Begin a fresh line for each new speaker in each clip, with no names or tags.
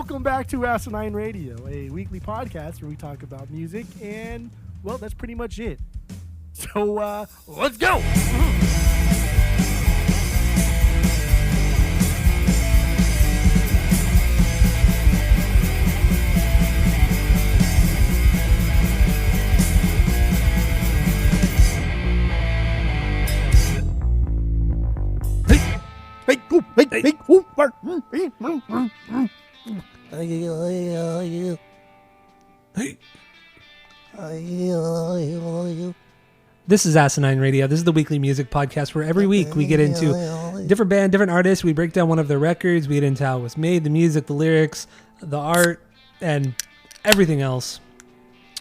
Welcome back to Asinine Radio, a weekly podcast where we talk about music, and, well, that's pretty much it. So, let's go!
This is Asinine Radio. This is the weekly music podcast where every week we get into different band, different artists. We break down one of their records. We get into how it was made, the music, the lyrics, the art, and everything else.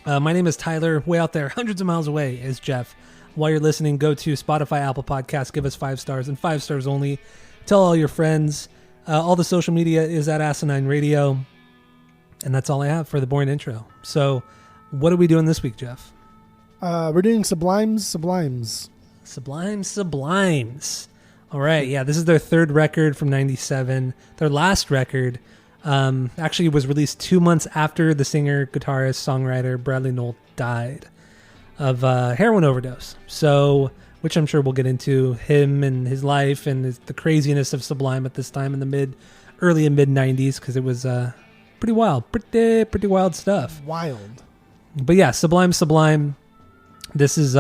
My name is Tyler. Way out there, hundreds of miles away, is Jeff. While you're listening, go to Spotify, Apple Podcasts, give us 5 stars and 5 stars only. Tell all your friends. All the social media is at Asinine Radio. And that's all I have for the boring intro. So what are we doing this week, Jeff?
We're doing Sublimes.
Sublimes. All right. Yeah, this is their third record from 97. Their last record actually was released 2 months after the singer, guitarist, songwriter Bradley Nowell died of heroin overdose. So, which I'm sure we'll get into him and his life and the craziness of Sublime at this time in the early and mid 90s, because it was pretty wild, pretty wild stuff.
Wild.
But yeah, Sublime. This is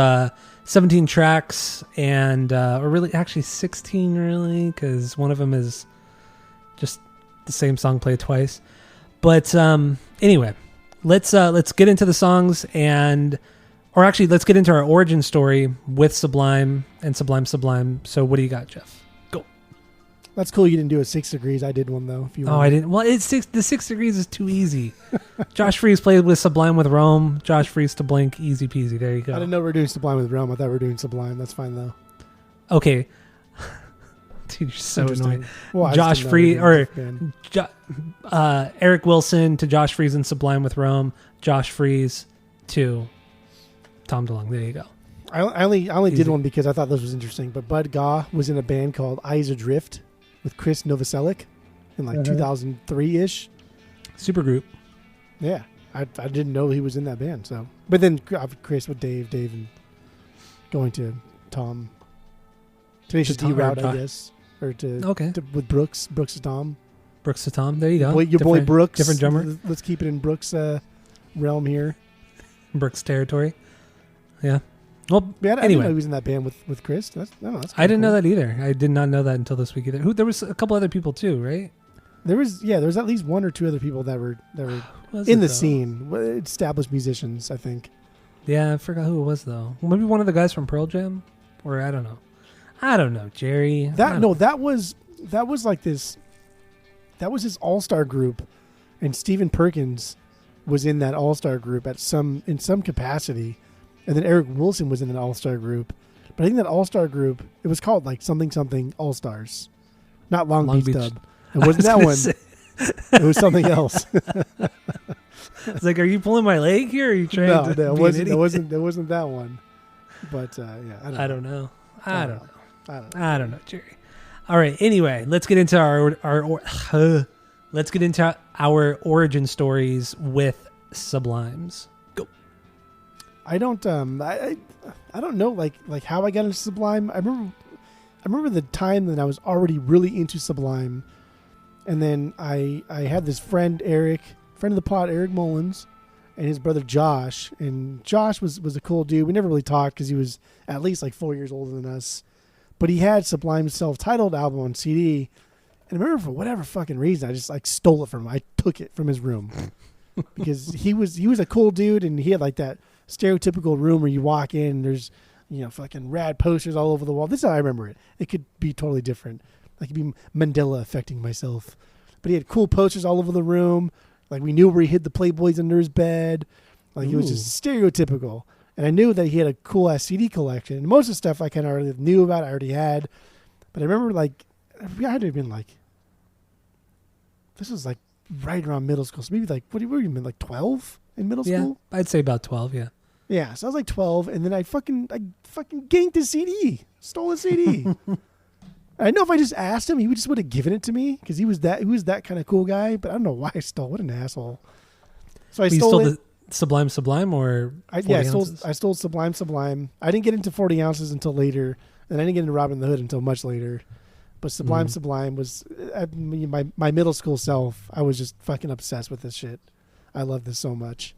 17 tracks and or really actually 16 really, because one of them is just the same song played twice. But anyway, let's get into the songs or actually let's get into our origin story with Sublime and Sublime. So what do you got, Jeff? Go.
That's cool. You didn't do a 6 Degrees. I did one though.
I didn't. Well, the 6 Degrees is too easy. Josh Freese played with Sublime with Rome. Josh Freese to Blink. Easy peasy. There you go.
I didn't know we were doing Sublime with Rome. I thought we were doing Sublime. That's fine though.
Okay. Dude, you're so annoying.
Well,
Josh Freese or Eric Wilson to Josh Freese and Sublime with Rome. Josh Freese to Tom DeLonge. There you go.
I only did one because I thought this was interesting. But Bud Gaw was in a band called Eyes Adrift with Chris Novoselic in like 2003-ish.
Supergroup.
Yeah. I didn't know he was in that band. So, but then Chris with Dave and going to Tom. Tenacious D route, I guess. Or with Brooks. Brooks to Tom.
Brooks to Tom. There you go.
Your boy Brooks.
Different drummer.
Let's keep it in Brooks' realm here.
Brooks territory. Yeah. Well,
yeah, I
anyway.
didn't know he was in that band with Chris.
I didn't know that either. I did not know that until this week either. There was a couple other people too, right?
There was at least 1 or 2 other people that were in the scene, established musicians, I think.
Yeah, I forgot who it was though. Well, maybe one of the guys from Pearl Jam, or I don't know, Jerry.
That was like this. That was his all-star group, and Stephen Perkins was in that all-star group in some capacity, and then Eric Wilson was in an all-star group. But I think that all-star group, it was called like something All-Stars, not Long Beach Dub. It wasn't that one. It was something else.
It's like, are you pulling my leg here? Or are you trying to?
No, it wasn't that one. But yeah,
I don't know. I don't know, Jerry. All right. Anyway, let's get into our origin stories with Sublimes. Go.
I don't know like how I got into Sublime. I remember the time that I was already really into Sublime. And then I had this friend of the pod, Eric Mullins, and his brother Josh. And Josh was a cool dude. We never really talked because he was at least like 4 years older than us. But he had Sublime's self-titled album on CD. And I remember for whatever fucking reason, I just like stole it from him. I took it from his room because he was a cool dude, and he had like that stereotypical room where you walk in and there's fucking rad posters all over the wall. This is how I remember it. It could be totally different. Like it'd be Mandela affecting myself. But he had cool posters all over the room. Like we knew where he hid the Playboys under his bed. Like it was just stereotypical. And I knew that he had a cool ass CD collection. And most of the stuff I kind of already knew about, I already had. But I remember I had to have been like, this was like right around middle school. So maybe like, what do you mean, like 12 in middle school?
Yeah, I'd say about 12, yeah.
Yeah, so I was like 12, and then I fucking ganked the CD. Stole a CD. I know if I just asked him, he would have given it to me because he was that kind of cool guy. But I don't know why I stole. What an asshole! So I stole it.
The Sublime or 40 ounces?
I stole Sublime. I didn't get into 40 ounces until later, and I didn't get into Robin the Hood until much later. But Sublime was at my middle school self. I was just fucking obsessed with this shit. I love this so much,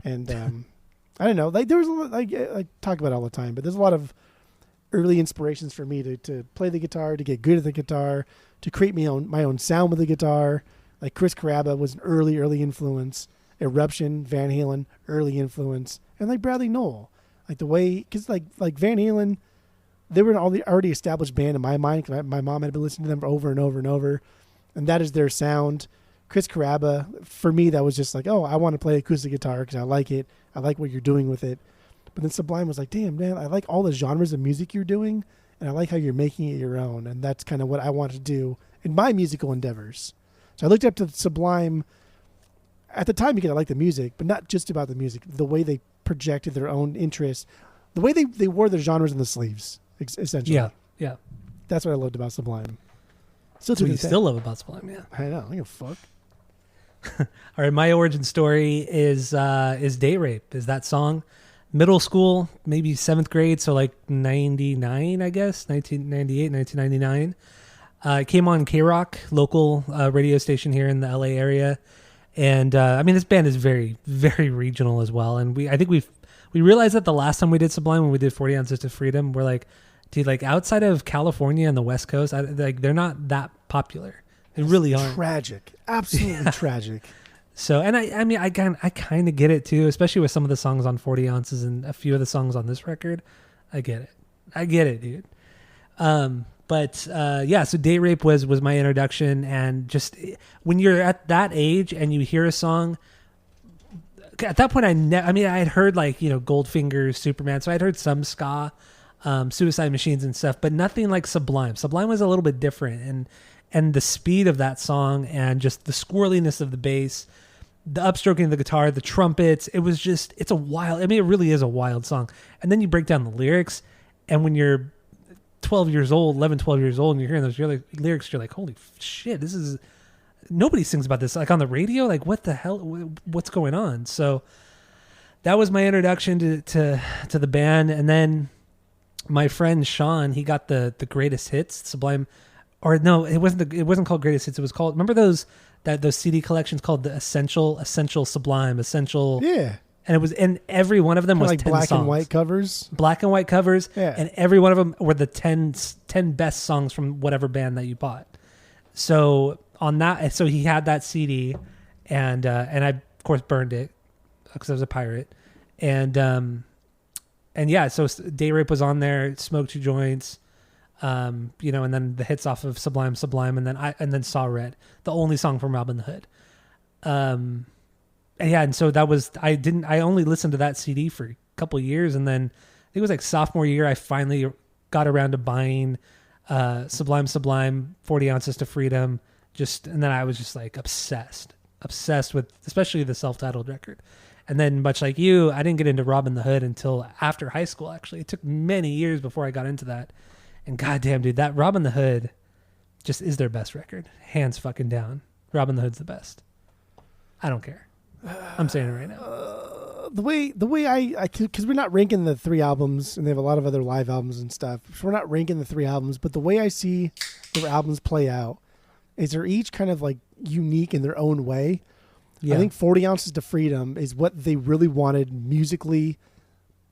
and I don't know. Like there was a lot, I talk about it all the time, but there's a lot of early inspirations for me to play the guitar, to get good at the guitar, to create my own sound with the guitar. Like Chris Carrabba was an early influence. Eruption, Van Halen, early influence, and like Bradley Nowell, like the way, because like Van Halen, they were an already established band in my mind. Cause my mom had been listening to them over and over and over, and that is their sound. Chris Carrabba, for me, that was just like, oh, I want to play acoustic guitar because I like it. I like what you're doing with it. But then Sublime was like, damn, man, I like all the genres of music you're doing, and I like how you're making it your own. And that's kind of what I want to do in my musical endeavors. So I looked up to Sublime. At the time, because I liked the music, but not just about the music, the way they projected their own interests, the way they wore their genres in the sleeves, essentially.
Yeah.
That's what I loved about Sublime.
That's what you still love about Sublime, yeah.
I know. I don't give a fuck.
All right, my origin story is Date Rape, is that song. Middle school, maybe 7th grade, so like 99, I guess, 1998, 1999. It came on K-Rock, local radio station here in the LA area. And I mean, this band is very, very regional as well. And I think we realized that the last time we did Sublime, when we did 40 Ounces to Freedom, we're like, dude, like outside of California and the West Coast, like they're not that popular. They really aren't.
Tragic, absolutely tragic.
So, and I mean, I kind of get it too, especially with some of the songs on 40 Ounces and a few of the songs on this record. I get it, dude. But yeah, so Date Rape was my introduction, and just when you're at that age and you hear a song, at that point I had heard like, Goldfinger, Superman, so I'd heard some ska, Suicide Machines and stuff, but nothing like Sublime. Sublime was a little bit different, and the speed of that song and just the squirreliness of the bass, the upstroking of the guitar, the trumpets, it really is a wild song. And then you break down the lyrics, and when you're 12 years old, and you're hearing those lyrics, you're like, holy shit, nobody sings about this like on the radio. Like, what the hell, what's going on? So that was my introduction to the band. And then my friend Sean, he got the greatest hits Sublime, or no, it wasn't called greatest hits. It was called, remember those CD collections called the Essential Sublime, Essential.
Yeah.
And every one of them was
like
10
black
songs.
and white covers.
Black and white covers.
Yeah.
And every one of them were the 10 best songs from whatever band that you bought. So on that, so he had that CD, and I of course burned it because I was a pirate. And yeah, so Date Rape was on there, Smoke Two Joints, and then the hits off of Sublime, and then Saw Red, the only song from Robin the Hood. Yeah, and so that was, I only listened to that CD for a couple of years, and then I think it was like sophomore year, I finally got around to buying Sublime, 40 Ounces to Freedom, and then I was just like obsessed with especially the self-titled record. And then much like you, I didn't get into Robin the Hood until after high school, actually. It took many years before I got into that. And goddamn, dude, that Robin the Hood just is their best record. Hands fucking down. Robin the Hood's the best. I don't care. I'm saying it right now.
The way I because we're not ranking the 3 albums, and they have a lot of other live albums and stuff. So we're not ranking the 3 albums, but the way I see their albums play out is they're each kind of like unique in their own way. Yeah. I think 40 Ounces to Freedom is what they really wanted musically,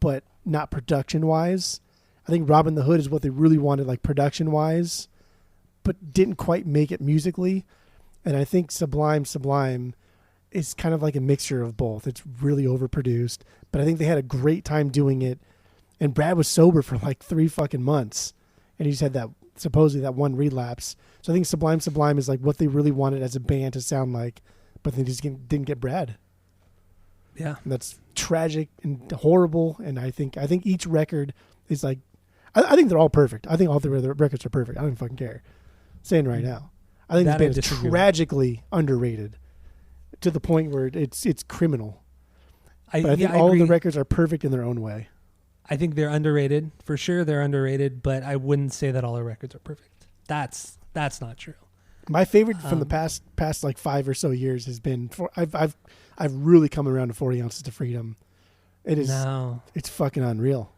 but not production wise. I think Robin the Hood is what they really wanted, like production wise, but didn't quite make it musically. And I think Sublime is kind of like a mixture of both. It's really overproduced, but I think they had a great time doing it. And Brad was sober for like 3 fucking months, and he just had supposedly that one relapse. So I think Sublime is like what they really wanted as a band to sound like, but they just didn't get Brad.
Yeah,
and that's tragic and horrible. And I think each record is like, I think they're all perfect. I think all 3 of the records are perfect. I don't fucking care. I'm saying right now, I think this band is tragically underrated to the point where it's criminal. But I think all of the records are perfect in their own way.
I think they're underrated. For sure they're underrated, but I wouldn't say that all their records are perfect. That's not true.
My favorite from the past like 5 or so years has been I've really come around to 40 Ounces to Freedom. It is it's fucking unreal.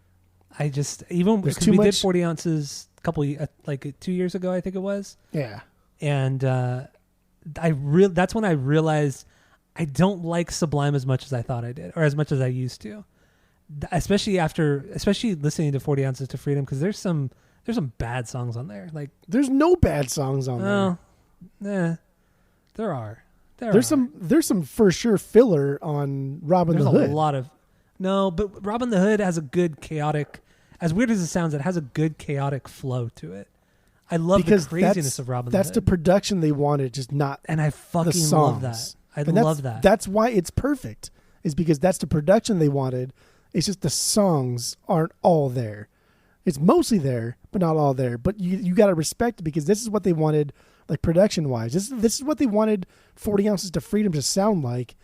I just even because we did 40 Ounces a couple like 2 years ago, I think it was.
Yeah.
And that's when I realized I don't like Sublime as much as I thought I did, or as much as I used to. Especially listening to 40 Ounces to Freedom, because there's some bad songs on there. Like
there's no bad songs on there.
There are.
There's some for sure filler on Robin the Hood.
There's a lot of but Robin the Hood has a good chaotic. As weird as it sounds, it has a good chaotic flow to it. I love the craziness of Robin the Hood.
That's the production they wanted, just not
and I fucking love that. I love that.
That's why it's perfect. Is because that's the production they wanted. It's just the songs aren't all there. It's mostly there, but not all there. But you got to respect it, because this is what they wanted, like production-wise. This is what they wanted 40 Ounces to Freedom to sound like,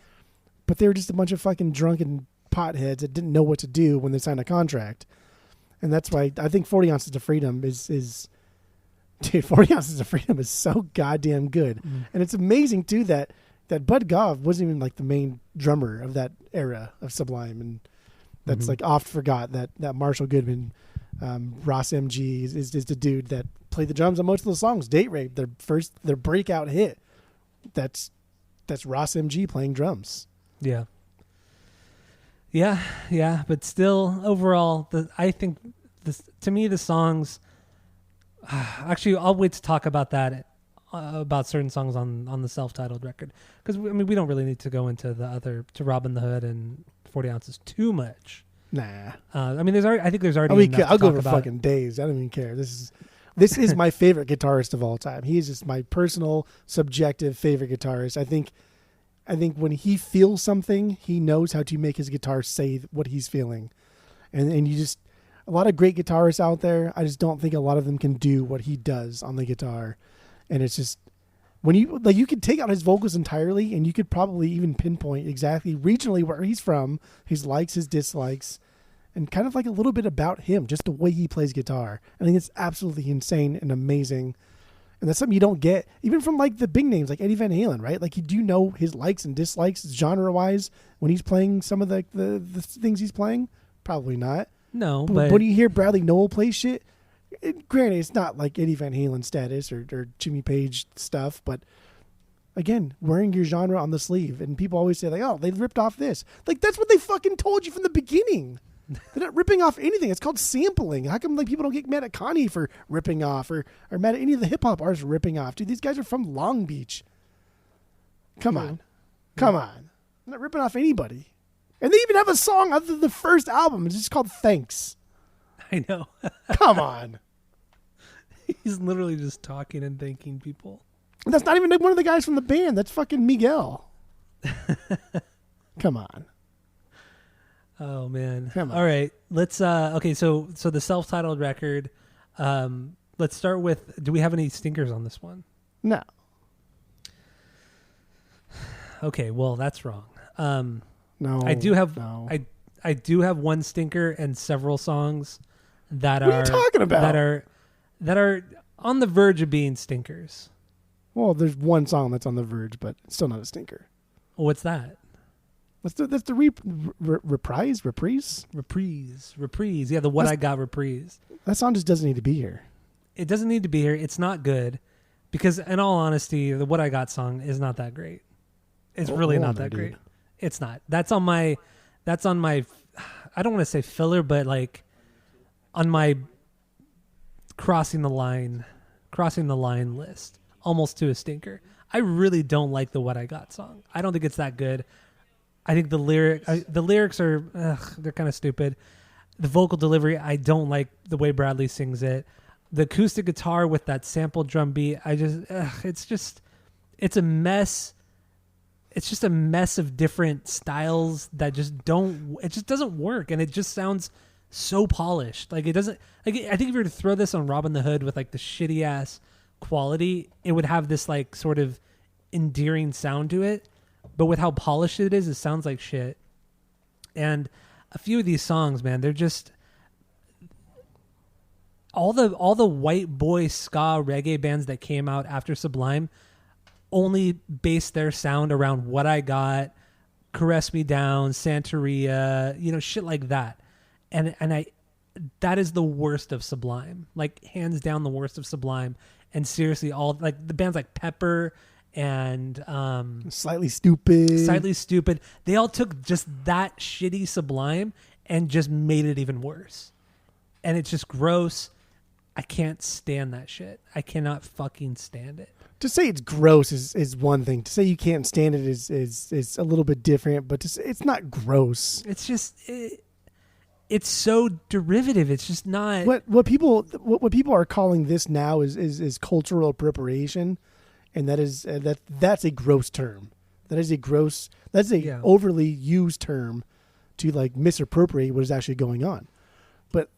but they were just a bunch of fucking drunken potheads that didn't know what to do when they signed a contract. And that's why I think 40 Ounces to Freedom is dude, 40 Ounces of Freedom is so goddamn good. And it's amazing, too, that Bud Gov wasn't even like the main drummer of that era of Sublime. And that's like oft forgot that Marshall Goodman, Ross MG is the dude that played the drums on most of the songs. Date Rape, their breakout hit. That's Ross MG playing drums.
Yeah. Yeah, but still, overall, I think to me the songs. Actually, I'll wait to talk about that, about certain songs on the self-titled record, because we don't really need to go into to Robin the Hood and 40 Ounces too much.
Nah.
I think there's already.
I'll go for fucking days. I don't even care. This is my favorite guitarist of all time. He is just my personal, subjective favorite guitarist. I think when he feels something, he knows how to make his guitar say what he's feeling, and you just. A lot of great guitarists out there. I just don't think a lot of them can do what he does on the guitar. And it's just when you could take out his vocals entirely, and you could probably even pinpoint exactly regionally where he's from, his likes, his dislikes, and kind of like a little bit about him, just the way he plays guitar. I think it's absolutely insane and amazing. And that's something you don't get even from like the big names like Eddie Van Halen, right? Like, do you know his likes and dislikes genre wise when he's playing some of the things he's playing? Probably not.
No,
but when you hear Bradley Nowell play shit, granted, it's not like Eddie Van Halen status or Jimmy Page stuff, but again, wearing your genre on the sleeve, and people always say like, "Oh, they ripped off this." Like, that's what they fucking told you from the beginning. They're not ripping off anything. It's called sampling. How come like people don't get mad at Kanye for ripping off, or mad at any of the hip hop artists for ripping off? Dude, these guys are from Long Beach. Come on. I'm not ripping off anybody. And they even have a song other than the first album. It's just called Thanks.
I know.
Come on.
He's literally just talking and thanking people.
And that's not even like one of the guys from the band. That's fucking Miguel. Come on.
Oh, man.
Come on.
All right. Let's, okay, so the self-titled record, let's start with, do we have any stinkers on this one?
No.
Okay, well, that's wrong.
No,
I do have
no.
I do have one stinker and several songs that
what are you talking about?
that are on the verge of being stinkers.
Well, there's one song that's on the verge, but it's still not a stinker.
What's that?
That's the reprise.
Yeah, the What I Got reprise.
That song just doesn't need to be here.
It doesn't need to be here. It's not good because, in all honesty, the What I Got song is not that great. It's really not that great. It's not. That's on my, I don't want to say filler, but like on my crossing the line list, almost to a stinker. I really don't like the What I Got song. I don't think it's that good. I think the lyrics are, they're kind of stupid. The vocal delivery, I don't like the way Bradley sings it. The acoustic guitar with that sample drum beat, it's a mess. It's just a mess of different styles that just doesn't work. And it just sounds so polished. Like it doesn't, like, I think if you were to throw this on Robin the Hood with like the shitty ass quality, it would have this like sort of endearing sound to it. But with how polished it is, it sounds like shit. And a few of these songs, man, they're just all the white boy ska reggae bands that came out after Sublime only based their sound around What I Got, Caress Me Down, Santeria, shit like that. And that is the worst of Sublime. Like, hands down the worst of Sublime. And seriously, all like the bands like Pepper and
Slightly Stupid.
They all took just that shitty Sublime and just made it even worse. And it's just gross. I can't stand that shit. I cannot fucking stand it.
To say it's gross is one thing. To say you can't stand it is a little bit different. But it's not gross.
It's just it's so derivative. It's just not
what people are calling this now is cultural appropriation, and that's a gross term. That's a overly used term to like misappropriate what is actually going on. But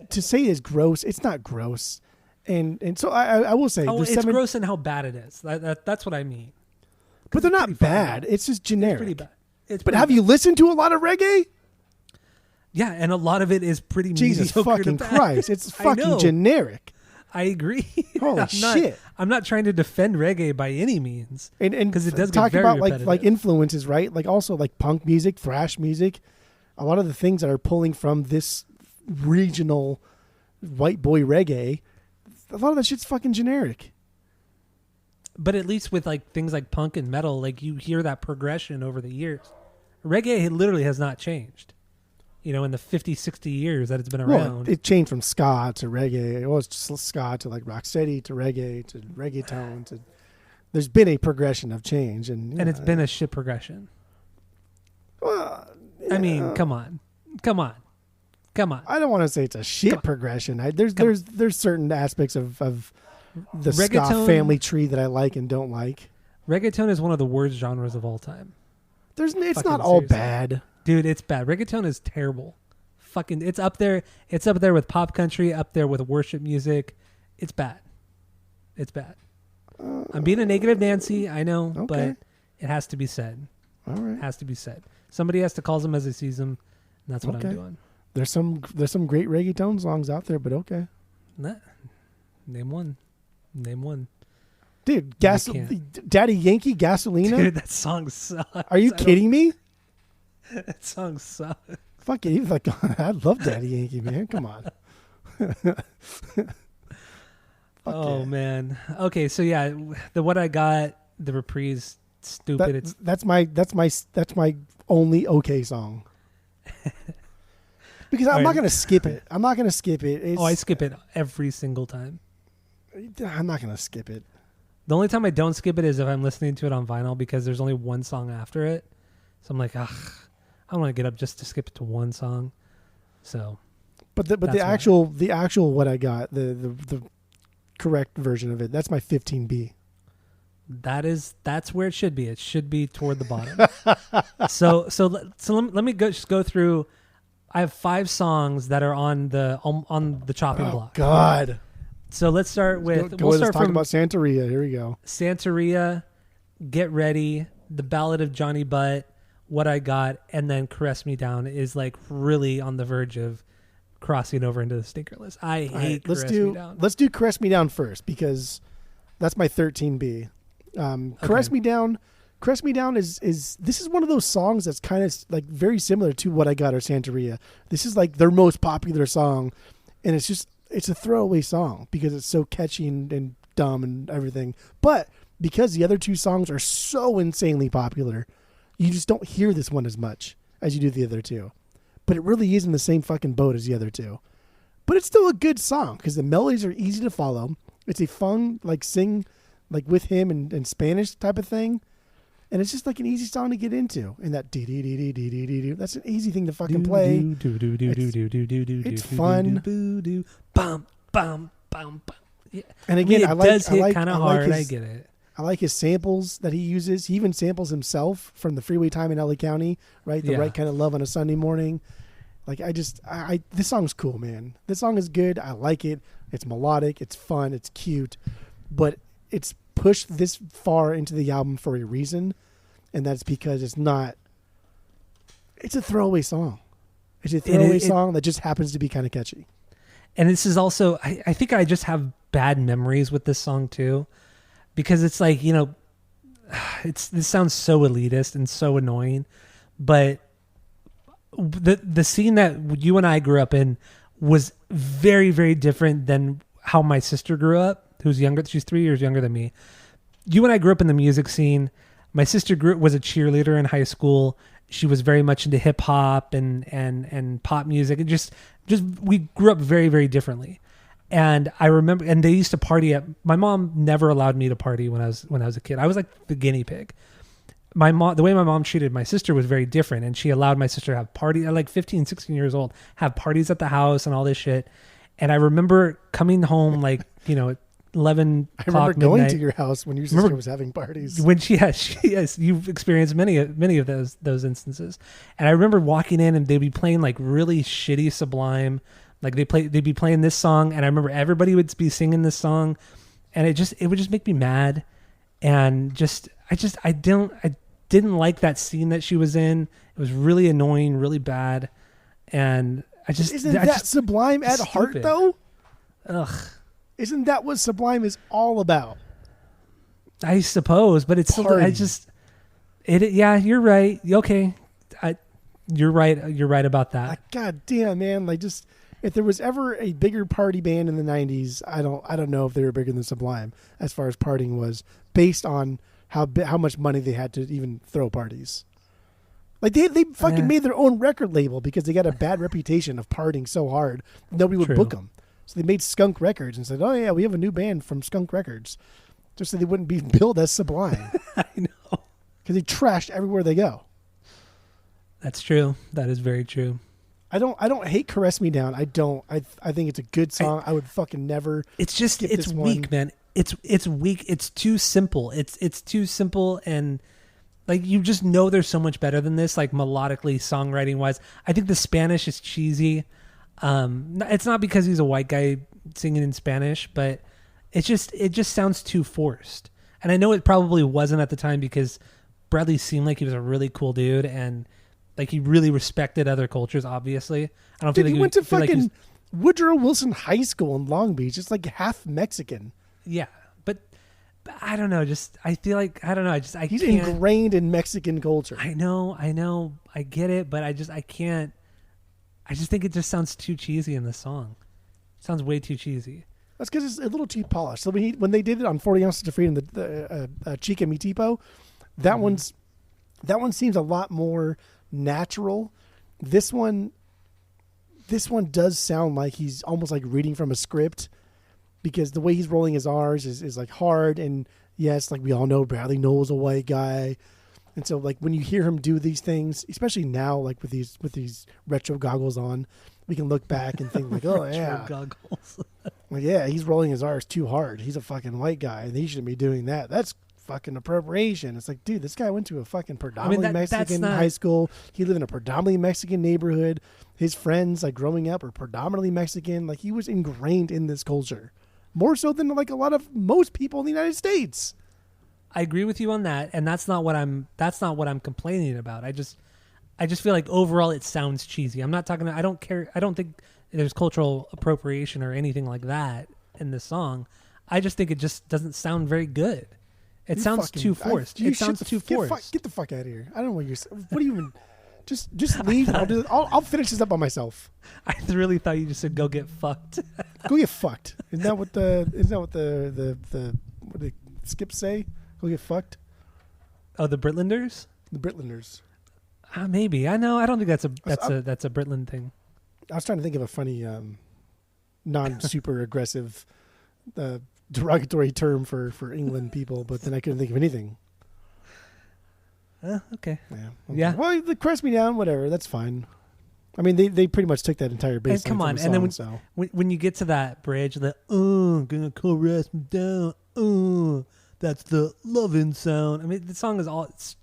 to say it's gross, it's not gross. And so I will say
it's gross in how bad it is. That's what I mean.
But they're not bad. It's just generic.
It's pretty bad.
But have you listened to a lot of reggae?
Yeah, and a lot of it is pretty
Jesus fucking Christ. It's fucking generic.
I agree.
Holy shit.
I'm not trying to defend reggae by any means.
And
because it does
talk
get very
about
repetitive.
like influences, right? Like also like punk music, thrash music. A lot of the things that are pulling from this regional white boy reggae, a lot of that shit's fucking generic.
But at least with like things like punk and metal, like you hear that progression over the years. Reggae literally has not changed. In the 50, 60 years that it's been around.
Well, it changed from ska to reggae. It was just ska to like rocksteady to reggaeton. There's been a progression of change. And
it's been a shit progression.
Well,
I mean, come on.
I don't want to say it's a shit progression. There's certain aspects of the ska family tree that I like and don't like.
Reggaeton is one of the worst genres of all time.
It's not all bad.
Dude, it's bad. Reggaeton is terrible. Fucking, it's up there. It's up there with pop country, up there with worship music. It's bad. It's bad. I'm being a negative Nancy, I know, but it has to be said.
All right.
It has to be said. Somebody has to call them as they sees them, and that's what I'm doing.
There's some great reggaeton songs out there, but okay.
Nah. Name one.
Dude, Daddy Yankee, Gasolina?
Dude, that song sucks.
Are you kidding me?
That song sucks.
Fuck it. Like, I love Daddy Yankee, man. Come on.
Man. Okay, so yeah, the What I Got, the reprise, stupid.
That's my only okay song. Because I'm not gonna skip it.
I skip it every single time.
I'm not gonna skip it.
The only time I don't skip it is if I'm listening to it on vinyl because there's only one song after it. So I'm like, I don't want to get up just to skip it to one song. So,
but the actual What I Got, the correct version of it, that's my 15B.
That's where it should be. It should be toward the bottom. so let me go through. I have 5 songs that are on the chopping block.
God.
So let's start with.
Let's talk about Santeria. Here we go.
Santeria, Get Ready, The Ballad of Johnny Butt, What I Got, and then Caress Me Down is like really on the verge of crossing over into the stinker list. I hate Caress Me Down.
Let's do Caress Me Down first because that's my 13B. Caress Me Down. Caress Me Down is this is one of those songs that's kind of like very similar to What I Got or Santeria. This is like their most popular song, and it's a throwaway song because it's so catchy and dumb and everything. But because the other 2 songs are so insanely popular, you just don't hear this one as much as you do the other 2. But it really is in the same fucking boat as the other 2. But it's still a good song because the melodies are easy to follow. It's a fun, like, sing, like, with him and Spanish type of thing. And it's just like an easy song to get into. And that dee-dee-dee-dee-dee-dee-dee, that's an easy thing to fucking play. It's fun.
Bum, bum, bum, bum. Yeah.
And again,
it does hit kind of hard. I get it.
I like his samples that he uses. He even samples himself from the Freeway Time in LA County, right? The Right Kind of Love on a Sunday Morning. Like, this song's cool, man. This song is good. I like it. It's melodic. It's fun. It's cute. But it's pushed this far into the album for a reason. And that's because it's a throwaway song. It's a throwaway song that just happens to be kind of catchy.
And this is also, I think I just have bad memories with this song too, because it's like, this sounds so elitist and so annoying, but the scene that you and I grew up in was very, very different than how my sister grew up, who's younger. She's 3 years younger than me. You and I grew up in the music scene. My sister was a cheerleader in high school. She was very much into hip hop and pop music, and just we grew up very, very differently. And I remember, and they used to party my mom never allowed me to party when I was a kid. I was like the guinea pig. The way my mom treated my sister was very different, and she allowed my sister to have parties at like 15, 16 years old, have parties at the house and all this shit. And I remember coming home like, 11
I remember going
midnight.
to your house when your sister was having parties.
When yes, you've experienced many of those instances. And I remember walking in and they'd be playing like really shitty Sublime. Like they'd be playing this song, and I remember everybody would be singing this song, and it would just make me mad. And I didn't like that scene that she was in. It was really annoying, really bad. And
Isn't that Sublime at heart though?
Ugh.
Isn't that what Sublime is all about?
I suppose, but it's
Party.
yeah, you're right. Okay. You're right. You're right about that.
Like, God damn, man. Like, just if there was ever a bigger party band in the 90s, I don't know if they were bigger than Sublime as far as partying was, based on how much money they had to even throw parties. Like, they fucking made their own record label because they got a bad reputation of partying so hard. Nobody would book them. So they made Skunk Records and said, oh, yeah, we have a new band from Skunk Records. Just so they wouldn't be billed as Sublime.
I know.
Because they trashed everywhere they go.
That's true. That is very true.
I don't hate Caress Me Down. I don't. I think it's a good song. I would fucking never.
It's just, it's weak, man. It's weak. It's too simple. It's too simple, and like, you just know there's so much better than this, like melodically, songwriting wise. I think the Spanish is cheesy. It's not because he's a white guy singing in Spanish, but it just sounds too forced. And I know it probably wasn't at the time, because Bradley seemed like he was a really cool dude, and like he really respected other cultures. Obviously, I don't feel like
he went to fucking Woodrow Wilson High School in Long Beach. It's like half Mexican.
Yeah, but I don't know. Just I feel like I don't know.
He's ingrained in Mexican culture.
I know. I get it, but I can't. I just think it just sounds too cheesy in the song. It sounds way too cheesy.
That's because it's a little too polished. So when they did it on 40 Ounces of Freedom, the Chica Mi Tipo, that one seems a lot more natural. This one does sound like he's almost like reading from a script, because the way he's rolling his R's is like hard. And yes, like we all know, Bradley Noel's a white guy. And so, like, when you hear him do these things, especially now, like with these retro goggles on, we can look back and think like, oh yeah,
goggles.
Like, yeah, he's rolling his R's too hard. He's a fucking white guy, and he shouldn't be doing that. That's fucking appropriation. It's like, dude, this guy went to a fucking predominantly Mexican high school. He lived in a predominantly Mexican neighborhood. His friends, like growing up, are predominantly Mexican. Like, he was ingrained in this culture, more so than like most people in the United States.
I agree with you on that, and that's not what I'm complaining about. I just feel like overall it sounds cheesy. I'm not talking. I don't care. I don't think there's cultural appropriation or anything like that in this song. I just think it just doesn't sound very good. It sounds too forced. It sounds too forced.
Get the fuck out of here. I don't know what you're. What do you even? Just leave. I'll finish this up by myself.
I really thought you just said go get fucked.
Go get fucked. Isn't that what the what did Skip say? Go get fucked.
Oh, the Britlanders?
The Britlanders.
Maybe. I know. I don't think that's a Britland thing.
I was trying to think of a funny, non-super aggressive, derogatory term for England people, but then I couldn't think of anything.
Okay.
Yeah. Okay.
Yeah.
Well, the Caress Me Down, whatever. That's fine. I mean, they pretty much took that entire bass.
And come on,
and
then when you get to that bridge, gonna caress me down, that's the loving sound. I mean, the song is it's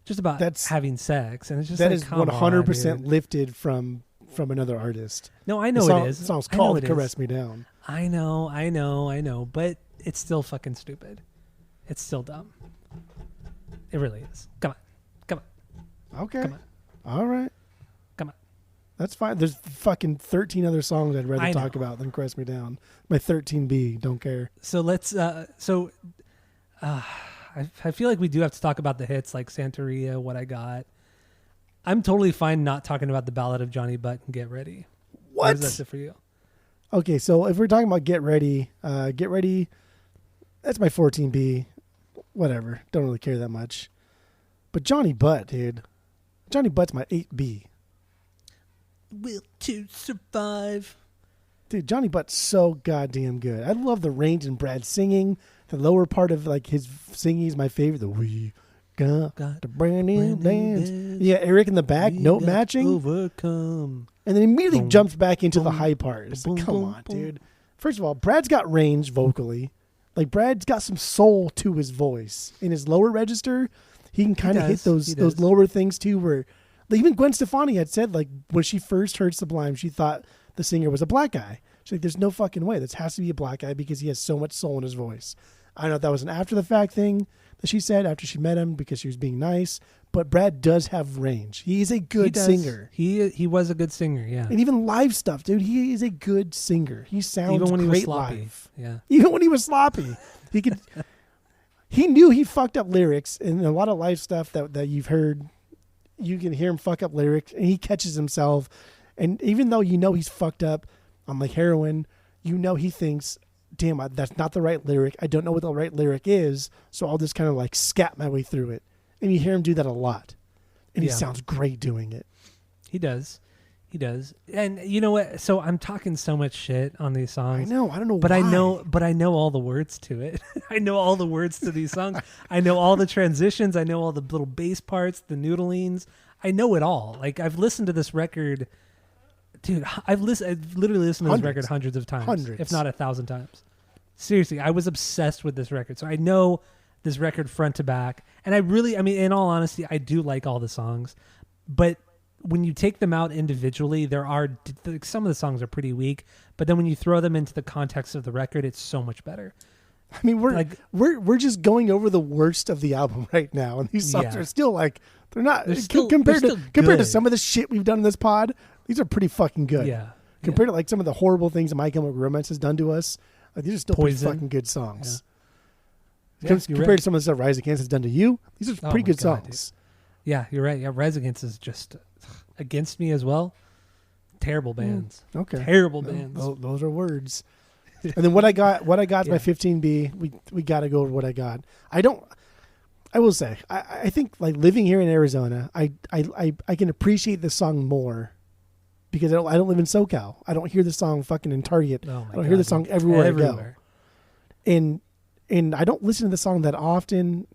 just about having sex, and it's just
that
like,
is 100% lifted from another artist.
No, I know it is.
The song's called "Caress Me Down."
I know, but it's still fucking stupid. It's still dumb. It really is. Come on.
Okay.
Come on.
All right.
Come on.
That's fine. There's fucking 13 other songs I'd rather
I
talk
know.
about than Caress Me Down. My 13B, don't care.
So let's. I feel like we do have to talk about the hits like Santeria, What I Got. I'm totally fine not talking about the Ballad of Johnny Butt and Get Ready.
What?
How does that sit for you?
Okay, so if we're talking about Get Ready, that's my 14B. Whatever. Don't really care that much. But Johnny Butt, dude. Johnny Butt's my 8B.
Will to survive.
Dude, Johnny Butt's so goddamn good. I love the range in Brad's singing. The lower part of like his singing is my favorite. The we got the brand new dance. Yeah, Eric in the back, note matching.
Overcome.
And then immediately
Boom,
jumps back into the
boom,
high part. It's like,
boom,
come
boom,
on,
boom.
dude. First of all, Brad's got range vocally. Like Brad's got some soul to his voice. In his lower register, he can kind of hit those lower things too where like, even Gwen Stefani had said like when she first heard Sublime, she thought the singer was a black guy. She's like, there's no fucking way. This has to be a black guy because he has so much soul in his voice. I don't know if that was an after the fact thing that she said after she met him because she was being nice, but Brad does have range. He is a good singer.
He was a good singer, yeah.
And even live stuff, dude, he is a good singer. He sounds
Even when he was
great
sloppy.
live.
Yeah.
Even when he was sloppy. He could he knew he fucked up lyrics, and a lot of live stuff that you've heard, you can hear him fuck up lyrics and he catches himself. And even though you know he's fucked up on like heroin, you know he thinks, damn, that's not the right lyric. I don't know what the right lyric is, so I'll just kind of like scat my way through it. And you hear him do that a lot. And he sounds great doing it.
He does. And you know what? So I'm talking so much shit on these songs.
I know. I don't know
but
why.
I know all the words to it. I know all the words to these songs. I know all the transitions. I know all the little bass parts, the noodlings. I know it all. Like I've listened to this record, dude. I've literally listened to this record hundreds of times, if not 1,000 times. Seriously, I was obsessed with this record. So I know this record front to back. And in all honesty, I do like all the songs. But when you take them out individually, some of the songs are pretty weak. But then when you throw them into the context of the record, it's so much better.
I mean, we're just going over the worst of the album right now, and these songs are still like compared to some of the shit we've done in this pod. These are pretty fucking good.
Yeah.
Compared to like some of the horrible things that My Chemical Romance has done to us, these are still pretty fucking good songs.
Yeah.
Compared to some of the stuff Rise Against has done to you, these are pretty good songs.
Dude. Yeah, you're right. Yeah, Rise Against is just Against Me as well. Terrible bands.
Okay.
Terrible bands.
Those are words. And then what I got my 15B. We got to go over what I got. I will say, I think like living here in Arizona, I can appreciate the song more because I don't live in SoCal. I don't hear the song fucking in Target. I don't hear the song everywhere I go. And I don't listen to the song that often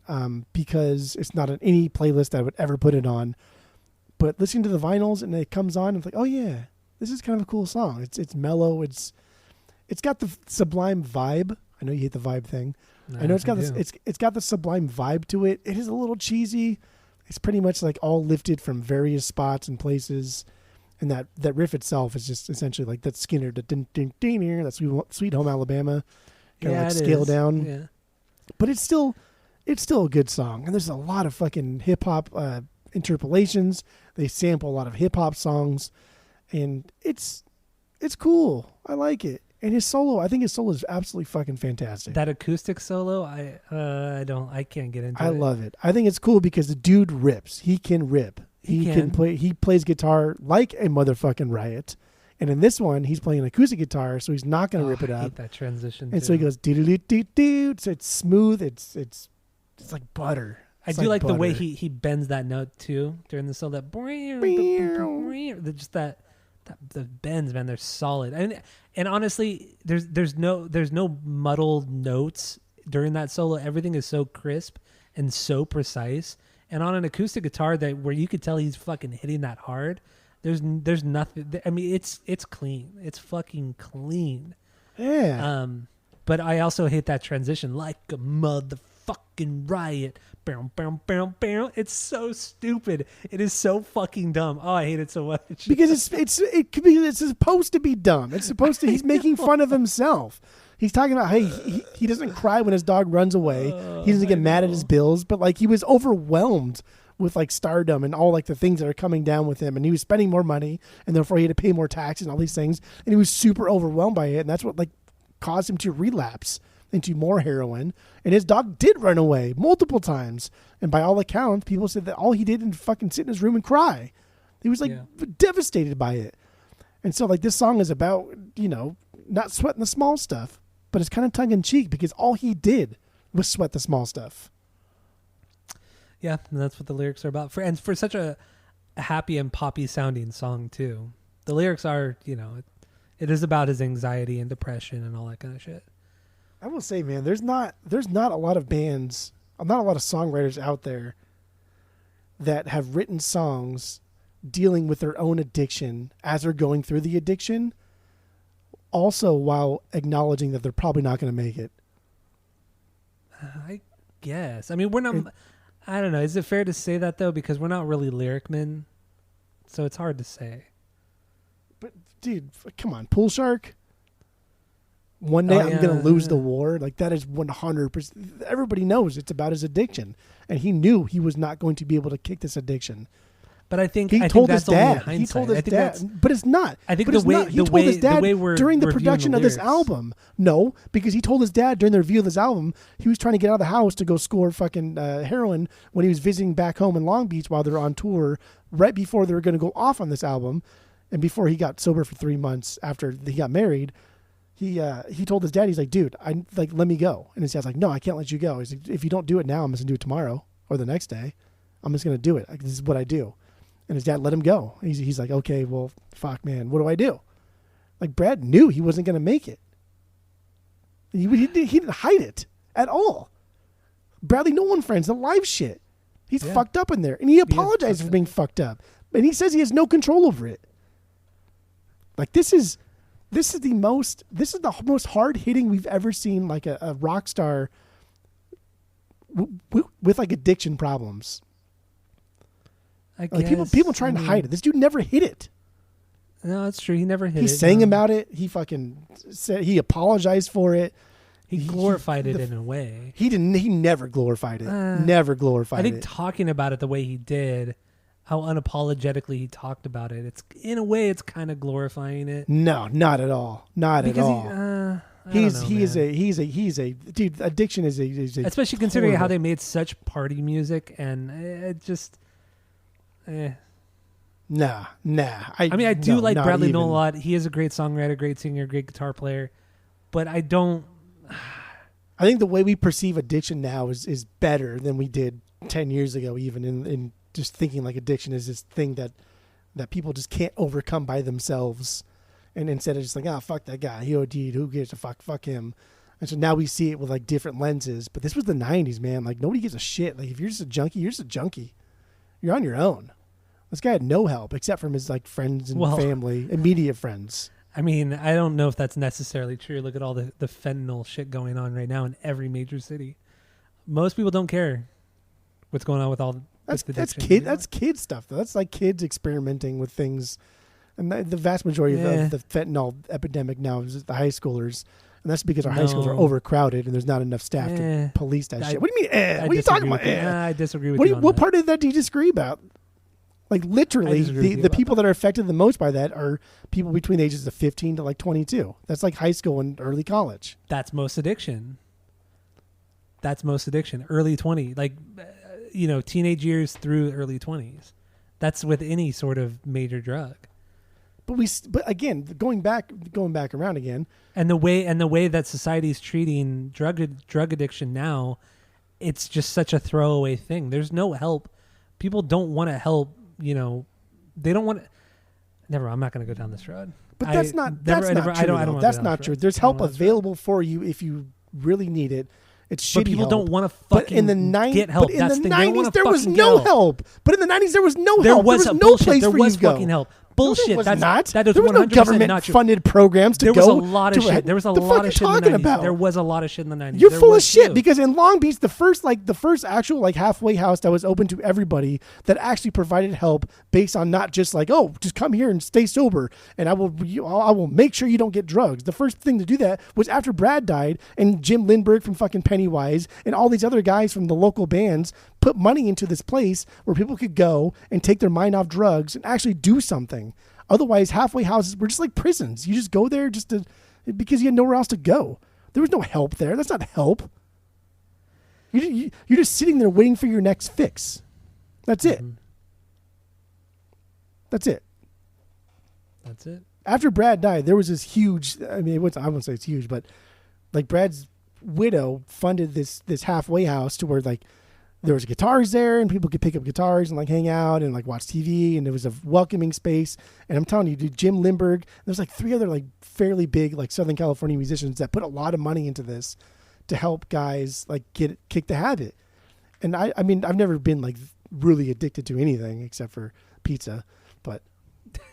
because it's not on any playlist I would ever put it on. But listening to the vinyls and it comes on, it's like, oh yeah, this is kind of a cool song. It's mellow. It's got the Sublime vibe. I know you hate the vibe thing. I know it's got it's got the Sublime vibe to it. It is a little cheesy. It's pretty much like all lifted from various spots and places. And that riff itself is just essentially like that Skinner, that Sweet Home Alabama. Kind of like scale down.
Yeah.
But it's still a good song. And there's a lot of fucking hip hop interpolations. They sample a lot of hip hop songs. And it's cool. I like it. And I think his solo is absolutely fucking fantastic.
That acoustic solo, I can't get into it.
I love it. I think it's cool because the dude rips. He can rip. He can play. He plays guitar like a motherfucking Riot. And in this one, he's playing an acoustic guitar, so he's not going to rip it
I
up.
hate that transition.
And so he goes doo-doo-doo-doo-doo. So it's smooth. It's like butter.
I do like the way he bends that note too during the solo. Just that the bends, man, they're solid. And honestly, there's no muddled notes during that solo. Everything is so crisp and so precise. And on an acoustic guitar where you could tell he's fucking hitting that hard. There's nothing. I mean, it's clean. It's fucking clean.
Yeah.
But I also hate that transition, like a motherfucking Riot. Bow, bow, bow, bow. It's so stupid. It is so fucking dumb. Oh, I hate it so much.
Because it's supposed to be dumb. It's supposed to. He's making fun of himself. He's talking about he doesn't cry when his dog runs away. He doesn't get mad at his bills, but like he was overwhelmed with like stardom and all like the things that are coming down with him, and he was spending more money, and therefore he had to pay more taxes and all these things, and he was super overwhelmed by it, and that's what like caused him to relapse into more heroin. And his dog did run away multiple times, and by all accounts, people said that all he did was fucking sit in his room and cry. He was like devastated by it. And so like this song is about, you know, not sweating the small stuff, but it's kind of tongue in cheek because all he did was sweat the small stuff.
Yeah, and that's what the lyrics are about. For such a happy and poppy sounding song too. The lyrics are, you know, it is about his anxiety and depression and all that kind of shit.
I will say, man, there's not a lot of bands, not a lot of songwriters out there that have written songs dealing with their own addiction as they're going through the addiction, also while acknowledging that they're probably not going to make it.
I guess. I mean, we're not... I don't know. Is it fair to say that, though? Because we're not really lyric men, so it's hard to say.
But, dude, come on. Pool Shark? One day I'm going to lose the war. Like, that is 100%. Everybody knows it's about his addiction. And he knew he was not going to be able to kick this addiction.
But I think
he told his dad. He told his dad, but it's not.
I think
he told his dad during the production of this album. No, because he told his dad during the review of this album he was trying to get out of the house to go score fucking heroin when he was visiting back home in Long Beach while they were on tour, right before they were going to go off on this album, and before he got sober for 3 months after he got married. He told his dad, he's like, dude, let me go. And his dad's like, no, I can't let you go. He's like, if you don't do it now, I'm just gonna do it tomorrow or the next day. I'm just gonna do it. Like, this is what I do. And his dad let him go. He's like, okay, well, fuck, man, what do I do? Like, Brad knew he wasn't going to make it. He didn't hide it at all. Bradley Nolan friends, the live shit. He's fucked up in there. And he apologized for being fucked up. And he says he has no control over it. Like, this is the most hard hitting we've ever seen, like a rock star with like addiction problems.
I
like
guess,
people trying to hide it. This dude never hit it.
No, that's true. He never hit it.
He sang about it. He fucking said he apologized for it.
He glorified it in a way.
He didn't. He never glorified it. Never glorified it.
I think talking about it the way he did, how unapologetically he talked about it, it's in a way it's kind of glorifying it.
No, not at all. Not at all. He's a dude. Addiction is a
especially considering how they made such party music, and it just.
Nah.
I do like Bradley Nolan a lot. He is a great songwriter, great singer, great guitar player. But I don't.
I think the way we perceive addiction now is better than we did 10 years ago, even in just thinking like addiction is this thing that people just can't overcome by themselves. And instead of just like, fuck that guy, he OD'd, who gives a fuck him. And so now we see it with like different lenses. But this was the 90s, man. Like, nobody gives a shit. Like, if you're just a junkie, you're just a junkie. You're on your own. This guy had no help except from his like friends and family, immediate friends.
I mean, I don't know if that's necessarily true. Look at all the fentanyl shit going on right now in every major city. Most people don't care what's going on with all
that's kid stuff though. That's like kids experimenting with things, and the vast majority of the fentanyl epidemic now is the high schoolers. And that's because our high schools are overcrowded and there's not enough staff to police that shit. What do you mean? What are you talking about?
I disagree with you on
what
that.
part of that do you disagree about? Like, literally, the people that are affected the most by that are people between the ages of 15 to like 22. That's like high school and early college.
That's most addiction. Early 20, like, teenage years through early 20s. That's with any sort of major drug.
But again, going back around again,
and the way that society's treating drug addiction now, it's just such a throwaway thing. There's no help. People don't want to help. They don't want. Never. I'm not going to go down this road.
But that's not true. That's not true. There's help available for you if you really need it. It's shitty.
But people don't want to fucking get help.
But in the 90s, there was no help. But in the 90s, there was no help. There was no place for you to go.
There was fucking help. Bullshit.
No, there was not.
That was
there was no government-funded programs to go.
There was a lot of shit. There was a lot of shit in the 90s.
About?
There was a lot of shit in the 90s.
You're full of shit because in Long Beach, the first actual like halfway house that was open to everybody that actually provided help based on not just like, oh, just come here and stay sober and I will make sure you don't get drugs. The first thing to do that was after Brad died and Jim Lindbergh from fucking Pennywise and all these other guys from the local bands put money into this place where people could go and take their mind off drugs and actually do something. Otherwise, halfway houses were just like prisons. You just go there because you had nowhere else to go. There was no help there. That's not help. You're just sitting there waiting for your next fix. That's it. That's it.
That's it.
After Brad died, there was this huge, I wouldn't say it's huge, but like Brad's widow funded this halfway house to where like there was guitars there and people could pick up guitars and like hang out and like watch TV, and it was a welcoming space. And I'm telling you, dude, Jim Lindbergh, there's like 3 other like fairly big like Southern California musicians that put a lot of money into this to help guys like kick the habit. And I mean, I've never been like really addicted to anything except for pizza, but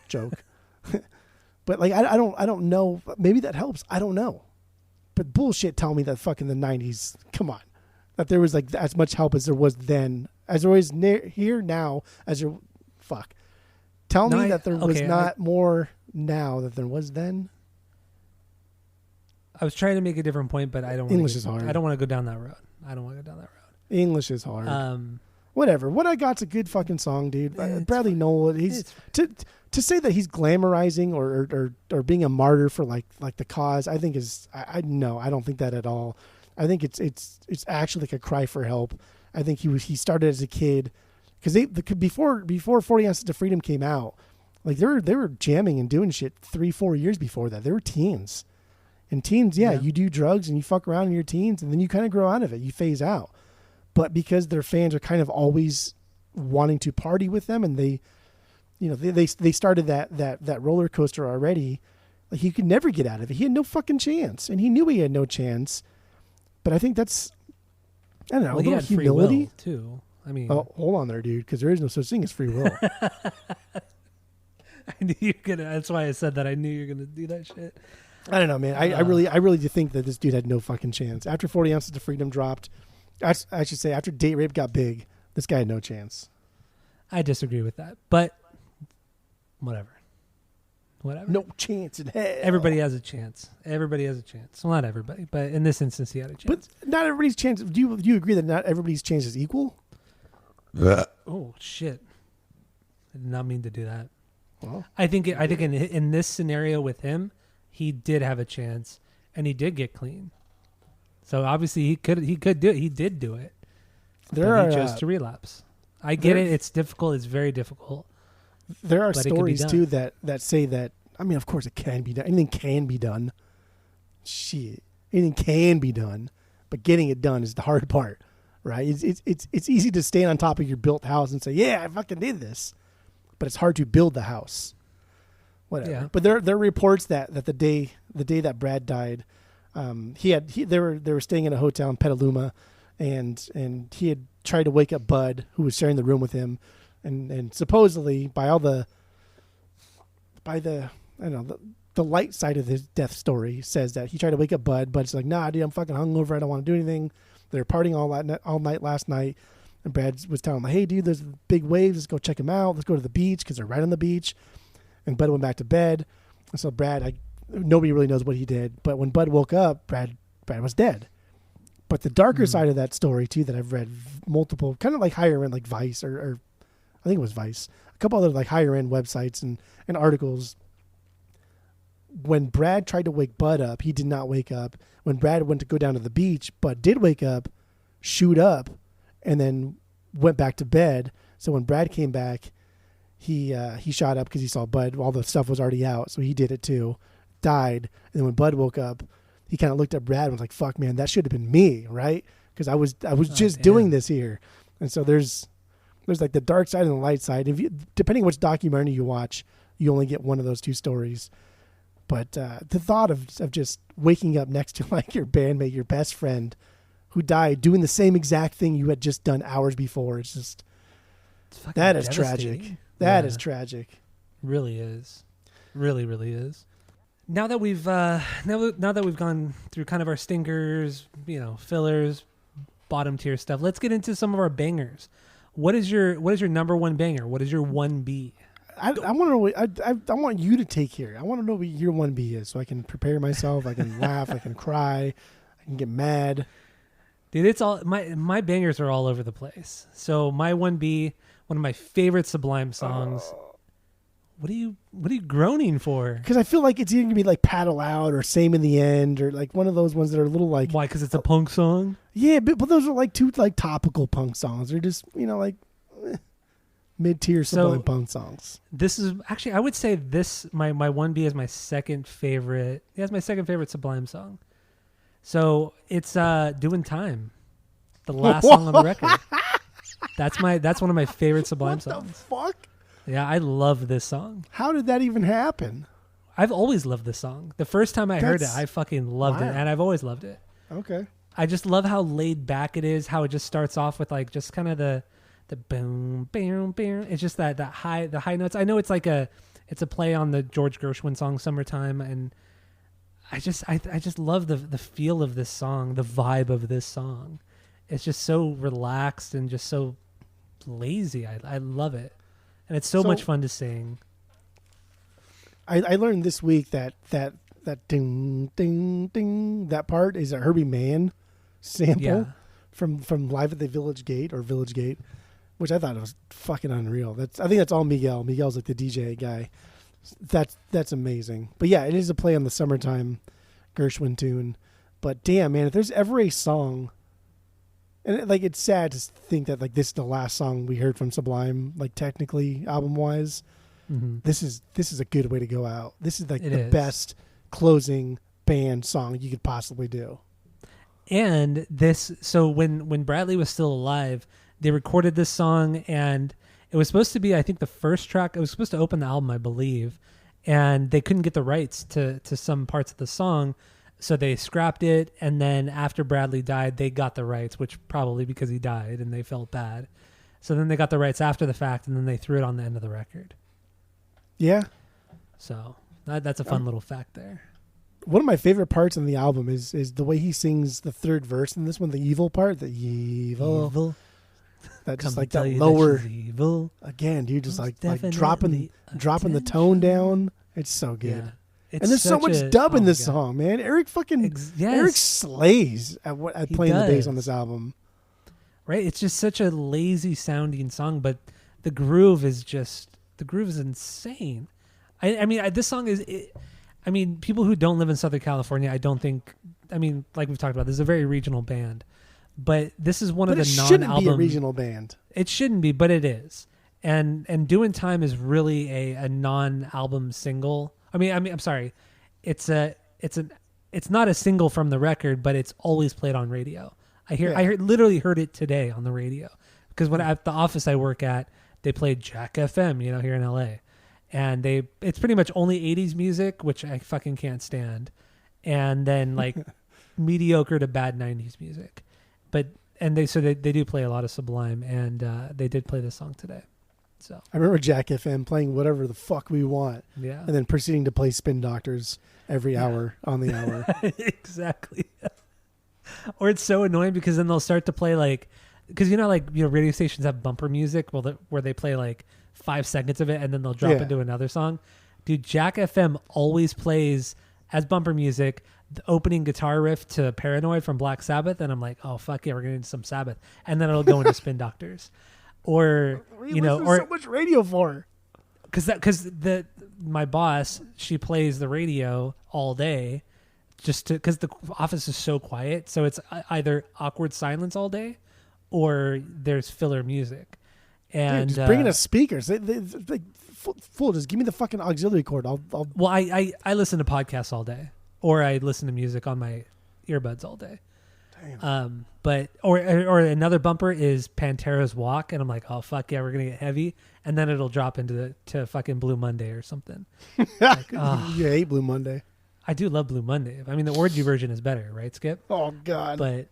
joke. But like, I don't know. Maybe that helps. I don't know. But bullshit tell me that fucking the 90s, come on, that there was like as much help as there was then, as there is here now, as there, fuck. Tell me that there was not more now than there was then.
I was trying to make a different point, but I don't.
English is hard.
I don't want to go down that road.
English is hard. Whatever. What I Got's a good fucking song, dude. Bradley Noel. He's to say that he's glamorizing or being a martyr for like the cause. I think is I don't think that at all. I think it's actually like a cry for help. I think he started as a kid because before 40 Ounces of Freedom came out, like they were jamming and doing shit 3-4 years before that. They were teens. And teens, you do drugs and you fuck around in your teens and then you kind of grow out of it. You phase out. But because their fans are kind of always wanting to party with them, and they started that roller coaster already, like he could never get out of it. He had no fucking chance, and he knew he had no chance. But I think that's, I don't know,
well,
a little humility
too. I mean,
oh, hold on there, dude, because there is no such thing as free will.
I knew you're gonna. That's why I said that. I knew you're gonna do that shit.
I don't know, man. I really do think that this dude had no fucking chance. After 40 Ounces of Freedom dropped, I should say after Date Rape got big, this guy had no chance.
I disagree with that, but whatever.
No chance in hell.
Everybody has a chance. Well, not everybody, but in this instance, he had a chance.
But not everybody's chance. Do you agree that not everybody's chance is equal?
Oh shit! I did not mean to do that.
Well,
I think in this scenario with him, he did have a chance, and he did get clean. So obviously he could do it. He did do it. He chose to relapse. I get it. It's difficult. It's very difficult.
There are stories too that say that. I mean, of course, it can be done. Anything can be done. Shit, anything can be done, but getting it done is the hard part, right? It's easy to stand on top of your built house and say, "Yeah, I fucking did this," but it's hard to build the house. Whatever. Yeah. But there are reports that the day that Brad died, they were staying in a hotel in Petaluma, and he had tried to wake up Bud, who was sharing the room with him, and supposedly the light side of his death story says that he tried to wake up Bud. Bud's like, nah, dude, I'm fucking hungover. I don't want to do anything. They were partying all night last night, and Brad was telling him, hey, dude, there's big waves. Let's go check them out. Let's go to the beach because they're right on the beach. And Bud went back to bed. And so Brad, nobody really knows what he did. But when Bud woke up, Brad was dead. But the darker side of that story, too, that I've read multiple, kind of like higher end, like Vice, or I think it was Vice, a couple other like higher end websites and articles. When Brad tried to wake Bud up, he did not wake up. When Brad went to go down to the beach, Bud did wake up, shoot up, and then went back to bed. So when Brad came back, he shot up because he saw Bud. All the stuff was already out, so he did it too. Died, and then when Bud woke up, he kind of looked at Brad and was like, "Fuck, man, that should have been me, right? Because I was just doing this here." And so there's like the dark side and the light side. Depending which documentary you watch, you only get one of those two stories. But the thought of just waking up next to like your bandmate, your best friend, who died doing the same exact thing you had just done hours before, it's that is tragic. That is tragic.
Really is. Really, really is. Now that we've gone through kind of our stinkers, fillers, bottom tier stuff, let's get into some of our bangers. What is your number one banger? What is your 1B?
I want to know. I want you to take here. I want to know what your 1B is, so I can prepare myself. I can laugh. I can cry. I can get mad.
Dude, it's all my bangers are all over the place. So my 1B, one of my favorite Sublime songs. What are you groaning for?
Because I feel like it's either gonna be like Paddle Out or Same in the End or like one of those ones that are a little like.
Why? Because it's a punk song.
Yeah, but those are like two like topical punk songs. They're just like mid-tier Sublime punk songs.
This is actually, I would say this my 1B is my second favorite. Yeah, it's my second favorite Sublime song. So it's Doing Time, the last song on the record. That's one of my favorite Sublime songs.
What the fuck?
Yeah, I love this song.
How did that even happen?
I've always loved this song. The first time I heard it, I fucking loved it, and I've always loved it.
Okay.
I just love how laid back it is, how it just starts off with like just kind of the boom, boom, boom. It's just the high notes. I know it's a play on the George Gershwin song Summertime, and I just love the feel of this song, the vibe of this song. It's just so relaxed and just so lazy. I love it. And it's so much fun to sing.
I learned this week that ding ding ding, that part is a Herbie Mann sample from Live at the Village Gate, which I thought was fucking unreal. I think that's all Miguel. Miguel's like the DJ guy. That's amazing. But yeah, it is a play on the Summertime Gershwin tune. But damn, man, if there's ever a song, and like it's sad to think that like this is the last song we heard from Sublime, like technically album wise. Mm-hmm. This is a good way to go out. This is like the best closing band song you could possibly do.
And so when Bradley was still alive, they recorded this song, and it was supposed to be, I think, the first track. It was supposed to open the album, I believe, and they couldn't get the rights to some parts of the song, so they scrapped it. And then after Bradley died, they got the rights, which probably because he died and they felt bad. So then they got the rights after the fact, and then they threw it on the end of the record.
Yeah.
So that's a fun little fact there.
One of my favorite parts on the album is the way he sings the third verse in this one, the evil part, the evil. That just like that lower
evil.
Again, dude, just like dropping the tone down. It's so good. Yeah. And there's so much dub in this song, man. Eric Eric slays at playing the bass on this album.
Right? It's just such a lazy sounding song, but the groove is insane. I mean, this song is. People who don't live in Southern California, I don't think. I mean, like we've talked about, this is a very regional band, but this is one of the non-album. It shouldn't be a regional band. It shouldn't be, but it is. And Doing Time is really a non-album single. I'm sorry, it's not a single from the record, but it's always played on radio. I literally heard it today on the radio because when at the office I work at, they played Jack FM, here in LA. And it's pretty much only 80s music, which I fucking can't stand. And then like mediocre to bad 90s music. But they do play a lot of Sublime, and they did play this song today. So
I remember Jack FM playing whatever the fuck we want.
Yeah. And
then proceeding to play Spin Doctors every hour on the hour.
Exactly. Or it's so annoying because then they'll start to play like, because radio stations have bumper music where they play like 5 seconds of it and then they'll drop into another song. Dude, Jack FM always plays as bumper music the opening guitar riff to Paranoid from Black Sabbath, and I'm like, oh fuck yeah, we're gonna do some Sabbath, and then it'll go into Spin Doctors, or or
so much radio for,
because my boss, she plays the radio all day, because the office is so quiet, so it's either awkward silence all day, or there's filler music. And
just bring in a speakers. Fool, just give me the fucking auxiliary cord.
Well, I listen to podcasts all day, or I listen to music on my earbuds all day. Damn. But another bumper is Pantera's Walk, and I'm like, oh fuck yeah, we're gonna get heavy, and then it'll drop to fucking Blue Monday or something. Like,
you hate Blue Monday.
I do love Blue Monday. I mean, the orgy version is better, right, Skip?
Oh god.
But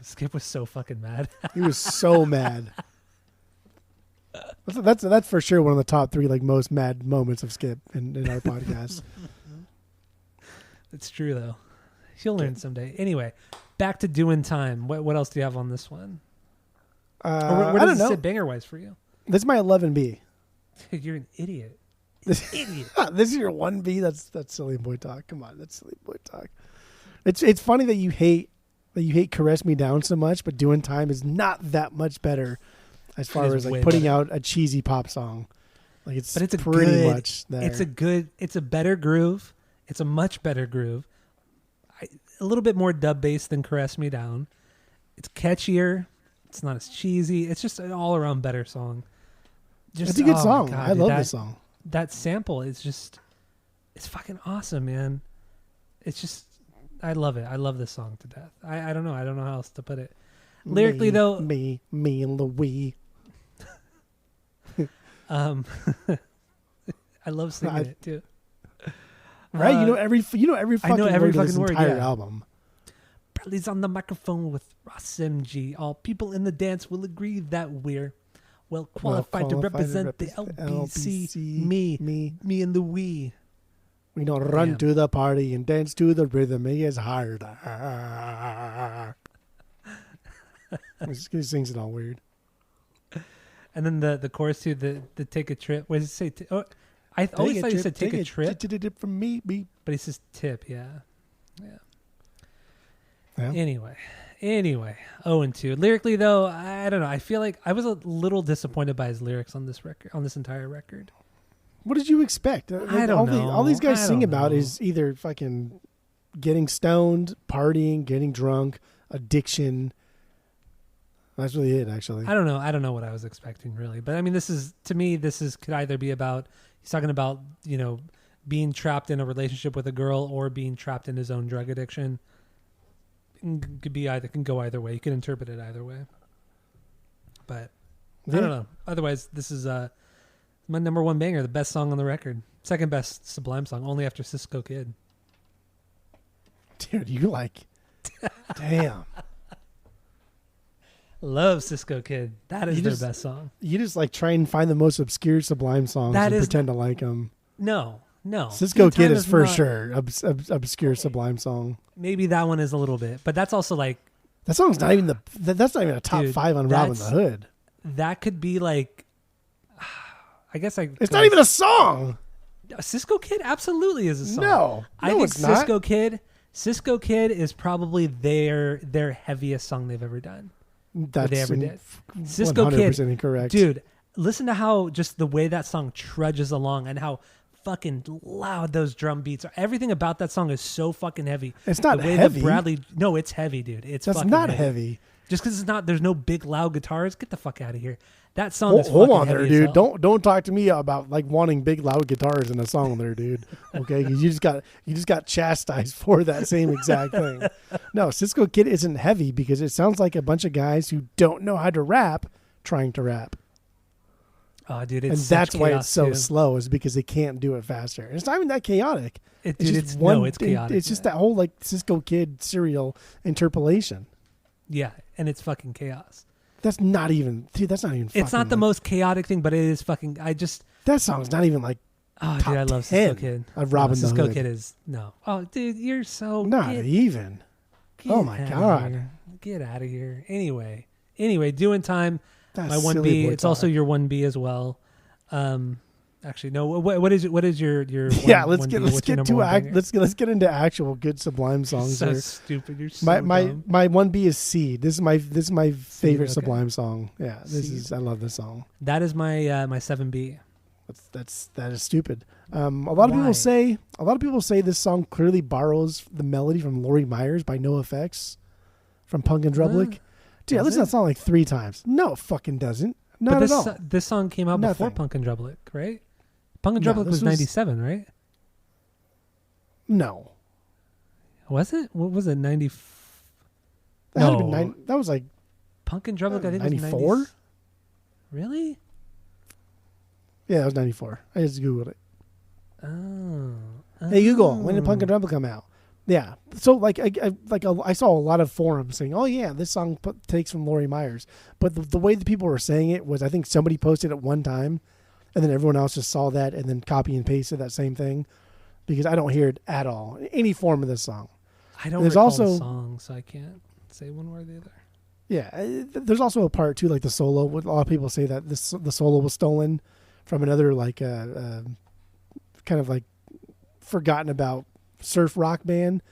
Skip was so fucking mad.
He was so mad. That's for sure one of the top 3 like most mad moments of Skip in our podcast.
It's true though. He'll learn someday. Anyway, back to Doing Time. What else do you have on this one? Where does it sit banger wise for you?
This is my 11B.
You're an idiot.
Idiot. This is your 1B. That's silly boy talk. Come on, that's silly boy talk. It's funny that you hate that you hate Caress Me Down so much, but Doing Time is not that much better as far as like putting out a cheesy pop song. Like it's pretty much there.
It's a better groove. It's a much better groove. A little bit more dub bass than Caress Me Down. It's catchier. It's not as cheesy. It's just an all around better song.
It's a good song. God, I love this song.
That sample is just, it's fucking awesome, man. It's just, I love it. I love this song to death. I don't know. I don't know how else to put it. Lyrically, though.
Me and Louie.
I love singing it, too.
Right? You know every fucking word of this entire
yeah.
album.
Bradley's on the microphone with Ross MG. All people in the dance will agree that we're well qualified to represent the LBC. Me and the we.
We don't run to the party and dance to the rhythm. It is hard. He sings it all weird.
And then the chorus to the take a trip. What does it say? I always thought he said take a trip.
Tip from me.
But he says tip, yeah. Anyway, 0-2. Lyrically, though, I don't know. I feel like I was a little disappointed by his lyrics on this record, on this entire record.
What did you expect?
I don't know.
All these guys sing about is either fucking getting stoned, partying, getting drunk, addiction. That's really it, actually.
I don't know. I don't know what I was expecting, really. But I mean, to me, could either be about, he's talking about, being trapped in a relationship with a girl or being trapped in his own drug addiction. Can go either way. You can interpret it either way. But I don't know. Otherwise, this is my number one banger, the best song on the record. Second best Sublime song, only after Cisco Kid.
Dude, you damn.
Love Cisco Kid. That is their best song.
You just try and find the most obscure Sublime songs and pretend to like them.
No.
Cisco Kid is for sure obscure Sublime song.
Maybe that one is a little bit, but that's also that
song's not even that's not even a top 5 on Robin the Hood.
That could be
it's not even a song.
Cisco Kid absolutely is a song.
No,
I think
it's not.
Cisco Kid is probably their heaviest song they've ever done.
That
they ever did.
Cisco Kid, incorrect,
dude. Listen to how just the way that song trudges along and how fucking loud those drum beats are. Everything about that song is so fucking heavy.
It's not heavy.
No, it's heavy, dude. That's
not heavy.
Just because it's not, there's no big loud guitars. Get the fuck out of here. That song is
hold
fucking
on
heavy
there,
as
dude.
hell.
Don't talk to me about wanting big loud guitars in a song there, dude. Okay, because you just got chastised for that same exact thing. No, Cisco Kid isn't heavy because it sounds like a bunch of guys who don't know how to rap trying to rap.
Oh, dude,
and that's why it's so slow, is because they can't do it faster. And it's not even that chaotic.
It's chaotic.
It's just that whole Cisco Kid serial interpolation.
Yeah, and it's fucking chaos.
That's not even. Dude, that's not even.
It's not the most chaotic thing, but it is fucking.
That song's not even
Oh, dude, I love Cisco Kid.
Of Robin the Hood.
Cisco Kid is no. Oh, dude, you're so
not even. Oh my god.
Get out of here. Anyway, Doing Time.
That's
my 1B. It's also your 1B as well. Actually, no. What is your
yeah? Let's get into actual good Sublime songs.
So stupid. You're so
my
dumb.
1B is Seed. This is my favorite Sublime song. Yeah, I love this song.
That is my my 7B.
That is stupid. A lot of people say this song clearly borrows the melody from Lori Myers by NoFX from Punk and Drublic. Dude, I listened to that song 3 times. No, it fucking doesn't. Not at all.
This song came out before Punk and Drublic, right? Punk and Drublic was 97, right?
No.
Was it? What was it? 90?
That was
Punk and Drublic. I think
94.
Was really?
Yeah, that was 94. I just googled it.
Oh.
Hey Google, when did Punk and Drublic come out? Yeah, so I saw a lot of forums saying, "Oh yeah, this song takes from Lori Myers," but the way the people were saying it was, I think somebody posted it one time, and then everyone else just saw that and then copy and pasted that same thing, because I don't hear it at all in any form of this song.
I don't recall the song, so I can't say one way or the other.
Yeah, there's also a part too, the solo. A lot of people say that the solo was stolen from another kind of forgotten about surf rock band,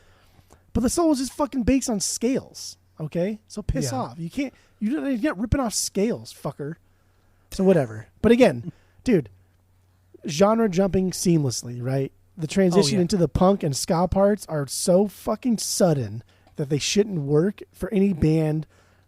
but the solo is just fucking based on scales. Okay, so piss off. You're not ripping off scales, fucker. So whatever. But again, dude, genre jumping seamlessly, right? The transition into the punk and ska parts are so fucking sudden that they shouldn't work for any band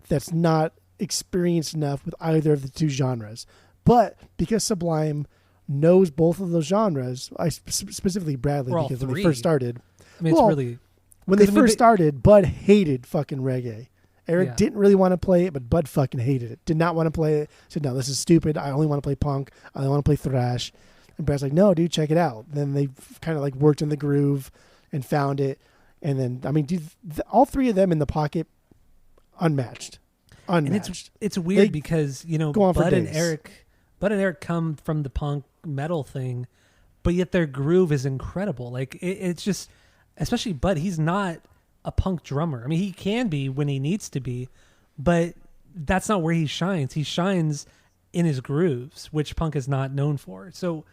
that's not experienced enough with either of the two genres. But because Sublime knows both of those genres, I specifically Bradley, because when they first started,
I mean, it's really
when they first started, Bud hated fucking reggae. Eric didn't really want to play it, but Bud fucking hated it. Did not want to play it. Said, no, this is stupid. I only want to play punk. I only want to play thrash. And Brad's like, no, dude, check it out. Then they kind of like worked in the groove and found it. And then, I mean, dude, all three of them in the pocket, unmatched.
And it's weird because, you know, Bud and Eric come from the punk metal thing, but yet their groove is incredible. Like it's just, especially Bud, he's not a punk drummer. I mean, he can be when he needs to be, but that's not where he shines. He shines in his grooves, which punk is not known for. So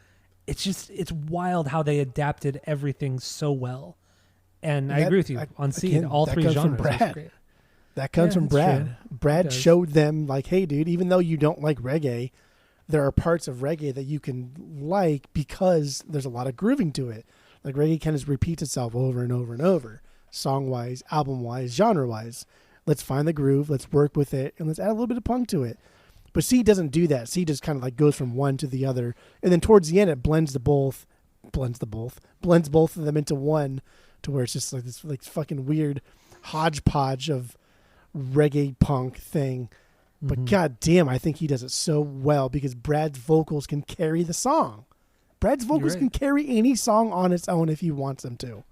it's wild how they adapted everything so well. And I agree with you on seeing all three genres.
That comes from Brad. True. Brad showed them like, hey, dude, even though you don't like reggae, there are parts of reggae that you can like because there's a lot of grooving to it. Like reggae kind of repeats itself over and over and over, song-wise, album-wise, genre-wise. Let's find the groove, let's work with it, and let's add a little bit of punk to it. But C doesn't do that. C just kind of like goes from one to the other. And then towards the end, it blends both of them into one to where it's just like this like fucking weird hodgepodge of reggae punk thing. But god damn, I think he does it so well because Brad's vocals can carry the song. Brad's vocals can carry any song on its own if he wants them to.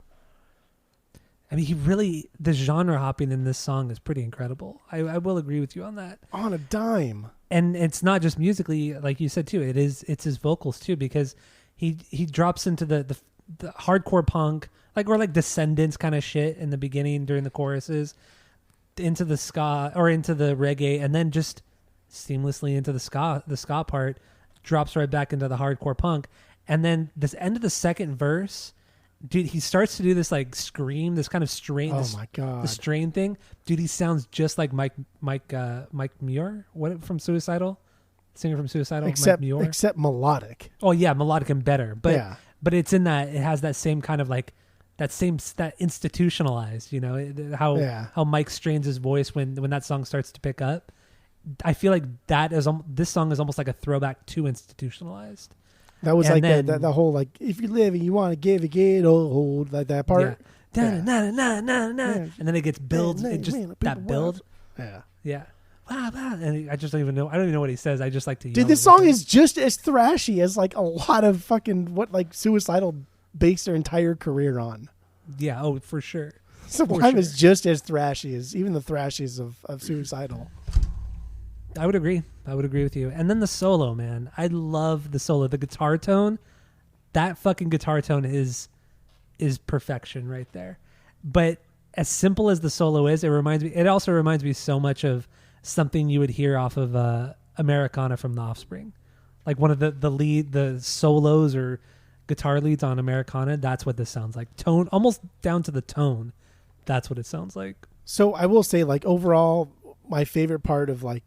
I mean, the genre hopping in this song is pretty incredible. I will agree with you on that.
On a dime.
And it's not just musically, like you said too. It's his vocals too, because he drops into the hardcore punk, or like Descendants kind of shit in the beginning during the choruses, into the ska or into the reggae, and then just seamlessly into the ska part, drops right back into the hardcore punk. And then this end of the second verse, dude, he starts to do this like scream, this kind of strain.
Oh my god,
the strain thing, dude. He sounds just like Mike Muir, from Suicidal, singer from Suicidal,
except
Mike Muir.
Except melodic.
Oh yeah, melodic and better, but it's in that it has that same kind of like that institutionalized. You know how Mike strains his voice when that song starts to pick up. I feel like this song is almost like a throwback to Institutionalized.
That was the whole like, if you live and you want to give it, get old, like that part.
Yeah. And then it gets build. That build.
Yeah.
Yeah. And I just don't even know. I don't even know what he says. I just like to yell.
Dude, this song is just as thrashy as like a lot of fucking Suicidal based their entire career on.
Yeah. Oh, for sure.
Sublime is just as thrashy as even the thrashies of Suicidal.
I would agree with you. And then the solo, man. I love the solo. The guitar tone, that fucking guitar tone is perfection right there. But as simple as the solo is, it also reminds me so much of something you would hear off of Americana from The Offspring. Like one of the solos or guitar leads on Americana, that's what this sounds like. Tone, almost down to the tone. That's what it sounds like. So
I will say, like, overall, my favorite part of like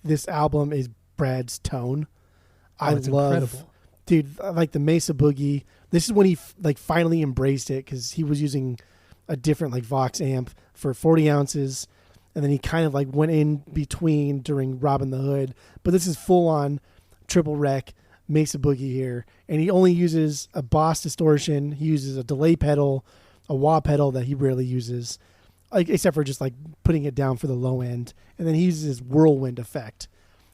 this album is Brad's tone. I love, incredible. Dude, like the Mesa Boogie. This is when he finally embraced it because he was using a different like Vox amp for 40 ounces, and then he kind of like went in between during Robin the Hood. But this is full on triple rec Mesa Boogie here, and he only uses a Boss distortion. He uses a delay pedal, a wah pedal that he rarely uses. Except for just like putting it down for the low end. And then he uses his whirlwind effect.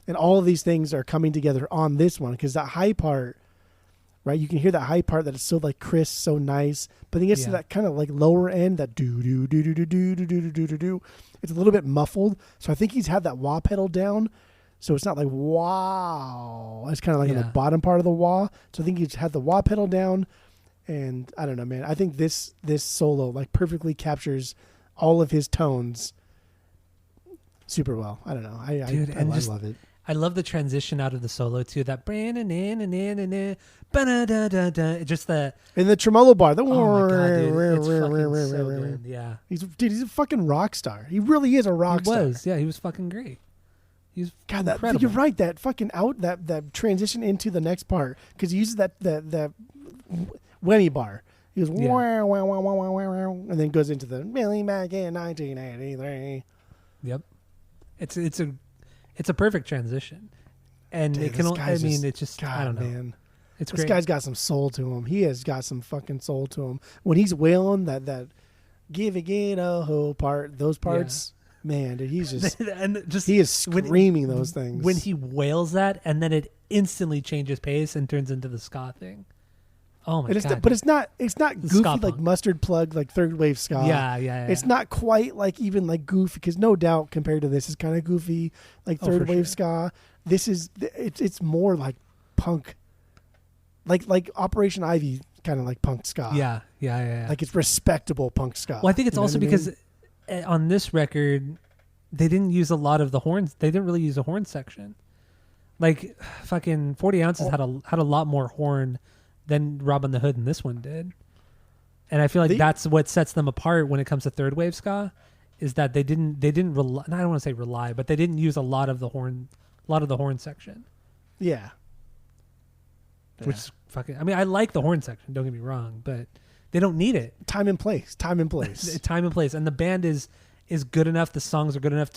And all of these things are coming together on this one because that high part, right? You can hear that high part that is so like crisp, so nice. But then it gets to that kind of like lower end, that do. It's a little bit muffled. So I think he's had that wah pedal down. So it's not like wow. It's kind of like in the bottom part of the wah. So I think he's had the wah pedal down. And I don't know, man. I think this solo like perfectly captures all of his tones super well. I don't know. I love it.
I love the transition out of the solo too. That just the
In the tremolo bar. The
oh my god, dude, it's fucking so good. Yeah,
he's a fucking rock star. He really is a rock star.
He was fucking great. He's
God,
incredible.
you're right. That fucking that transition into the next part because he uses that whammy bar. He goes wow, wow, wow, wow, wow, wow, and then goes into the Billy back in 1983.
Yep, it's a perfect transition, and
Dude,
it can. I mean,
just,
it's just
God,
I don't know.
Man.
It's
This
great.
guy's got some soul to him. He has got some fucking soul to him. When he's wailing that give it a whole part, those parts, man, dude, he's just
and just
he is screaming those things
when he wails that, and then it instantly changes pace and turns into the ska thing. Oh my god!
But it's not goofy
ska
like
punk.
Mustard Plug like third wave ska.
Yeah.
It's not quite like even like goofy because no doubt compared to this is kind of goofy like third wave ska. This is it's more like punk, like Operation Ivy kind of like punk ska.
Yeah.
Like it's respectable punk ska.
Well, I think it's
You know
also
what I
because
mean?
on this record they didn't use a lot of the horns. They didn't really use a horn section. Like fucking 40 Ounces had a lot more horn than Robin the Hood in this one did. And I feel like that's what sets them apart when it comes to third wave ska is that they didn't rely, I don't want to say rely, but they didn't use a lot of the horn section.
Yeah.
Which is fucking, I mean, I like the horn section, don't get me wrong, but they don't need it.
Time and place.
Time and place. And the band is good enough, the songs are good enough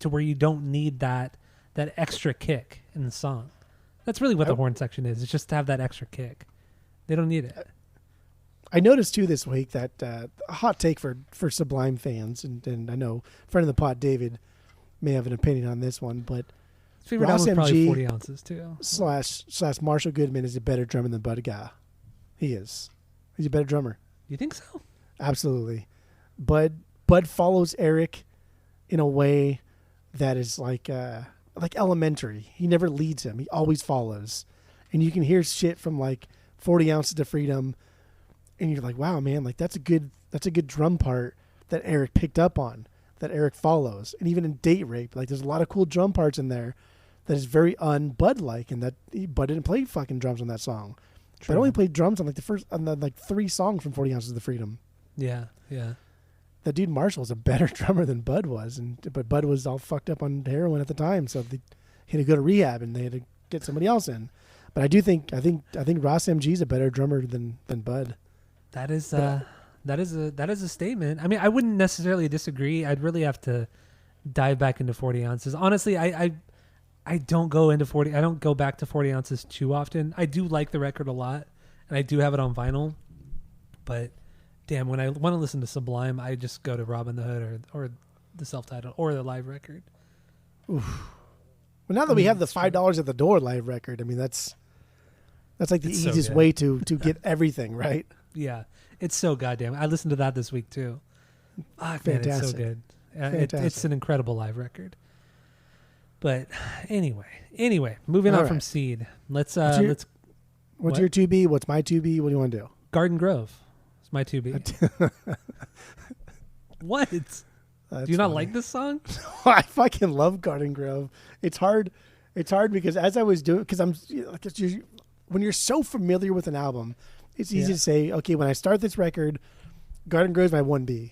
to where you don't need that extra kick in the song. That's really what the horn section is. It's just to have that extra kick. They don't need it.
I noticed too this week that a hot take for Sublime fans, and I know friend of the pod David may have an opinion on this one, but
His favorite
Ross
album is probably
MG
40 Ounces too.
slash Marshall Goodman is a better drummer than Bud Guy. He is. He's a better drummer.
You think so?
Absolutely. Bud follows Eric in a way that is like elementary. He never leads him. He always follows. And you can hear shit from like 40 Ounces to Freedom, and you're like, wow, man, like that's a good drum part that Eric picked up on, that Eric follows. And even in Date Rape, like there's a lot of cool drum parts in there that is very un-Bud like, and that Bud didn't play fucking drums on that song.
True.
But only played drums on the 3 songs from 40 Ounces to Freedom.
Yeah.
That dude Marshall's a better drummer than Bud was, but Bud was all fucked up on heroin at the time, so he had to go to rehab and they had to get somebody else in. But I think Ross MG is a better drummer than Bud.
That is a statement. I mean, I wouldn't necessarily disagree. I'd really have to dive back into 40 Ounces. Honestly, I don't go into 40. I don't go back to 40 Ounces too often. I do like the record a lot, and I do have it on vinyl. But damn, when I want to listen to Sublime, I just go to Robin the Hood or the self-titled or the live record.
Oof. Well, now that we have the $5 at the door live record, I mean that's like the easiest way to get everything right.
Yeah, it's so goddamn. I listened to that this week too.
Fantastic.
Man, it's so good. It's an incredible live record. But anyway, moving on from Seed. What's your
2B? What's my 2B? What do you want to do?
Garden Grove. It's my 2B. What? Do you not like this song?
I fucking love Garden Grove. It's hard because as I was doing, when you're so familiar with an album, it's easy to say, okay, when I start this record, Garden Grove's my 1B.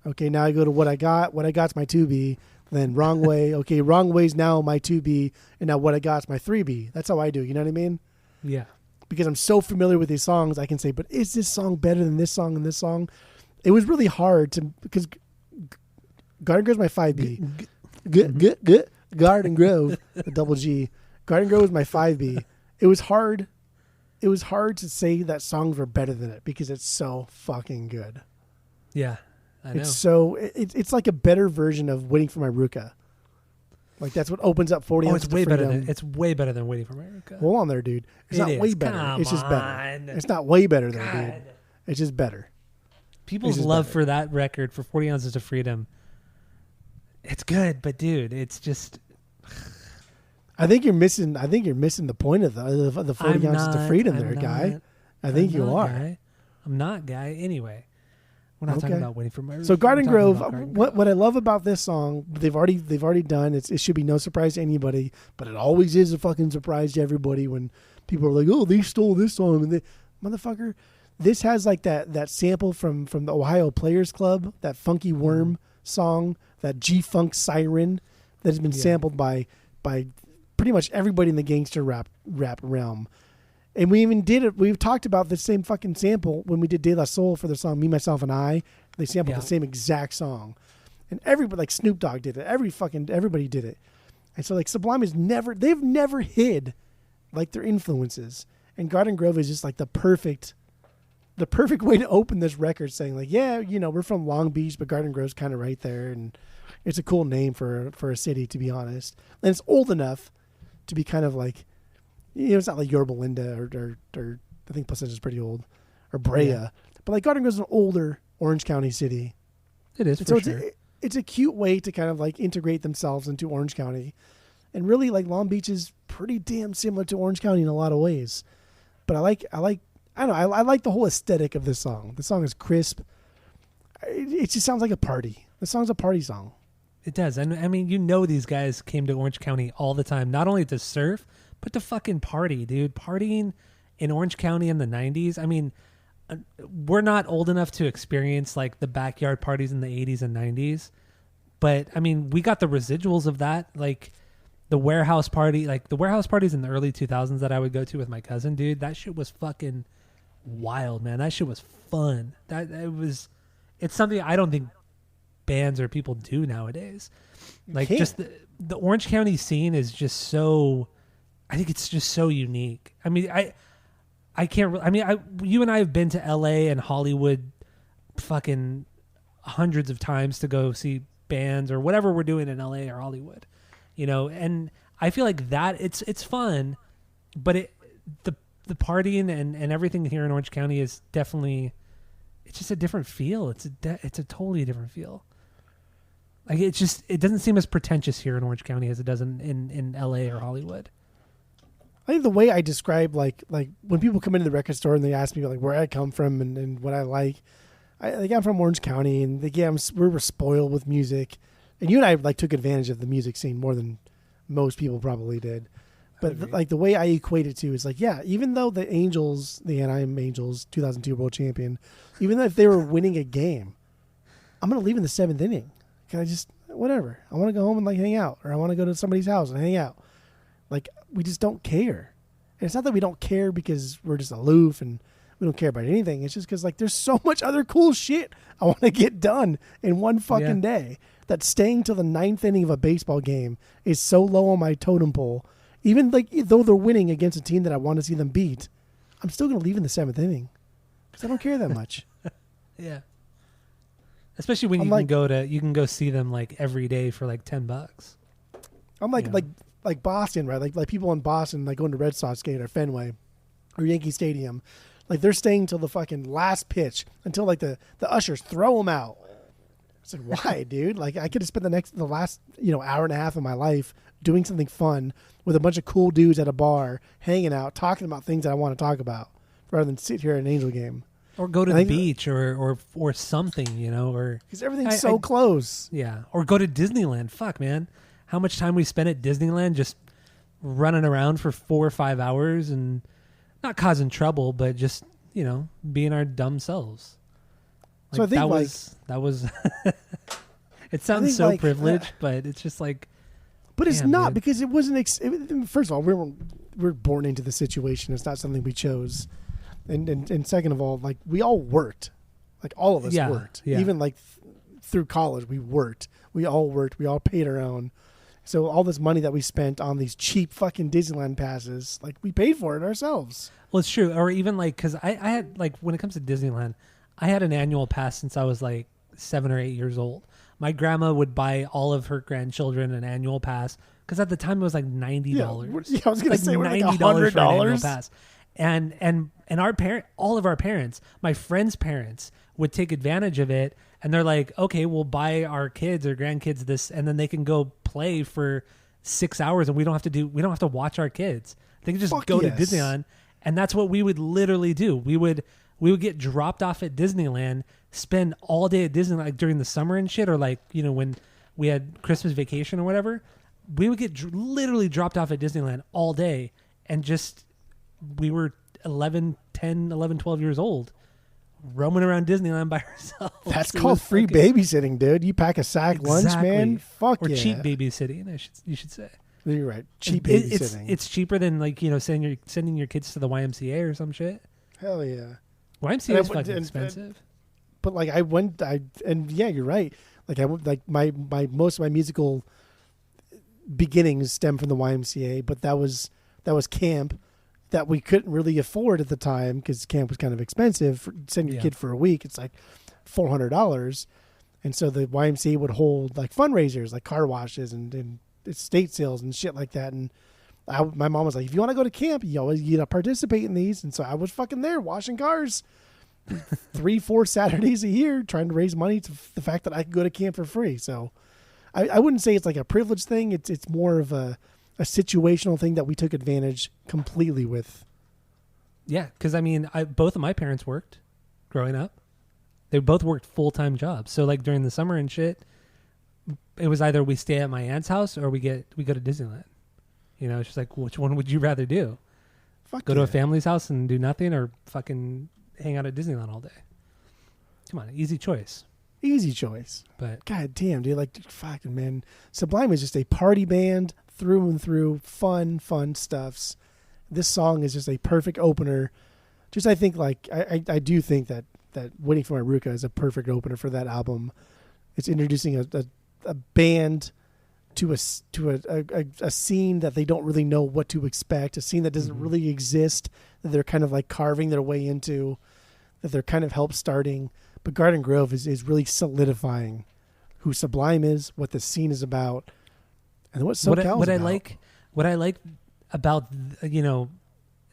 Okay, now I go to What I Got's my 2B. Then Wrong Way. Okay, Wrong Way's now my 2B, and now What I Got's my 3B. That's how I do. You know what I mean?
Yeah.
Because I'm so familiar with these songs, I can say, but is this song better than this song and this song? It was really hard because Garden Grove's my 5B. Garden Grove, the double G. Garden Grove was my 5B. It was hard to say that songs were better than it because it's so fucking good.
Yeah, I know.
It's so it's like a better version of Waiting for My Ruka. Like that's what opens up 40 Ounces to Freedom.
It's way better than Waiting for My Ruka.
Hold on there, dude. It's not way better. It's just better. It's not way better though, dude. It's just better.
People's love for that record, for 40 Ounces to Freedom, it's good, but dude, it's just.
I think you're missing the point of the 40 Ounces to Freedom, guy. I think you are.
Guy. I'm not, guy. Anyway, We're not talking
Okay.
about Waiting for My.
So Garden
we're talking
Grove,
about Garden
what I love about this song, they've already done. It should be no surprise to anybody, but it always is a fucking surprise to everybody when people are like, "Oh, they stole this song," and motherfucker, this has like that sample from the Ohio Players Club, that Funky Worm
Mm-hmm.
song, that G-Funk siren that has been
Yeah.
sampled by pretty much everybody in the gangster rap realm. And we even did it. We've talked about the same fucking sample when we did De La Soul for the song Me, Myself, and I. They sampled
Yeah.
the same exact song. And everybody, like Snoop Dogg did it. Everybody did it. And so like Sublime they've never hid like their influences. And Garden Grove is just like the perfect way to open this record, saying like, yeah, we're from Long Beach, but Garden Grove's kind of right there. And it's a cool name for a city, to be honest. And it's old enough to be kind of like, it's not like Yorba Linda or I think Placentia is pretty old, or Brea,
Yeah.
but like Garden Grove's an older Orange County city.
It is
And
for
so
sure.
it's a cute way to kind of like integrate themselves into Orange County, and really like Long Beach is pretty damn similar to Orange County in a lot of ways. But I like the whole aesthetic of this song. The song is crisp. It just sounds like a party. The song's a party song.
It does. And I mean, these guys came to Orange County all the time, not only to surf, but to fucking party, dude. Partying in Orange County in the 90s. I mean, we're not old enough to experience like the backyard parties in the 80s and 90s. But I mean, we got the residuals of that. Like the warehouse parties in the early 2000s that I would go to with my cousin, dude. That shit was fucking wild, man. That shit was fun. It's something I don't think bands or people do nowadays. Like
can't.
just the Orange County scene is just so, I think it's just so unique. I mean, I can't, you and I have been to LA and Hollywood fucking hundreds of times to go see bands or whatever we're doing in LA or Hollywood, and I feel like that it's fun, but the partying and everything here in Orange County is definitely, it's just a different feel. It's a totally different feel. Like it doesn't seem as pretentious here in Orange County as it does in LA or Hollywood.
I think the way I describe like when people come into the record store and they ask me like where I come from and what I like, I'm from Orange County, and we were spoiled with music, and you and I like took advantage of the music scene more than most people probably did. But like the way I equate it to is like, yeah, even though the Anaheim Angels 2002 world champion, even though if they were winning a game, I'm gonna leave in the 7th inning. Can I just whatever? I want to go home and like hang out, or I want to go to somebody's house and hang out. Like, we just don't care. And it's not that we don't care because we're just aloof and we don't care about anything. It's just because, like, there's so much other cool shit I want to get done in one fucking day that staying till the 9th inning of a baseball game is so low on my totem pole. Even, like, though they're winning against a team that I want to see them beat, I'm still going to leave in the 7th inning because I don't care that much.
Yeah. Especially when you can go see them, like, every day for, like, $10.
I'm like Boston, right? Like people in Boston, like going to Red Sox game or Fenway or Yankee Stadium, like they're staying till the fucking last pitch until like the ushers throw them out. I said, why, dude? Like I could have spent the last hour and a half of my life doing something fun with a bunch of cool dudes at a bar, hanging out, talking about things that I want to talk about, rather than sit here at an Angel game
or go to the beach or something, or
because everything's so close.
Yeah, or go to Disneyland. Fuck, man. How much time we spent at Disneyland just running around for 4 or 5 hours and not causing trouble, but just, being our dumb selves. Like,
so I think
that was it sounds so privileged, but it's just like,
but it's not, because it wasn't, first of all, we're born into the situation. It's not something we chose. And second of all, like we all worked, like all of us worked, even like through college, we worked, we all paid our own. So all this money that we spent on these cheap fucking Disneyland passes, like we paid for it ourselves.
Well, it's true. Or even like, because I had like, when it comes to Disneyland, I had an annual pass since I was like 7 or 8 years old. My grandma would buy all of her grandchildren an annual pass because at the time it was like $90.
Yeah, I was gonna say like $90
for an annual pass. And all of our parents, my friends' parents, would take advantage of it, and they're like, okay, we'll buy our kids or grandkids this, and then they can go play for 6 hours, and we don't have to watch our kids. They can just go to Disneyland, and that's what we would literally do. We would get dropped off at Disneyland, spend all day at Disney, like during the summer and shit, or like, you know, when we had Christmas vacation or whatever, we would get literally dropped off at Disneyland all day, and just, we were 11, 12 years old, roaming around Disneyland by ourselves.
That's called free babysitting, dude. You pack a sack lunch, man. Fuck
or
yeah.
cheap babysitting, you should say.
You're right. Cheap babysitting.
It's cheaper than, like, you know, sending your kids to the YMCA or some shit.
Hell yeah.
YMCA is fucking expensive.
But like and yeah, you're right. Like I went, like my most of my musical beginnings stem from the YMCA, but that was camp that we couldn't really afford at the time because camp was kind of expensive. Send your kid for a week, it's like $400, and so the YMCA would hold like fundraisers, like car washes and estate sales and shit like that. And my mom was like, if you want to go to camp, you gotta participate in these. And so I was fucking there washing cars 3-4 Saturdays a year trying to raise money to the fact that I could go to camp for free. So I wouldn't say it's like a privilege thing. It's more of a situational thing that we took advantage completely with.
Yeah, because I mean, both of my parents worked growing up. They both worked full-time jobs. So like during the summer and shit, it was either we stay at my aunt's house or we go to Disneyland. You know, it's just like, which one would you rather do? Go to a family's house and do nothing, or fucking hang out at Disneyland all day? Come on, easy choice.
Easy choice.
But
god damn, dude, like fucking man, Sublime is just a party band through and through. Fun stuffs. This song is just a perfect opener. Just I think like I do think that Waiting for My Ruka is a perfect opener for that album. It's introducing a band to a scene that they don't really know what to expect, a scene that doesn't really exist, that they're kind of like carving their way into, that they're kind of help starting. But Garden Grove is really solidifying who Sublime is, what the scene is about, and what SoCal's about.
What I like about, you know,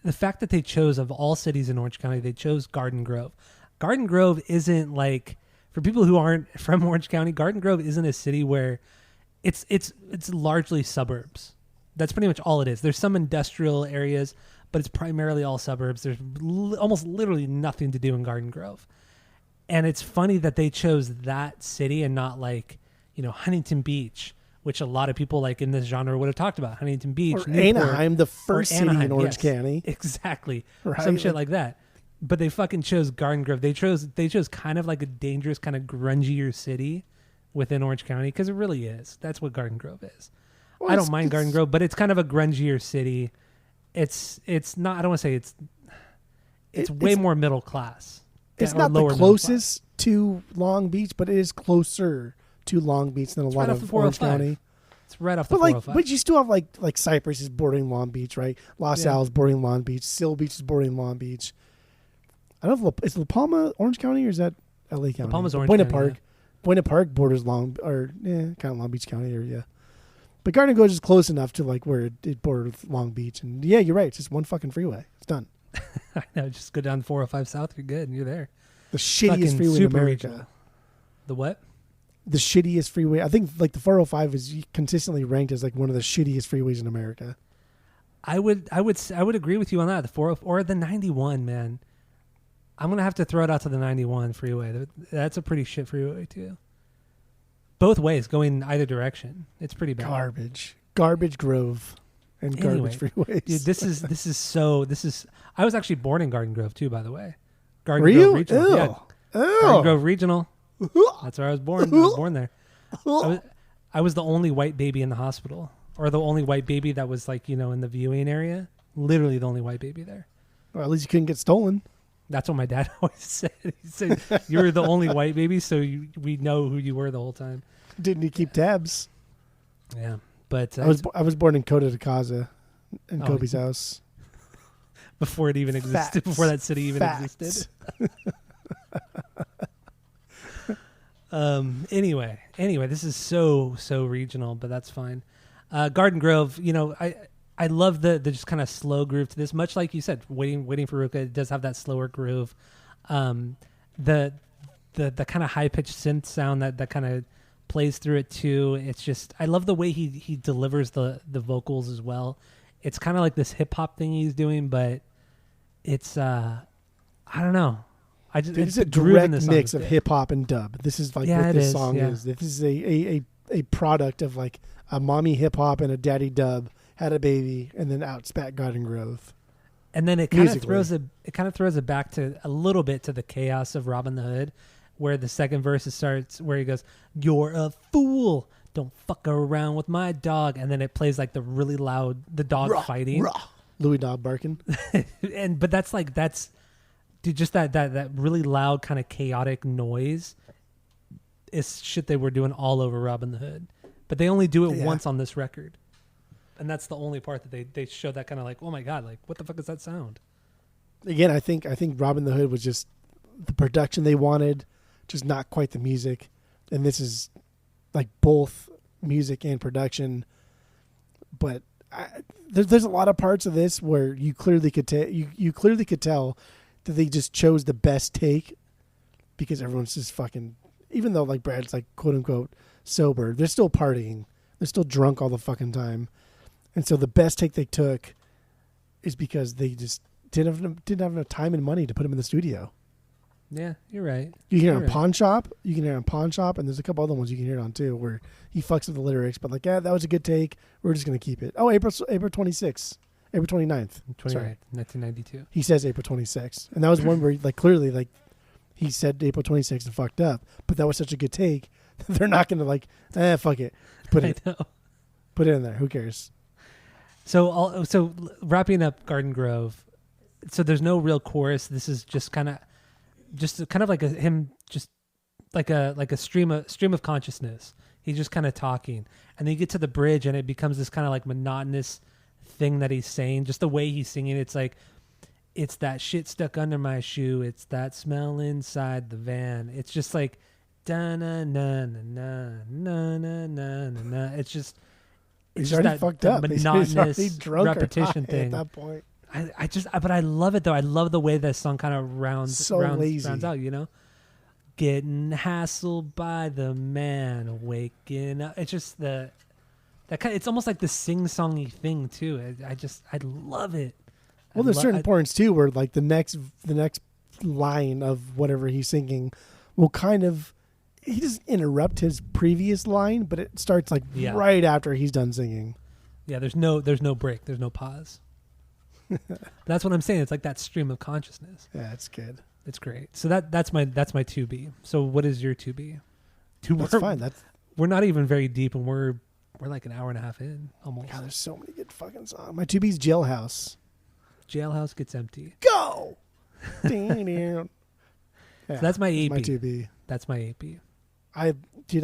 the fact that they chose, of all cities in Orange County, they chose Garden Grove. Garden Grove isn't like, for people who aren't from Orange County, Garden Grove isn't a city where it's largely suburbs. That's pretty much all it is. There's some industrial areas, but it's primarily all suburbs. There's almost literally nothing to do in Garden Grove. And it's funny that they chose that city and not like, you know, Huntington Beach, which a lot of people like in this genre would have talked about. Huntington Beach,
or
Newport,
Anaheim, the first city in Orange County.
Exactly.
Right?
Some shit like that. But they fucking chose Garden Grove. They chose kind of like a dangerous, kind of grungier city within Orange County, because it really is. That's what Garden Grove is. Well, I don't mind Garden Grove, but it's kind of a grungier city. It's not, I don't want to say it's way more middle class.
It's not the closest to Long Beach, but it is closer to Long Beach than a lot of Orange County.
It's right off the 405.
But you still have like Cypress is bordering Long Beach, right? Los Al is bordering Long Beach. Seal Beach is bordering Long Beach. I don't know if is La Palma Orange County or is that LA County?
La Palma's Orange
Buena
County.
Park. Yeah. Buena Park borders kind of Long Beach County area. But Garden Grove is close enough to like where it borders Long Beach. And yeah, you're right. It's just one fucking freeway. It's done.
I know. Just go down 405 South. You're good. You're there.
The shittiest fucking freeway in America.
Regional. The what?
The shittiest freeway. I think like the 405 is consistently ranked as like one of the shittiest freeways in America.
I would agree with you on that. The 405 or the 91, man. I'm gonna have to throw it out to the 91 freeway. That's a pretty shit freeway too. Both ways, going either direction. It's pretty bad.
Garbage Grove, and garbage freeways.
Dude, this is. I was actually born in Garden Grove too, by the way. Garden
Were
Grove
you?
Regional.
Ew.
Yeah. Garden Grove Regional. That's where I was born. I was born there. I was the only white baby in the hospital, or the only white baby that was like, you know, in the viewing area. Literally the only white baby there.
Well, at least you couldn't get stolen.
That's what my dad always said. He said, "You were the only white baby, so we know who you were the whole time."
Didn't he keep tabs?
Yeah, but
I was born in Coda de Caza, in Kobe's house.
Before it even existed, before that city even existed. Anyway, this is so regional, but that's fine. Garden Grove, you know, I love the just kind of slow groove to this. Much like you said, waiting for Ruka, it does have that slower groove. The kind of high pitched synth sound that kind of plays through it too. It's just, I love the way he delivers the vocals as well. It's kind of like this hip hop thing he's doing, but it's I don't know. I just
It's
the
a
groove in
direct
the song
mix
is
of
good.
hip hop and dub. This is like
Yeah,
what
it
this
is,
song
yeah.
is. This is a product of like a mommy hip hop and a daddy dub had a baby and then out spat Garden Grove.
And then it kind of
Musically.
throws it back to a little bit to the chaos of Robin the Hood, where the second verse starts where he goes, "You're a fool. Don't fuck around with my dog," and then it plays like the really loud the dog fighting.
Louis Dog barking.
But that's dude, just that really loud kind of chaotic noise is shit they were doing all over Robin the Hood. But they only do it
Yeah.
once on this record. And that's the only part that they show that kind of like, oh my god, like what the fuck is that sound?
Again, I think Robin the Hood was just the production they wanted, just not quite the music. And this is like both music and production. But there's a lot of parts of this where you clearly could you clearly could tell that they just chose the best take because everyone's just fucking. Even though like Brad's like quote unquote sober, they're still partying. They're still drunk all the fucking time. And so the best take they took is because they just didn't have enough time and money to put him in the studio.
Yeah, you're right.
You can hear it
You're
on
right.
Pawn Shop. You can hear it on Pawn Shop, and there's a couple other ones you can hear it on too, where he fucks with the lyrics, but like, yeah, that was a good take. We're just gonna keep it. Oh, April 26th, April 29th.
29th,
Sorry.
1992.
He says April 26th, and that was one where like clearly like he said April 26th and fucked up, but that was such a good take. They're not gonna like, fuck it, put
I
it
know.
put it in there. Who cares?
So wrapping up Garden Grove, so there's no real chorus. This is just kind of like a stream of consciousness. He's just kind of talking, and then you get to the bridge, and it becomes this kind of like monotonous thing that he's saying. Just the way he's singing, it's like, it's that shit stuck under my shoe. It's that smell inside the van. It's just like, da na na na na na na na na na. It's just.
He's
It's
already
just
fucked
that
up. He's
monotonous
already drunk or
repetition
high
thing.
at that point.
But I love it though. I love the way this song kind of rounds
lazy.
out, you know? Getting hassled by the man waking up. It's just it's almost like the sing-songy thing too. I love it.
Well, there's certain points too where like the next line of whatever he's singing will kind of he doesn't interrupt his previous line, but it starts like right after he's done singing.
Yeah, there's no break. There's no pause. That's what I'm saying. It's like that stream of consciousness.
Yeah, it's good.
It's great. So that's my 2B. So what is your 2B?
That's fine.
We're not even very deep, and we're like an hour and a half in almost.
God, there's so many good fucking songs. My 2B's Jailhouse.
Jailhouse Gets Empty.
Go. Yeah,
So that's my 8B.
My 2B.
That's my 8B.
I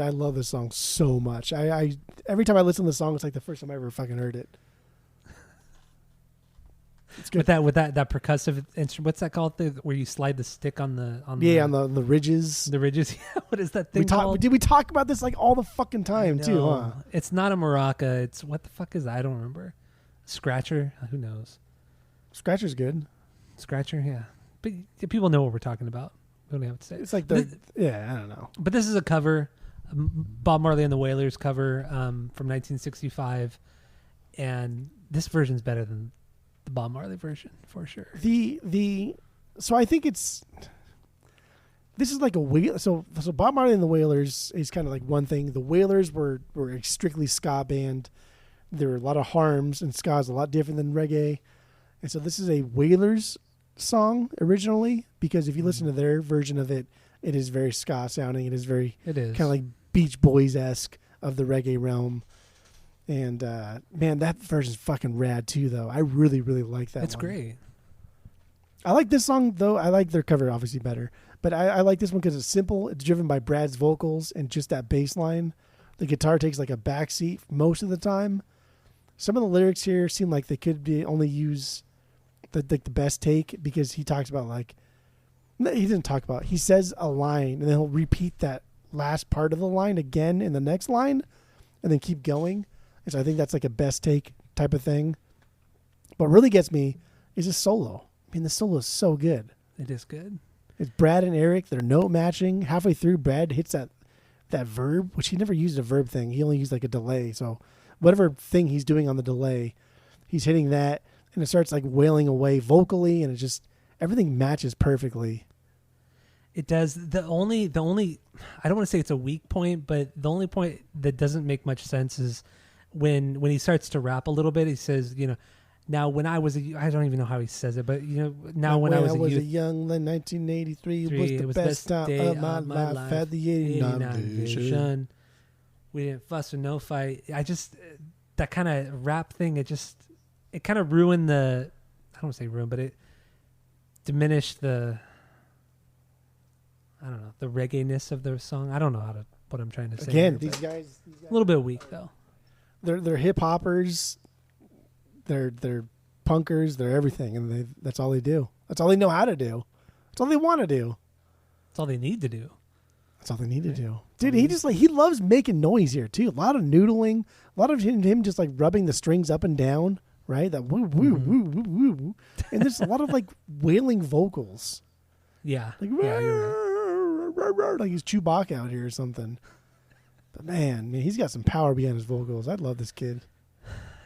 love this song so much. I every time I listen to the song, it's like the first time I ever fucking heard it. It's good.
With that percussive instrument, what's that called? Where you slide the stick on the
the ridges.
the ridges. What is that thing called?
Did we talk about this like all the fucking time too?
No.
Huh?
It's not a maraca. It's what the fuck is that? I don't remember. Scratcher. Who knows?
Scratcher's good.
Scratcher. Yeah, but people know what we're talking about. We don't have to say.
It's like I don't know.
But this is a cover, Bob Marley and the Wailers cover from 1965, and this version's better than the Bob Marley version for sure.
So I think this is like so Bob Marley and the Wailers is kind of like one thing. The Wailers were a strictly ska band. There were a lot of harms, and ska is a lot different than reggae, and so this is a Wailers song originally, because if you listen to their version of it, it is very ska sounding. It is
It is
kind of like Beach Boys-esque of the reggae realm. And man, that version's fucking rad too, though. I really, really like that.
It's
one.
great.
I like this song though. I like their cover obviously better, but I like this one because it's simple. It's driven by Brad's vocals and just that bass line. The guitar takes like a backseat most of the time. Some of the lyrics here seem like they could be only use the best take, because he talks about he says a line and then he'll repeat that last part of the line again in the next line and then keep going. And so I think that's like a best take type of thing. What really gets me is a solo. I mean, the solo is so good.
It is good.
It's Brad and Eric. They're note matching. Halfway through, Brad hits that verb, which he never used a verb thing. He only used like a delay. So whatever thing he's doing on the delay, he's hitting that. And it starts like wailing away vocally, and it just everything matches perfectly.
It does. The only I don't want to say it's a weak point, but the only point that doesn't make much sense is when he starts to rap a little bit. He says, now when I was I don't even know how he says it, but now when I was a youth,
young, 1983 was the best time of my life. Had the 89 vision.
We didn't fuss or no fight. I just that kind of rap thing. It kind of ruined the. I don't want to say ruined, but it diminished the. I don't know, the reggae-ness of the song. I don't know what I'm trying to say.
Again,
here,
these guys
a little bit weak though.
They're hip hoppers. They're punkers. They're everything, and that's all they do. That's all they know how to do. That's all they want to do.
That's all they need to do.
That's all they need to do. Dude, he loves making noise here too. A lot of noodling. A lot of him just like rubbing the strings up and down. Right, that woo woo woo woo woo, and there's a lot of like wailing vocals.
Yeah,
like,
you're right.
Like he's Chewbacca out here or something. But man, he's got some power behind his vocals. I'd love this kid.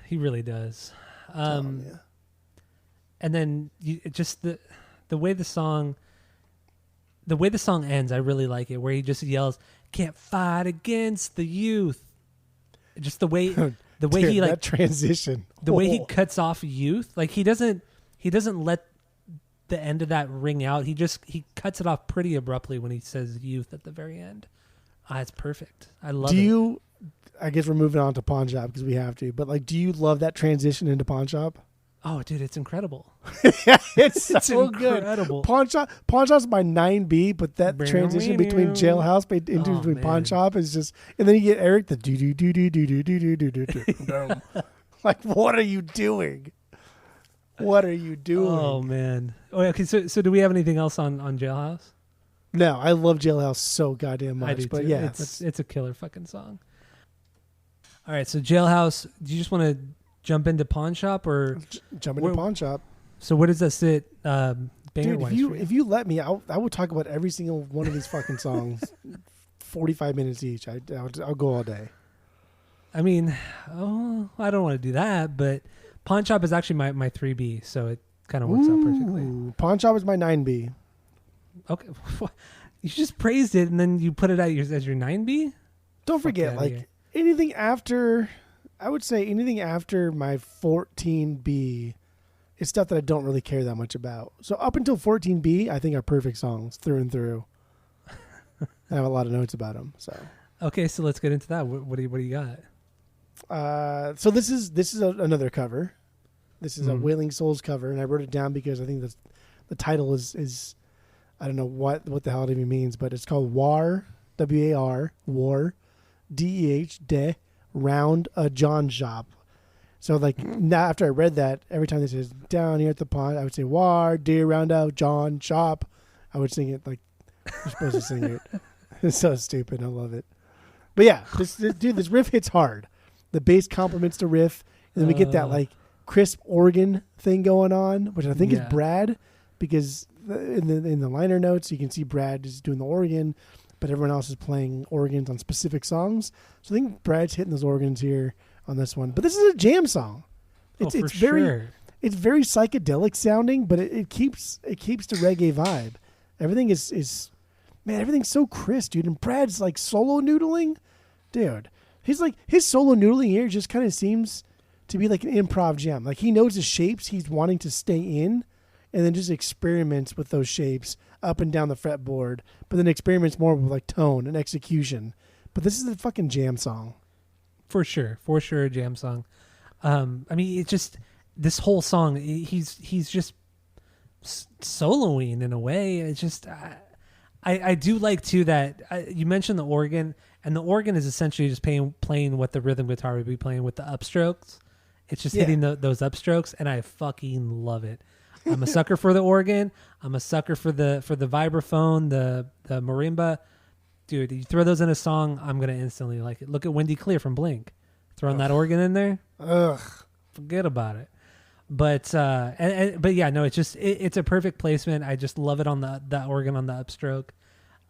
He really does.
Yeah.
And then just the way the song ends, I really like it. Where he just yells, "Can't fight against the youth." Just the way
Dude,
he like
that transition,
the way he cuts off youth, like he doesn't let the end of that ring out. He cuts it off pretty abruptly when he says youth at the very end. It's perfect. I love it.
I guess we're moving on to Pawn Shop because we have to, but like, do you love that transition into Pawn Shop?
Oh, dude, it's incredible.
it's so
incredible.
Good. Pawn Shop's my 9B, but that transition between Jailhouse between Pawn Shop is just, and then you get Eric the do do do do do do do do do do. Like, what are you doing? What are you doing?
Oh man. Oh, okay. So do we have anything else on Jailhouse?
No, I love Jailhouse so goddamn much.
I do
but
too.
yeah,
it's a killer fucking song. All right, so Jailhouse. Do you just want to jump into Pawn Shop or
jump into Pawn Shop?
So where does that sit?
Dude, if you let me, I would talk about every single one of these fucking songs, 45 minutes each. I'll go all day.
I mean, I don't want to do that, but Pawn Shop is actually my 3B, so it kind of works out perfectly.
Pawn Shop is my 9B.
Okay, you just praised it and then you put it as your 9B.
Don't forget, like anything after, I would say anything after my 14B is stuff that I don't really care that much about. So up until 14B, I think are perfect songs through and through. I have a lot of notes about them. So
okay, so let's get into that. What do you got?
So this is another cover. This is a Wailing Souls cover, and I wrote it down because I think the title is I don't know what the hell it even means, but it's called War, W-A-R, War, D-E-H, De, Round a John Shop. So like now after I read that, every time they says down here at the pond, I would say War, dear round a John Shop. I would sing it like you're supposed to sing it. It's so stupid. I love it. But yeah, this riff hits hard. The bass complements the riff, and then we get that like crisp organ thing going on, which I think is Brad, because in the liner notes you can see Brad is doing the organ, but everyone else is playing organs on specific songs. So I think Brad's hitting those organs here on this one. But this is a jam song. It's very psychedelic sounding, but it keeps the reggae vibe. Everything is man, everything's so crisp, dude. And Brad's like solo noodling, dude. He's like his solo noodling here just kind of seems to be like an improv jam. Like he knows the shapes he's wanting to stay in, and then just experiments with those shapes up and down the fretboard, but then experiments more with like tone and execution. But this is a fucking jam song.
For sure a jam song. I mean, it's just this whole song. He's just soloing in a way. It's just I do like too that you mentioned the organ, and the organ is essentially just playing what the rhythm guitar would be playing with the upstrokes. It's just hitting those upstrokes, and I fucking love it. I'm a sucker for the organ. I'm a sucker for the vibraphone, the marimba. Dude, you throw those in a song, I'm gonna instantly like it. Look at Wendy Clear from Blink, throwing that organ in there. Forget about it. But but yeah, no, it's just it's a perfect placement. I just love it on the organ on the upstroke.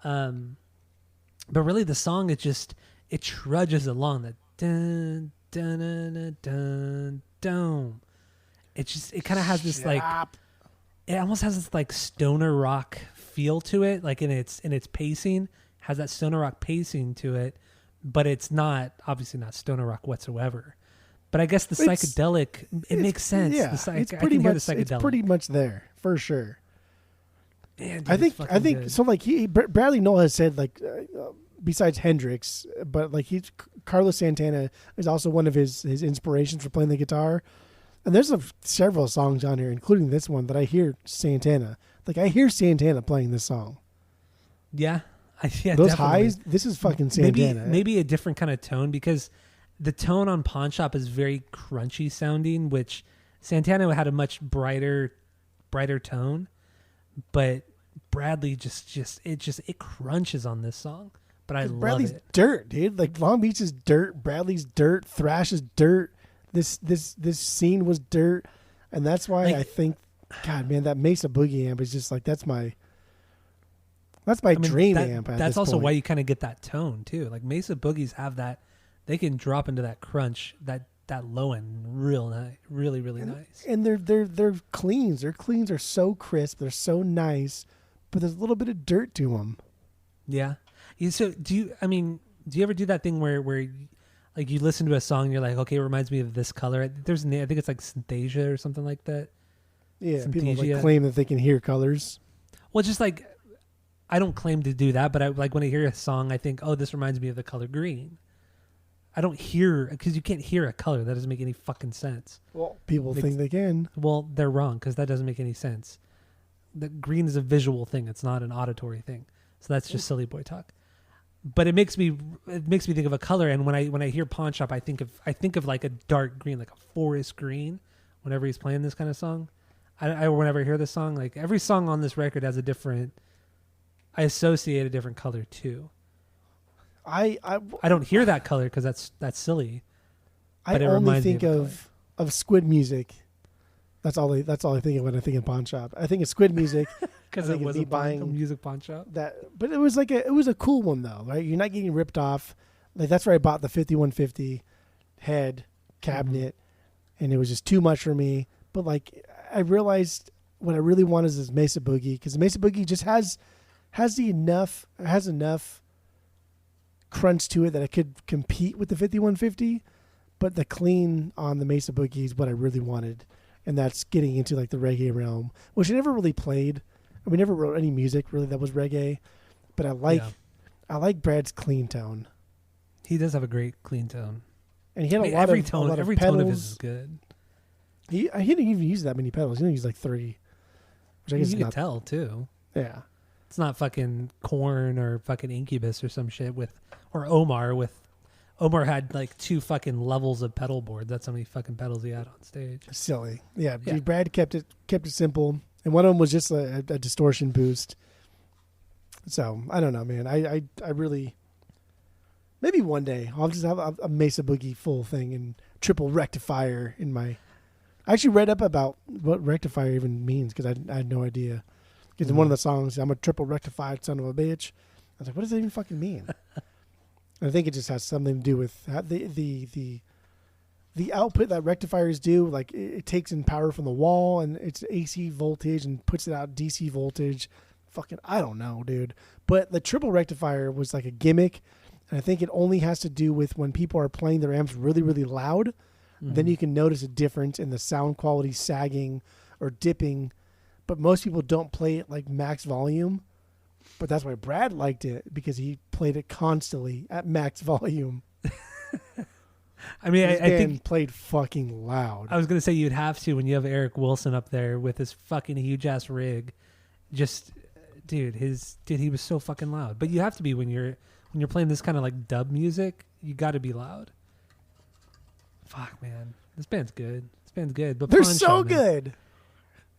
But really, the song it trudges along. The dun dun dun dun dun. It kind of has this like, it almost has this like stoner rock feel to it, like in its pacing, has that stoner rock pacing to it, but it's not obviously not stoner rock whatsoever. But I guess the psychedelic, it makes sense.
Yeah, it's pretty much it's pretty much there for sure.
Man, dude,
I think
good.
so. Like Bradley Nowell has said, like besides Hendrix, but like Carlos Santana is also one of his inspirations for playing the guitar. And there's several songs on here, including this one, that I hear Santana. Like I hear Santana playing this song.
Yeah, those
definitely. Highs. This is fucking Santana.
Maybe a different kind of tone, because the tone on Pawn Shop is very crunchy sounding, which Santana had a much brighter tone. But Bradley it crunches on this song. But I love
Bradley's
it.
Dirt, dude. Like Long Beach is dirt. Bradley's dirt. Thrash is dirt. This scene was dirt, and that's why I think, God, man, that Mesa Boogie amp is just like that's my dream amp. That's
also
point.
why you kind of get that tone too. Like Mesa Boogies have that; they can drop into that crunch, that low end, real nice, really nice.
And their cleans. Their cleans are so crisp. They're so nice, but there's a little bit of dirt to them.
Yeah. So do you ever do that thing where like you listen to a song and you're like, okay, it reminds me of this color. I think it's like Synthesia or something like that.
Yeah, Synthesia. People like claim that they can hear colors.
Well, just like, I don't claim to do that, but I like when I hear a song, I think, oh, this reminds me of the color green. I don't hear, because you can't hear a color. That doesn't make any fucking sense.
Well, people think they can.
Well, they're wrong, because that doesn't make any sense. The green is a visual thing. It's not an auditory thing. So that's just silly boy talk. But it makes me think of a color, and when I hear Pawn Shop, I think of like a dark green, like a forest green. Whenever he's playing this kind of song, whenever I hear this song, like every song on this record has I associate a different color too. I don't hear that color because that's silly.
I only think of Squid Music. That's all I think of when I think of Pawn Shop. I think of Squid Music
because it was a music pawn shop.
But it was it was a cool one though, right? You're not getting ripped off. Like that's where I bought the 5150 head cabinet, and it was just too much for me. But like I realized what I really want is this Mesa Boogie, because the Mesa Boogie just has enough crunch to it that it could compete with the 5150. But the clean on the Mesa Boogie is what I really wanted. And that's getting into like the reggae realm, which I never really played. We never wrote any music really that was reggae, but I like Brad's clean tone.
He does have a great clean tone, and
he had
every tone of his is good.
He didn't even use that many pedals. He only used like 3, which I guess
you can tell too.
Yeah,
it's not fucking Korn or fucking Incubus or some shit or Omar with. Omar had like 2 fucking levels of pedal board. That's how many fucking pedals he had on stage.
Silly. Yeah. Dude, Brad kept it simple. And one of them was just a distortion boost. So I don't know, man. I really, maybe one day I'll just have a Mesa Boogie full thing and triple rectifier in my, I actually read up about what rectifier even means, because I had no idea. Because in one of the songs, I'm a triple rectified son of a bitch. I was like, what does that even fucking mean? I think it just has something to do with the output that rectifiers do. Like it takes in power from the wall and it's AC voltage and puts it out DC voltage. Fucking, I don't know, dude. But the triple rectifier was like a gimmick. And I think it only has to do with when people are playing their amps really, really loud. Mm-hmm. Then you can notice a difference in the sound quality sagging or dipping. But most people don't play it like max volume. But that's why Brad liked it, because he played it constantly at max volume.
I mean, I think
played fucking loud.
I was going to say you'd have to when you have Eric Wilson up there with his fucking huge ass rig. Just, dude, he was so fucking loud. But you have to be when you're playing this kind of like dub music. You got to be loud. Fuck, man, this band's good. But
they're so good.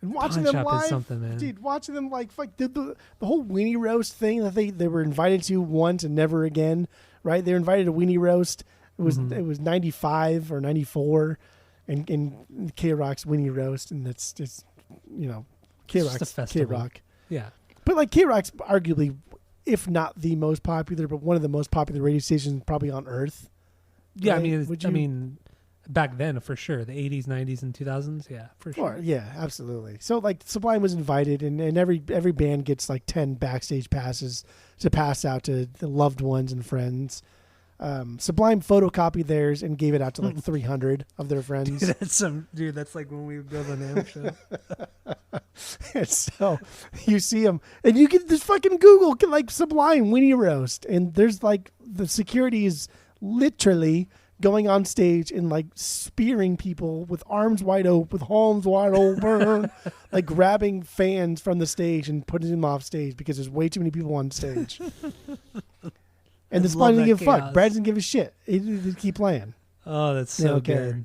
And watching them live,
is something, man.
Dude, watching them like the whole weenie roast thing that they were invited to once and never again, right? They were invited to weenie roast. It was 95 or 94, and K Rock's weenie roast, and that's just K Rock.
Yeah,
but like K Rock's arguably, if not the most popular, but one of the most popular radio stations probably on earth.
Yeah,
right?
I mean, back then for sure. The 80s, 90s, and 2000s. Yeah, for sure.
Or, yeah, absolutely. So like Sublime was invited, and every band gets like 10 backstage passes to pass out to the loved ones and friends. Sublime photocopied theirs and gave it out to like 300 of their friends.
That's like when we go to the NAMM show.
And so you see them, and you can just fucking Google like Sublime Weenie Roast, and there's like the security is literally going on stage and like spearing people with arms wide open, like grabbing fans from the stage and putting them off stage because there's way too many people on stage. And the Sublime didn't give a fuck. Brad didn't give a shit. He didn't keep playing.
Oh, that's so good.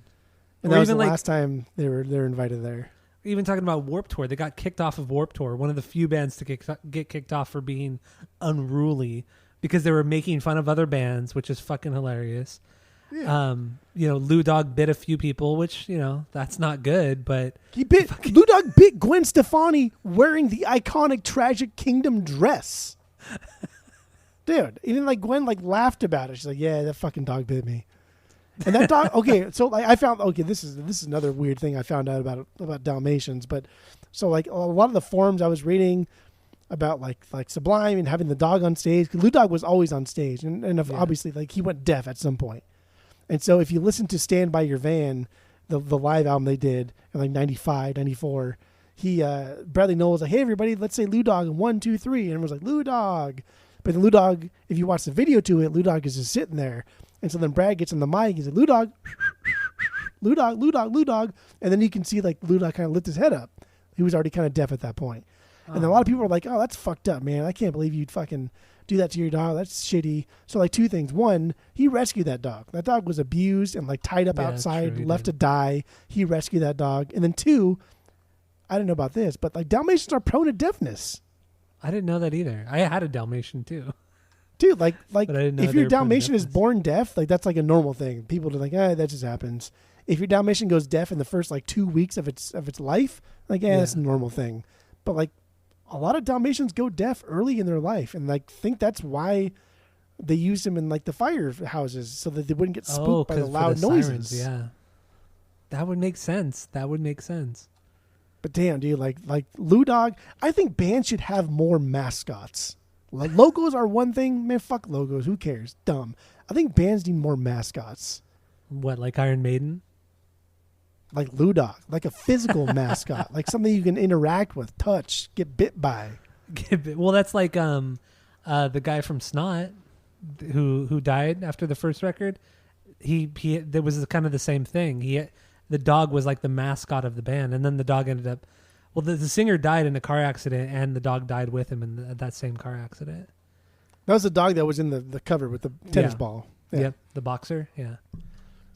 And that was the last time they were invited there.
Even talking about Warped Tour, they got kicked off of Warped Tour. One of the few bands to get kicked off for being unruly because they were making fun of other bands, which is fucking hilarious. Yeah. Lou Dog bit a few people, which that's not good. But
Lou Dog bit Gwen Stefani wearing the iconic Tragic Kingdom dress. Dude, even like Gwen like laughed about it. She's like, "Yeah, that fucking dog bit me." And that dog. Okay, so like I found. Okay, this is another weird thing I found out about Dalmatians. But so like a lot of the forums I was reading about like Sublime and having the dog on stage. 'Cause Lou Dog was always on stage, and obviously like he went deaf at some point. And so if you listen to "Stand by Your Van," the live album they did in like 95, 94, Bradley Noel was like, "Hey everybody, let's say Lou Dog in 1, 2, 3," and everyone was like Lou Dog. But the Lou Dog, if you watch the video to it, Lou Dog is just sitting there. And so then Brad gets on the mic. He's like, Lou Dog, Lou Dog, Lou Dog, Lou Dog. And then you can see like Lou Dog kind of lift his head up. He was already kind of deaf at that point. Oh. And a lot of people were like, "Oh, that's fucked up, man. I can't believe you'd fucking do that to your dog. That's shitty." So like two things. One, he rescued that dog. That dog was abused and like tied up outside, left to die. He rescued that dog. And then two, I didn't know about this, but like Dalmatians are prone to deafness.
I didn't know that either. I had a Dalmatian too.
Dude, like if your Dalmatian is born deaf, like that's like a normal thing. People are like, that just happens. If your Dalmatian goes deaf in the first like 2 weeks of its life, like that's a normal thing. But like a lot of Dalmatians go deaf early in their life, and like think that's why they used them in like the firehouses so that they wouldn't get spooked by the loud noises.
Sirens, yeah, that would make sense.
But damn, dude, like Lou Dog, I think bands should have more mascots. Logos are one thing, man. Fuck logos. Who cares? Dumb. I think bands need more mascots.
What, like Iron Maiden?
Like Lou Dog, like a physical mascot, like something you can interact with, touch, get bit by.
Well, that's like the guy from Snot who died after the first record. He there was kind of the same thing. The dog was like the mascot of the band, and then the dog ended up. Well, the singer died in a car accident, and the dog died with him in that same car accident.
That was the dog that was in the cover with the tennis ball. Yeah.
Yep, the boxer. Yeah.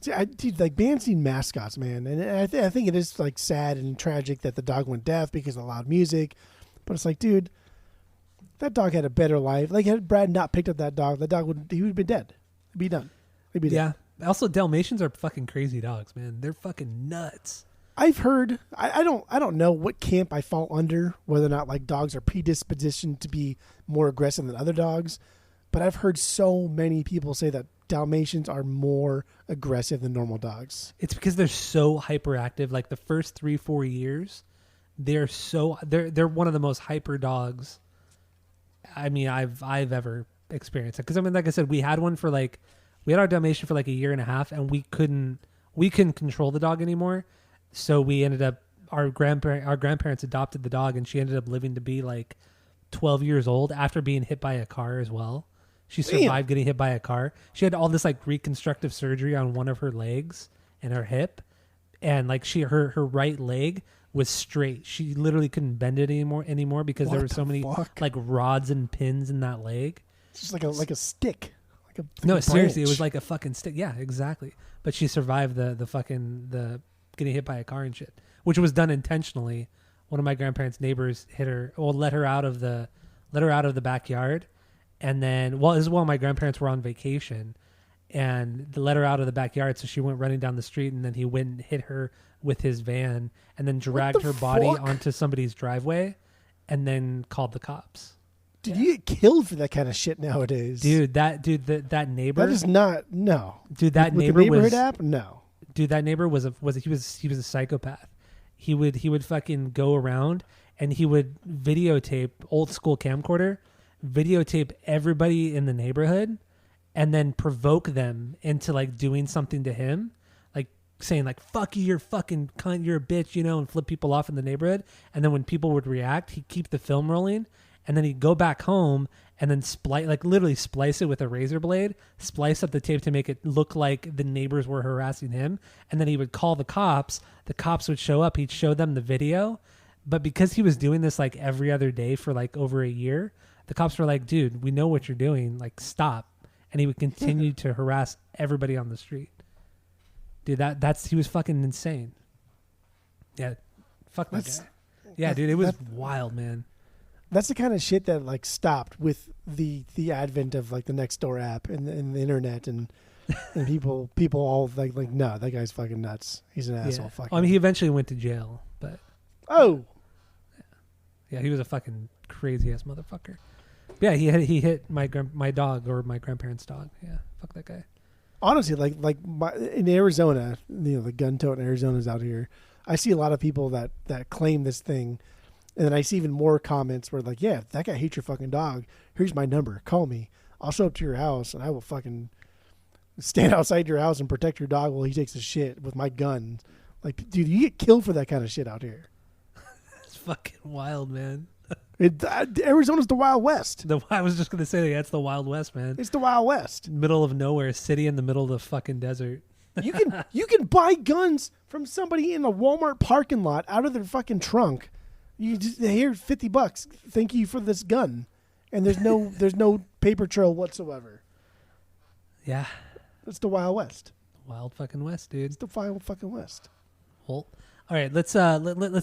See, dude, like bands need mascots, man, and I think it is like sad and tragic that the dog went deaf because of loud music. But it's like, dude, that dog had a better life. Like, had Brad not picked up that dog would have been dead. It'd be done. He'd be dead.
Yeah. Also, Dalmatians are fucking crazy dogs, man. They're fucking nuts.
I've heard. I don't know what camp I fall under, whether or not like dogs are predispositioned to be more aggressive than other dogs. But I've heard so many people say that Dalmatians are more aggressive than normal dogs.
It's because they're so hyperactive. Like the first 3-4 years, they're one of the most hyper dogs. I mean, I've ever experienced it. Because I mean, like I said, we had our Dalmatian for like a year and a half, and we couldn't control the dog anymore. So we ended up our grandparents adopted the dog, and she ended up living to be like 12 years old after being hit by a car as well. She survived getting hit by a car. She had all this like reconstructive surgery on one of her legs and her hip, and like her right leg was straight. She literally couldn't bend it anymore because there were so many like rods and pins in that leg.
It's just like a stick.
No, seriously, it was like a fucking stick. Yeah, exactly. But she survived the getting hit by a car and shit, which was done intentionally. One of my grandparents' neighbors let her out of the backyard, and then this is while my grandparents were on vacation, and they let her out of the backyard, so she went running down the street, and then he went and hit her with his van, and then dragged her body onto somebody's driveway, and then called the cops.
Dude, you get killed for that kind of shit nowadays.
That neighbor.
That is not, no.
Dude, that
with
neighbor
the neighborhood
was
app, no.
dude, that neighbor was he was a psychopath. He would fucking go around and he would videotape, old school camcorder, videotape everybody in the neighborhood and then provoke them into like doing something to him, like saying like, fuck you, you're fucking cunt, you're a bitch, you know, and flip people off in the neighborhood. And then when people would react, he'd keep the film rolling and then he'd go back home and then literally splice it with a razor blade, splice up the tape to make it look like the neighbors were harassing him. And then he would call the cops would show up, he'd show them the video. But because he was doing this like every other day for like over a year, the cops were like, dude, we know what you're doing, like stop. And he would continue to harass everybody on the street. Dude, he was fucking insane. Yeah, fuck that guy. Yeah, dude, it was wild, man.
That's the kind of shit that like stopped with the advent of like the Nextdoor app and the internet and people all like no, that guy's fucking nuts. He's an asshole. Fucking.
I mean, he eventually went to jail, but yeah, he was a fucking crazy ass motherfucker. Yeah, he hit my dog or my grandparents' dog. Yeah, fuck that guy.
Honestly, in Arizona, you know, the gun-toting Arizona's out here. I see a lot of people that claim this thing. And then I see even more comments where like, yeah, that guy hates your fucking dog. Here's my number. Call me. I'll show up to your house and I will fucking stand outside your house and protect your dog while he takes a shit with my gun. Like, dude, you get killed for that kind of shit out here.
It's fucking wild, man.
Arizona's the Wild West.
I was just going to say that's the Wild West, man.
It's the Wild West.
Middle of nowhere, city in the middle of the fucking desert.
You can buy guns from somebody in a Walmart parking lot out of their fucking trunk. You just here $50. Thank you for this gun, and there's no paper trail whatsoever.
Yeah,
it's the Wild West.
Wild fucking West, dude.
It's the Wild fucking West.
Well, all right, let's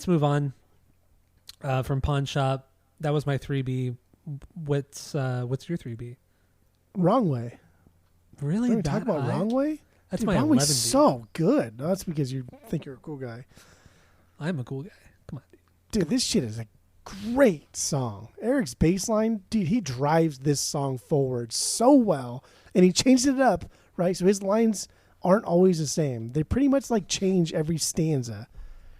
move on from Pawn Shop. That was my 3B. What's your 3B?
Wrong Way.
Really?
Talk about Wrong Way.
That's
dude,
my
Wrong
11B.
Way's so good. No, that's because you think you're a cool guy.
I'm a cool guy. Come on,
dude. This shit is a great song. Eric's bass line, dude, he drives this song forward so well, and he changed it up, right? So his lines aren't always the same. They pretty much like change every stanza.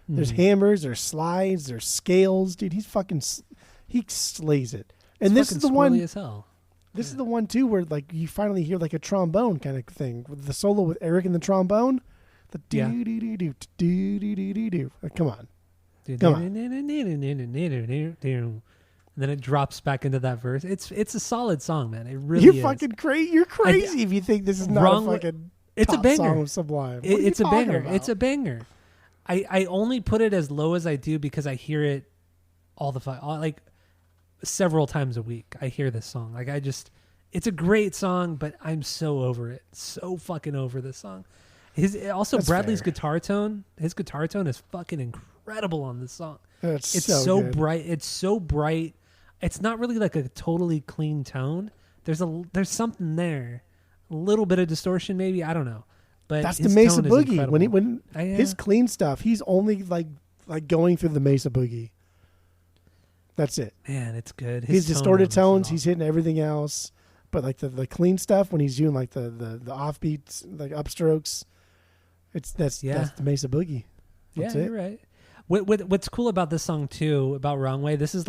There's hammers, there's slides, there's scales, dude. He slays it. And this is the one.
As hell.
This is the one too where like you finally hear like a trombone kind of thing with the solo with Eric and the trombone. The do do do do do do do do do. Come on. Come on.
And then it drops back into that verse. It's a solid song, man. It really
You're
is.
fucking crazy. You're crazy if you think this is not a fucking
it's
top
a banger.
Song of Sublime.
It's a banger.
About?
It's a banger. I only put it as low as I do because I hear it like several times a week. I hear this song. Like it's a great song, but I'm so over it. So fucking over this song. That's Bradley's
fair.
guitar tone. His guitar tone is fucking incredible on this song.
It's
so
good.
bright. It's so bright. It's not really like a totally clean tone. There's something there. A little bit of distortion, maybe. I don't know. But
that's the Mesa Boogie. When
yeah.
His clean stuff, he's only like going through the Mesa Boogie. That's it.
Man, it's good.
His distorted tones, he's hitting everything else. But like the clean stuff, when he's doing like the offbeats, like upstrokes, that's the Mesa Boogie. That's
you're right. What's cool about this song too, about Wrong Way? This is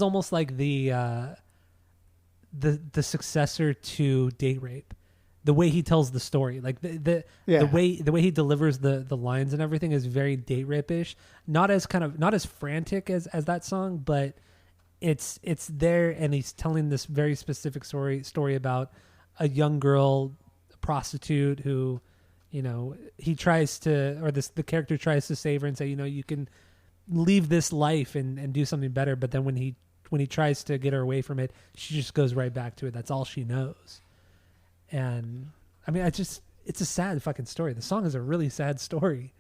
almost like the successor to Date Rape. The way he tells the story, like the way he delivers the lines and everything is very Date Rape-ish. Not as frantic as that song, but it's there, and he's telling this very specific story about a young girl, a prostitute who, you know, the character tries to save her and say, you know, you can leave this life and do something better, but then when he tries to get her away from it, she just goes right back to it. That's all she knows. And I mean, it's a sad fucking story. The song is a really sad story.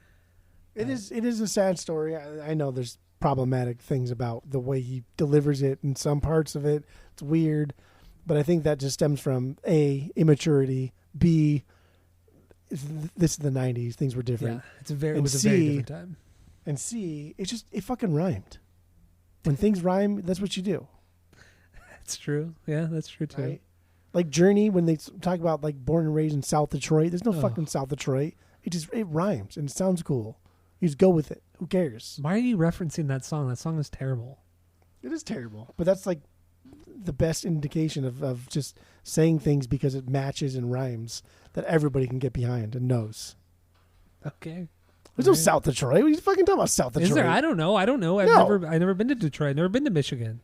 It is a sad story. I know there's problematic things about the way he delivers it, and some parts of it it's weird, but I think that just stems from A, immaturity, B, this is the 90s, things were different.
Yeah, it was a very different time.
And C, it fucking rhymed. When things rhyme, that's what you do.
That's true. Yeah, that's true too.
Right? Like Journey, when they talk about like born and raised in South Detroit, there's no fucking South Detroit. it rhymes and it sounds cool. You just go with it. Who cares?
Why are you referencing that song? That song is terrible.
It is terrible, but that's like the best indication of just saying things because it matches and rhymes that everybody can get behind and knows.
Okay.
There's no South Detroit. What are you fucking talking about, South Detroit?
Is there? I don't know. I've never been to Detroit. Never been to Michigan.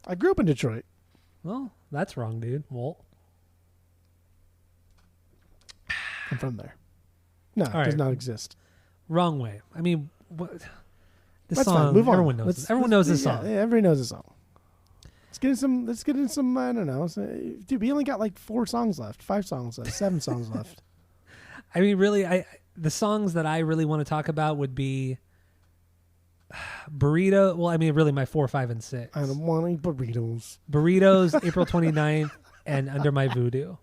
I grew up in Detroit.
Well, that's wrong, dude. Well,
I'm from there. No, it
All
does
right.
not exist.
wrong way. I mean, what? This
That's
song.
fine. Move on.
Everyone knows. Everyone knows this song.
Yeah, everybody knows the song. Let's get in some. I don't know, dude. We only got like 4 songs left, 5 songs left, 7 songs left.
I mean, really, the songs that I really want to talk about would be Burrito. Well, I mean, really, my 4, 5, and 6.
I don't want any burritos.
Burritos, April 29th, and Under My Voodoo.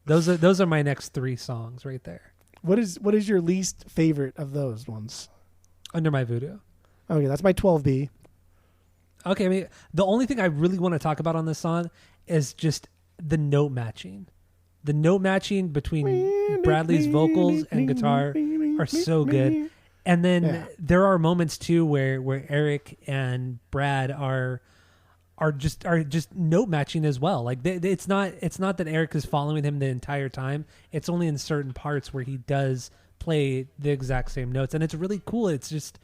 Those are my next 3 songs right there.
What is your least favorite of those ones?
Under My Voodoo.
Okay, that's my 12B.
Okay, I mean, the only thing I really want to talk about on this song is just the note matching. The note matching between Bradley's vocals and guitar are so good. And then there are moments too where Eric and Brad are just note matching as well. Like it's not that Eric is following him the entire time. It's only in certain parts where he does play the exact same notes, and it's really cool. It's just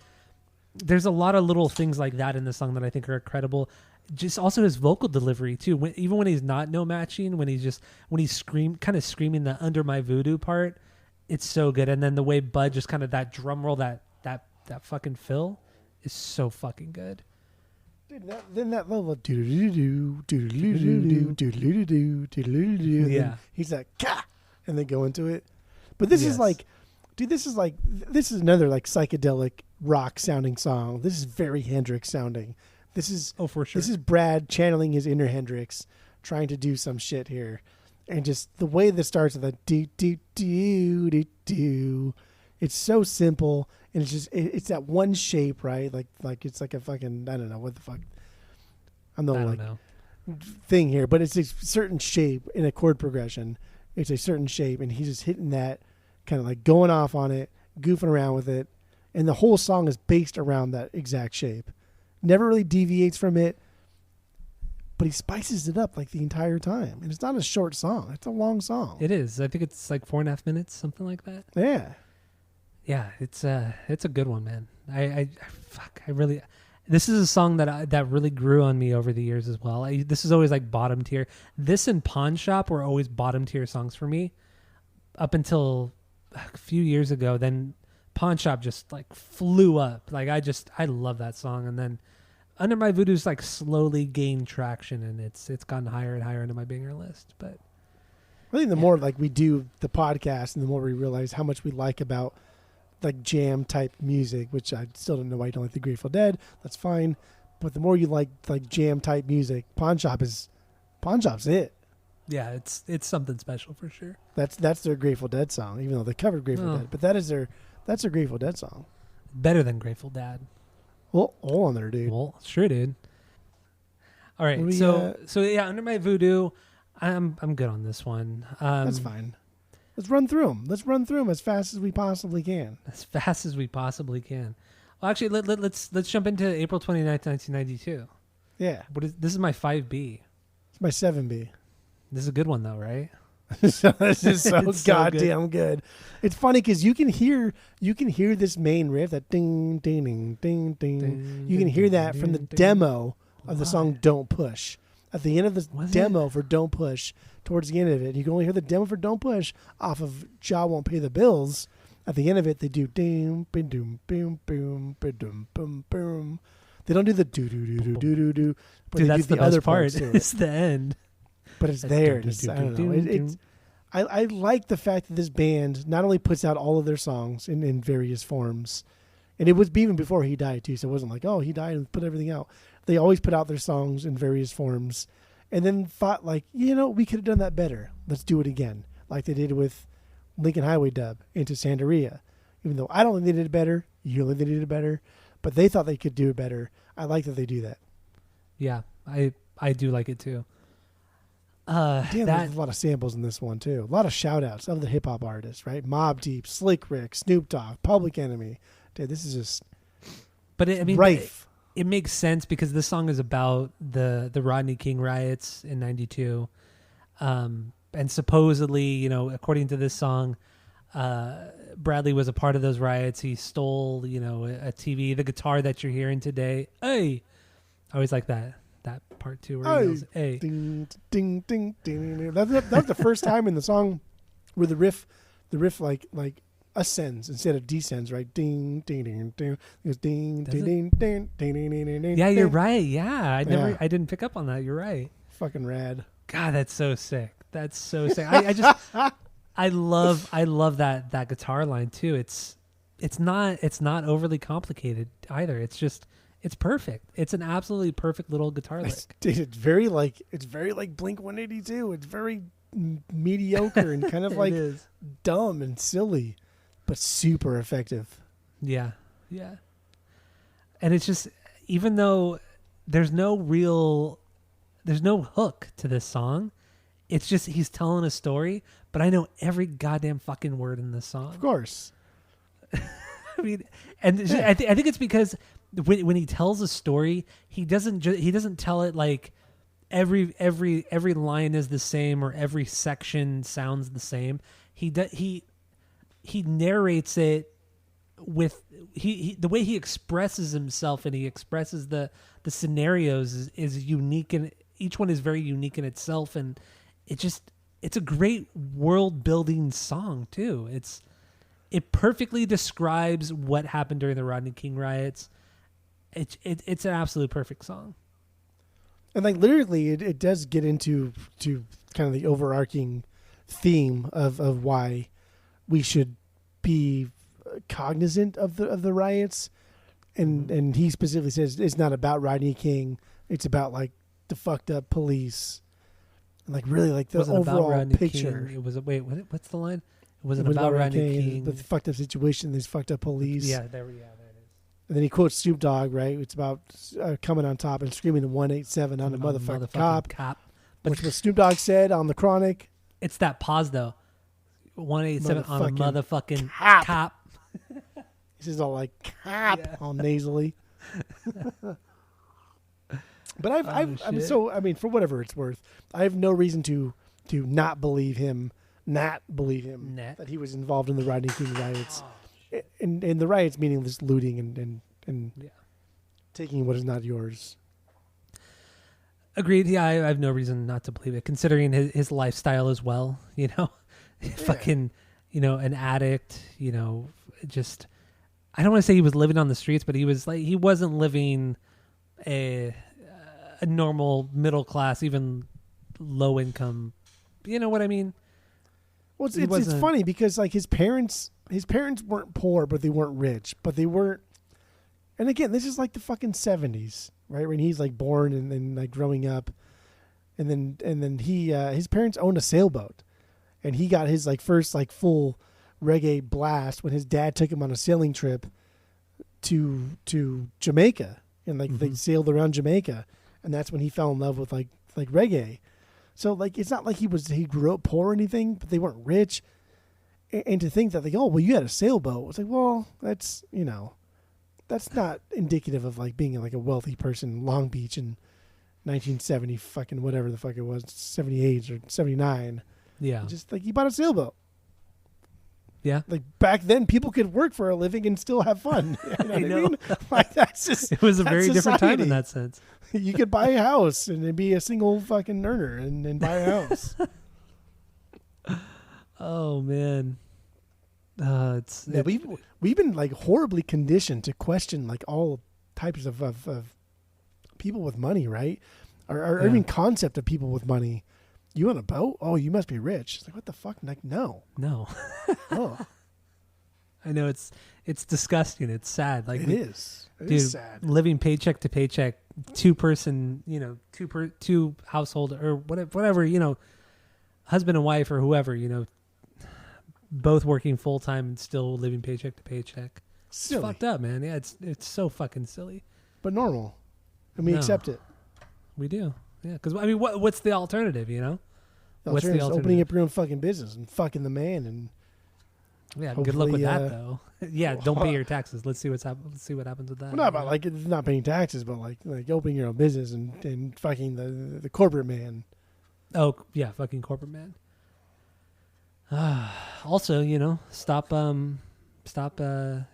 there's a lot of little things like that in the song that I think are incredible. Just also his vocal delivery too. Even when he's not no matching, when he's screaming the Under My Voodoo part, it's so good. And then the way Bud just kind of that drum roll, that fucking fill is so fucking good.
Then that level, yeah, he's like, Ka! And they go into it. But this is like, dude, this is another like psychedelic rock sounding song. This is very Hendrix sounding. This is
for sure.
This is Brad channeling his inner Hendrix, trying to do some shit here, and just the way this starts with a do do do do do. It's so simple, and it's just it's that one shape, right? Like it's like a fucking, I don't know what the fuck. I'm the like thing here, but it's a certain shape in a chord progression. It's a certain shape, and he's just hitting that, kind of like going off on it, goofing around with it, and the whole song is based around that exact shape. Never really deviates from it, but he spices it up like the entire time. And it's not a short song; it's a long song.
It is. I think it's like 4.5 minutes, something like that.
Yeah.
Yeah, it's a good one, man. I really. This is a song that really grew on me over the years as well. This is always like bottom tier. This and Pawn Shop were always bottom tier songs for me, up until a few years ago. Then Pawn Shop just like flew up. Like I love that song. And then Under My Voodoo's like slowly gained traction, and it's gotten higher and higher into my banger list. But
I think the more like we do the podcast, and the more we realize how much we like about like jam type music, which I still don't know why you don't like the Grateful Dead. That's fine, but the more you like jam type music, Pawn Shop's it.
yeah, it's something special for sure.
That's their Grateful Dead song, even though they covered Grateful Dead. But that's their Grateful Dead song.
Better than Grateful Dad.
Well, hold on there, dude.
Well, sure, dude. All right, so yeah, Under My Voodoo, I'm good on this one.
That's fine. Let's run through them. As fast as we possibly can.
As fast as we possibly can. Well, actually, let's jump into April 29th, 1992.
Yeah.
This is my 5B.
It's my 7B.
This is a good one, though, right?
This is so
It's so
goddamn good. It's funny because you can hear this main riff, that ding, ding, ding, ding, ding. You can hear that from the demo of the song Don't Push. At the end of the demo for Don't Push, towards the end of it, you can only hear the demo for Don't Push off of Ja Won't Pay the Bills. At the end of it, they do ding, boom, boom, boom, boom, boom, boom, boom. They don't do the do do do do do do do.
Dude, that's the other part. It's the end.
But it's there. I don't know. I like the fact that this band not only puts out all of their songs in various forms, and it was even before he died too, so it wasn't like, oh, he died and put everything out. They always put out their songs in various forms, and then thought like, we could have done that better. Let's do it again, like they did with Lincoln Highway Dub into Santeria. Even though I don't think they did it better, you think they did it better, but they thought they could do it better. I like that they do that.
Yeah, I do like it too.
Damn, there's a lot of samples in this one too. A lot of shout outs of the hip hop artists, right? Mobb Deep, Slick Rick, Snoop Dogg, Public Enemy. Dude, this is just
but I mean,
rife.
It makes sense because this song is about the Rodney King riots in '92, and supposedly, you know, according to this song, Bradley was a part of those riots. He stole, you know, a TV, the guitar that you're hearing today. Hey, I always like that part too, where he goes, "Hey,
ding, ding, ding, ding, ding." That's the first time in the song where the riff like ascends instead of descends, right? Ding, ding, ding, ding. It goes ding, ding, ding, ding, ding, ding, ding, ding.
Yeah, you're right. Yeah, I didn't pick up on that. You're right.
Fucking rad.
God, that's so sick. That's so sick. I love that guitar line too. It's not overly complicated either. It's perfect. It's an absolutely perfect little guitar lick.
It's very like Blink 182. It's very mediocre and kind of like dumb and silly, but super effective.
Yeah. And it's just, even though there's no hook to this song, it's just he's telling a story, but I know every goddamn fucking word in this song.
Of course.
I mean, and I think it's because when he tells a story, he doesn't tell it like every line is the same or every section sounds the same. He narrates it with the way he expresses himself, and he expresses the scenarios is unique, and each one is very unique in itself, and it's a great world building song too. It perfectly describes what happened during the Rodney King riots. It's an absolute perfect song.
And like lyrically, it does get into kind of the overarching theme of why we should be cognizant of the riots, and he specifically says it's not about Rodney King. It's about like the fucked up police, and like really like the overall picture.
King. It was what's the line? It wasn't about Rodney King.
The fucked up situation. These fucked up police.
Yeah, there it is.
And then he quotes Snoop Dogg, right? It's about coming on top and screaming the 187 on a motherfucking cop. Which was Snoop Dogg said on the Chronic.
It's that pause though. 187 on a motherfucking cop.
He's just all like cop, all nasally. But I mean, for whatever it's worth, I have no reason to not believe him that he was involved in the Rodney King riots. And the riots meaning this looting and taking what is not yours.
Agreed. Yeah, I have no reason not to believe it, considering his lifestyle as well. You know, fucking, you know, an addict. You know, just I don't want to say he was living on the streets, but he wasn't living a normal middle class, even low income. You know what I mean?
Well, it's funny because like his parents weren't poor, but they weren't rich, but they weren't. And again, this is like the fucking 70s, right? When he's like born and like growing up, and then he his parents owned a sailboat, and he got his like first like full reggae blast when his dad took him on a sailing trip to Jamaica, and like they sailed around Jamaica, and that's when he fell in love with like reggae. So like it's not like he grew up poor or anything, but they weren't rich. And to think that like, oh well, you had a sailboat, it's like, well, that's, you know, that's not indicative of like being like a wealthy person in Long Beach in 1970 fucking whatever the fuck it was, 78 or 79.
Yeah,
just like he bought a sailboat.
Yeah,
like back then people could work for a living and still have fun. You know
I know.
I mean? Like that's just
it was a very different time in that sense.
You could buy a house and be a single fucking earner and buy a house.
Oh man,
we've been like horribly conditioned to question like all types of people with money, right? Or even concept of people with money. You on a boat? Oh, you must be rich. It's like, what the fuck? Like, no. Oh,
I know it's disgusting. It's sad. Like
it is. It
dude,
is sad.
Living paycheck to paycheck, two household or whatever, you know, husband and wife or whoever, you know, both working full time and still living paycheck to paycheck.
Silly.
It's fucked up, man. Yeah, it's so fucking silly.
But normal, and we accept it.
We do. Yeah, because I mean, what's the alternative? You know, What's the
Opening
alternative?
up your own fucking business and fucking the man and
Yeah, good luck with
hopefully,
that though. Yeah, don't pay your taxes. Let's see what happens with that.
well, not about like it's not paying taxes, but like opening your own business and fucking the corporate man.
Oh yeah, fucking corporate man. Also, stop. I don't know.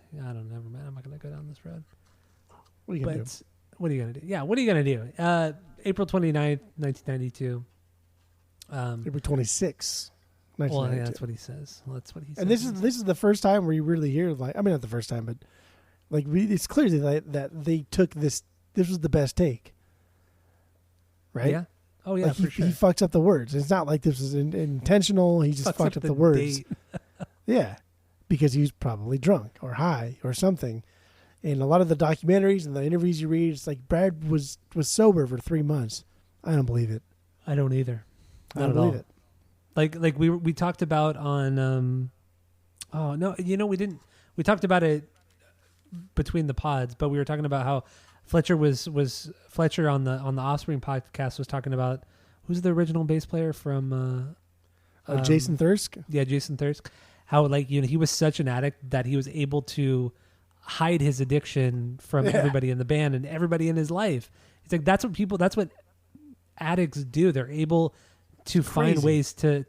Never mind. I'm not gonna go down this road.
What are you gonna do?
But what are you gonna do? Yeah, what are you gonna do? April 29th, 1992.
April 26.
Well, yeah, that's what he says. Well, that's what he says.
And this is the first time where you really hear like, I mean, not the first time, but like it's clearly that they took this. This was the best take, right?
Yeah. Oh yeah,
like
for sure.
he fucks up the words. It's not like this was intentional. He just fucked up the words.
date.
Yeah, because he was probably drunk or high or something. And a lot of the documentaries and the interviews you read, it's like Brad was sober for 3 months. I don't believe it.
I don't either.
I
Not
don't
at
believe
all.
it.
Like we talked about on oh no, we didn't. We talked about it between the pods, but we were talking about how Fletcher was Fletcher on the Offspring podcast was talking about who's the original bass player from
Jason Thirsk.
Yeah, Jason Thirsk. How he was such an addict that he was able to hide his addiction from everybody in the band and everybody in his life. It's like that's what addicts do. They're able to find ways to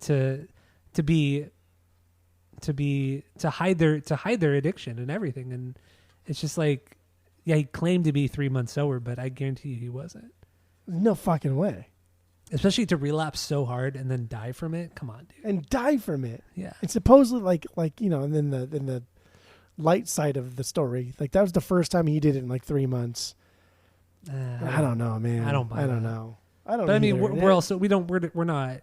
hide their addiction and everything. And it's just like, yeah, he claimed to be 3 months sober, but I guarantee you he wasn't.
No fucking way.
Especially to relapse so hard and then die from it. Come on, dude.
And die from it.
Yeah.
And supposedly and then the light side of the story, like that was the first time he did it in like 3 months. I don't know, man.
I don't buy
I don't
that.
know. I don't.
But I mean,
either.
we're also we're not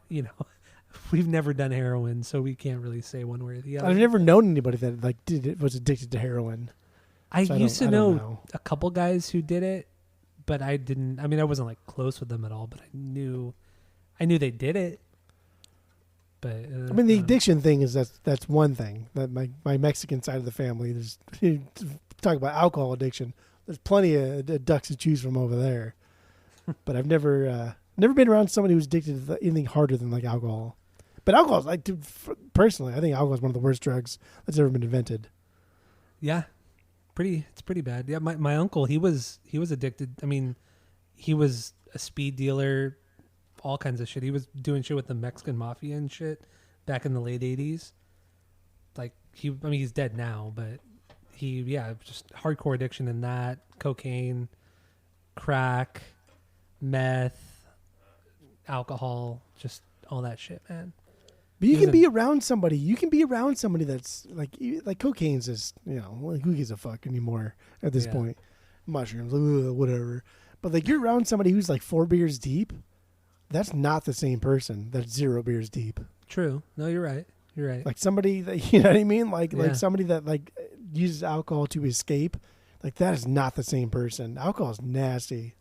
we've never done heroin, so we can't really say one way or the other.
I've never known anybody that like was addicted to heroin.
I
So
used to
I don't
know a couple guys who did it, but I didn't. I mean, I wasn't like close with them at all, but I knew they did it. But
I mean, the addiction thing is that's one thing. That my Mexican side of the family, there's talk about alcohol addiction. There's plenty of ducks to choose from over there. But I've never been around somebody who's addicted to anything harder than like alcohol. But alcohol is like, personally, I think alcohol is one of the worst drugs that's ever been invented.
yeah, it's pretty bad. Yeah, my uncle, he was addicted. I mean, he was a speed dealer, all kinds of shit. He was doing shit with the Mexican mafia and shit back in the late 80s. Like he's dead now, but just hardcore addiction in that, cocaine, crack, meth, alcohol, just all that shit, man.
But you can be around somebody. You can be around somebody that's like cocaine's just, like who gives a fuck anymore at this point? Mushrooms, whatever. But like you're around somebody who's like 4 beers deep. That's not the same person that's 0 beers deep.
True. No, you're right. You're right.
Like somebody that, you know what I mean? Like somebody that like uses alcohol to escape. Like that is not the same person. Alcohol is nasty.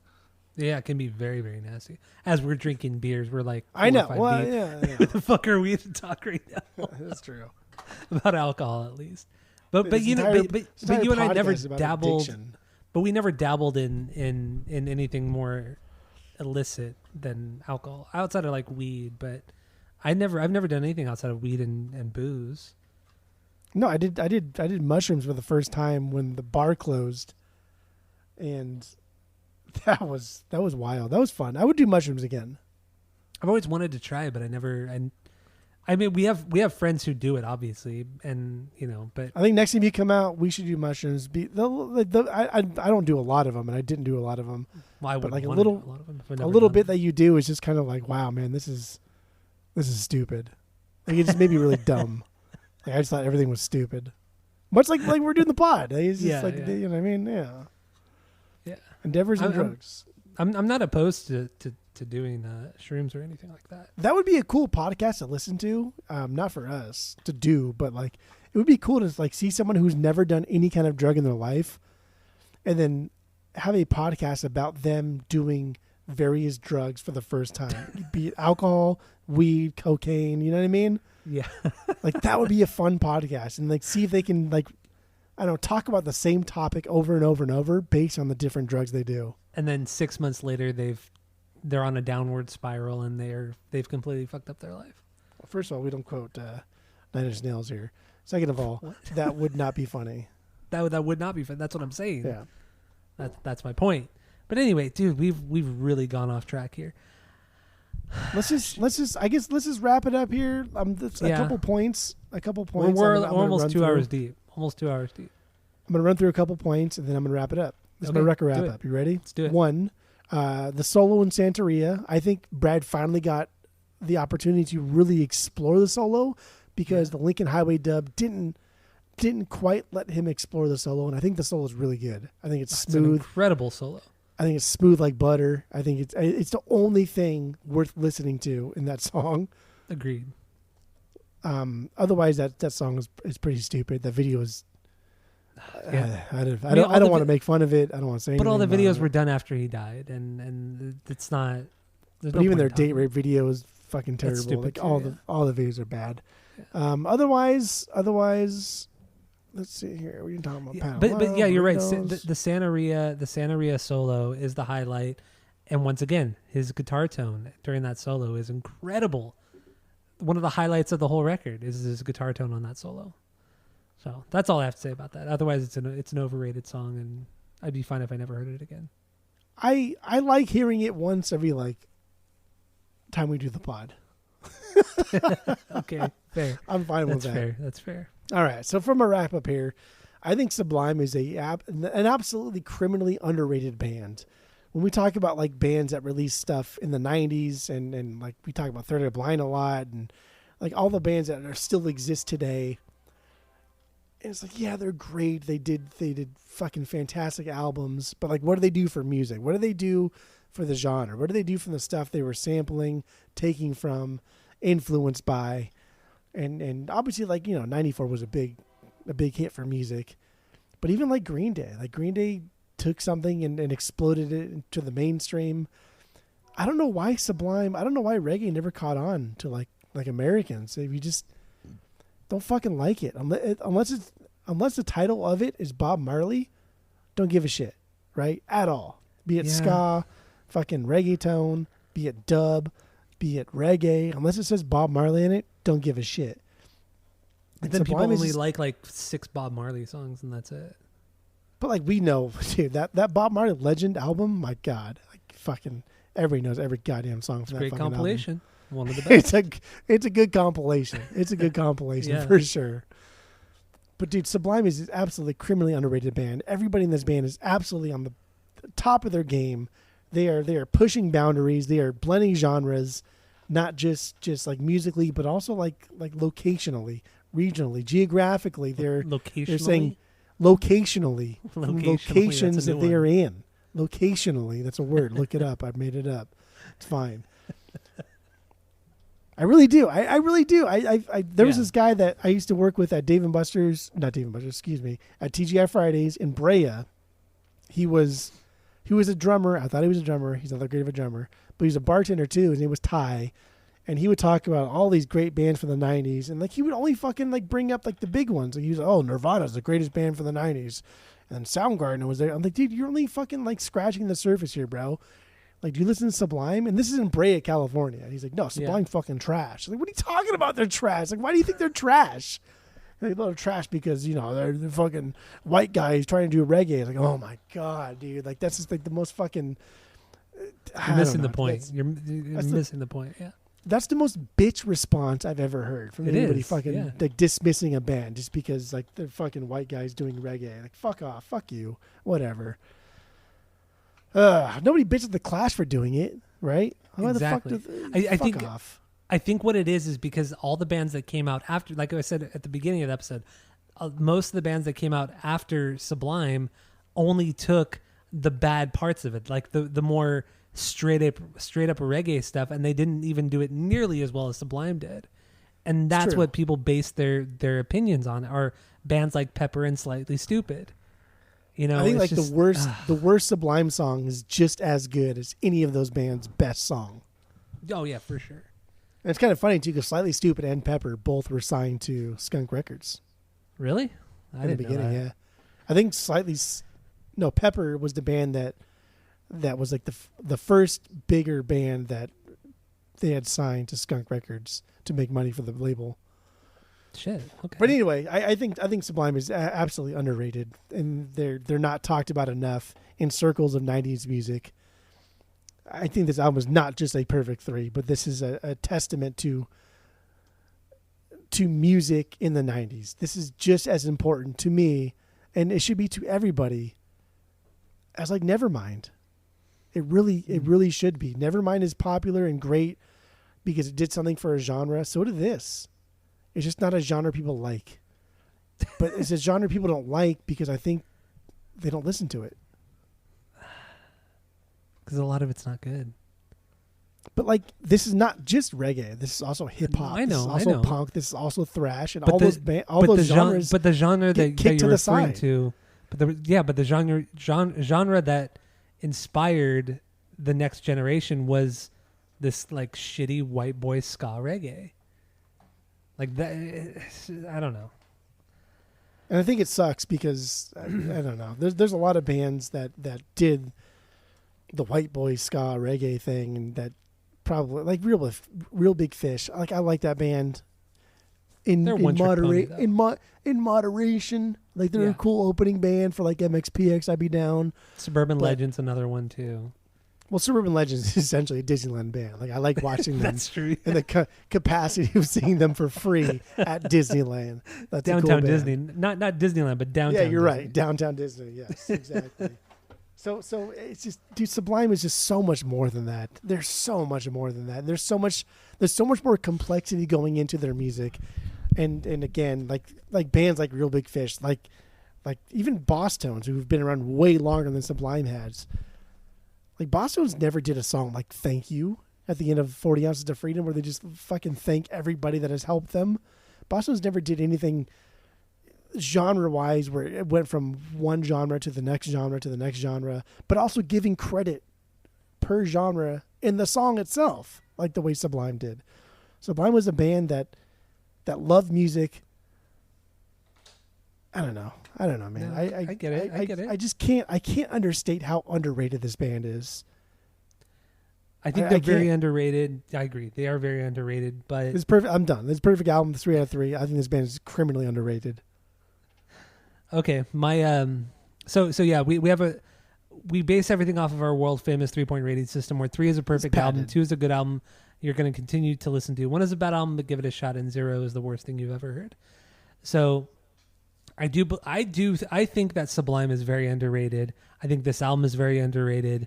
Yeah, it can be very, very nasty. As we're drinking beers, we're like,
I know.
4 or 5
Well,
deep.
yeah.
What the fuck are we to talk right now
That's true.
about alcohol, at least? But
This
you know,
entire-
but
this entire
you and I never
podcast is about
dabbled.
addiction.
But we never dabbled in anything more illicit than alcohol, outside of like weed. But I've never done anything outside of weed and booze.
No, I did mushrooms for the first time when the bar closed, and that was wild. That was fun. I would do mushrooms again.
I've always wanted to try it, but I never. And I mean, we have friends who do it, obviously, and but
I think next time you come out, we should do mushrooms. I don't do a lot of them, and I didn't do a lot of them.
well, I would
like a
want
little-
to do a lot of them if I've
A
never
little
done
bit
it.
that you do is just kind of like, wow, man, this is stupid. Like it just made me really dumb. Like I just thought everything was stupid. Much like we're doing the pod. It's just you know what I mean? Yeah.
Yeah.
Endeavors and drugs.
I'm not opposed to doing shrooms or anything like that.
That would be a cool podcast to listen to. Not for us to do, but like it would be cool to like see someone who's never done any kind of drug in their life, and then have a podcast about them doing various drugs for the first time. Be it alcohol, weed, cocaine. You know what I mean?
Yeah.
Like that would be a fun podcast, and like see if they can like, I don't know, talk about the same topic over and over and over based on the different drugs they do.
And then 6 months later, they've they're on a downward spiral and they've completely fucked up their life.
Well, first of all, we don't quote Nine Inch Nails here. Second of all, that would not be funny.
That would not be fun. That's what I'm saying.
Yeah.
That's my point. But anyway, dude, we've really gone off track here.
Let's just wrap it up here. A couple points.
We're almost 2 hours deep. Almost 2 hours deep.
I'm going to run through a couple points and then I'm going to wrap it up. This is my record wrap up. You ready?
Let's do it.
One, the solo in Santeria. I think Brad finally got the opportunity to really explore the solo because the Lincoln Highway dub didn't quite let him explore the solo, and I think the solo is really good. I think it's smooth.
An incredible solo.
I think it's smooth like butter. I think it's the only thing worth listening to in that song.
Agreed.
Otherwise, that song is pretty stupid. The video is.
Yeah.
I don't want to make fun of it. I don't want to say anything.
But all the videos were done after he died, and it's not.
But even their date rape video is fucking terrible. Like
too,
all the videos are bad.
Yeah.
Otherwise, let's see here. We can talk about panel.
But yeah, you're right. The Santeria solo is the highlight, and once again, his guitar tone during that solo is incredible. One of the highlights of the whole record is his guitar tone on that solo. So that's all I have to say about that. Otherwise, it's an overrated song, and I'd be fine if I never heard it again.
I like hearing it once every time we do the pod.
Okay, fair.
I'm fine with that.
That's fair.
All right. So from a wrap up here, I think Sublime is an absolutely criminally underrated band. When we talk about like bands that released stuff in the 90s and like we talk about Third Eye Blind a lot and like all the bands that still exist today. And it's like, yeah, they're great. They did fucking fantastic albums, but like, what do they do for music? What do they do for the genre? What do they do from the stuff they were sampling, taking from, influenced by? And obviously, like, 94 was a big hit for music, but even like Green Day took something and exploded it into the mainstream. I don't know why Sublime, I don't know why reggae never caught on to like Americans. If you just don't fucking like it, unless the title of it is Bob Marley, don't give a shit, right? At all. Be it ska, fucking reggaeton, be it dub, be it reggae, unless it says Bob Marley in it, don't give a shit.
And then Sublime people only like 6 Bob Marley songs, and that's it.
But like we know, dude, that Bob Marley Legend album, my God, like fucking everybody knows every goddamn song from that
great
fucking
compilation.
Album.
One of the best.
It's a good compilation. It's a good compilation for sure. But dude, Sublime is an absolutely criminally underrated band. Everybody in this band is absolutely on the top of their game. They are pushing boundaries. They are blending genres, not just like musically, but also like locationally, regionally, geographically. They're saying locationally locations that they are in. Locationally, that's a word. Look it up. I've made it up. It's fine. I really do. I really do. There was this guy that I used to work with at Dave & Buster's, not Dave & Buster's, excuse me, at TGI Fridays in Brea. He was a drummer. I thought he was a drummer. He's not that great of a drummer, but he's a bartender too. His name was Ty, and he would talk about all these great bands from the 90s, and like he would only fucking like bring up like the big ones. Like he was like, oh, Nirvana's the greatest band from the 90s, and Soundgarden was there. I'm like, dude, you're only fucking like scratching the surface here, bro. Like, do you listen to Sublime? And this is in Brea, California. And he's like, no, Sublime fucking trash. I'm like, what are you talking about? They're trash. Like, why do you think they're trash? They're trash because, they're fucking white guys trying to do reggae. It's like, oh my God, dude. Like, that's just like the most fucking...
You're missing the point. You're missing the point, yeah.
That's the most bitch response I've ever heard from anybody fucking like dismissing a band just because like they're fucking white guys doing reggae. Like, fuck off. Fuck you. Whatever. Nobody bitches the Clash for doing it, right?
Exactly. I think what it is because all the bands that came out after, like I said at the beginning of the episode, most of the bands that came out after Sublime only took the bad parts of it, like the more straight up reggae stuff, and they didn't even do it nearly as well as Sublime did. And that's what people base their opinions on, are bands like Pepper and Slightly Stupid. I think like the worst Sublime song is just as good as any of those bands' best song. Oh yeah, for sure. And it's kind of funny too, because Slightly Stupid and Pepper both were signed to Skunk Records. Really? In the beginning, yeah. I think Pepper was the band that
that was like the first bigger band that they had signed to Skunk Records to make money for the label.
Shit. Okay.
But anyway, I think Sublime is absolutely underrated, and they're not talked about enough in circles of '90s music. I think this album is not just a perfect 3, but this is a testament to music in the '90s. This is just as important to me, and it should be to everybody, as like Nevermind. It really should be. Nevermind is popular and great because it did something for a genre. So did this. It's just not a genre people like. But it's a genre people don't like because I think they don't listen to it.
Because a lot of it's not good.
But like, this is not just reggae. This is also hip hop.
I know.
This is also
I know.
punk. This is also thrash, and
But
all those genres.
But the genre that
kicked to
you're
the
referring
side.
to, but the genre that inspired the next generation was this like shitty white boy ska reggae. Like that, I don't know.
And I think it sucks because I don't know. There's a lot of bands that did the white boy ska reggae thing, and that probably like Real Big Fish. Like I like that band. In moderation, like they're a cool opening band for like MXPX. I'd be down.
Suburban Legends, another one too.
Well, Suburban Legends is essentially a Disneyland band. Like I like watching them.
That's true.
And the capacity of seeing them for free at Disneyland. That's
downtown
a cool
Disney,
band.
not Disneyland, but downtown.
Yeah, you're
Disney.
right. Downtown Disney. Yes, exactly. So it's just, dude, Sublime is just so much more than that. There's so much more than that. There's so much more complexity going into their music, and again, like bands like Real Big Fish, like even Boss Tones, who've been around way longer than Sublime has. Like Boss Tones never did a song like "Thank You" at the end of 40 Ounces to Freedom, where they just fucking thank everybody that has helped them. Boss Tones never did anything genre-wise where it went from one genre to the next genre to the next genre, but also giving credit per genre in the song itself, like the way Sublime did. Sublime was a band that loved music. I don't know, man.
No, I get it. I get it.
I just can't understate how underrated this band is.
I think they're very underrated. I agree. They are very underrated, but
it's perfect. I'm done. It's a perfect album. 3 out of 3. I think this band is criminally underrated.
okay. My so yeah, we base everything off of our world famous 3-point rating system, where 3 is a perfect album, 2 is a good album you're going to continue to listen to, 1 is a bad album but give it a shot, and 0 is the worst thing you've ever heard. So I think that Sublime is very underrated. I think this album is very underrated.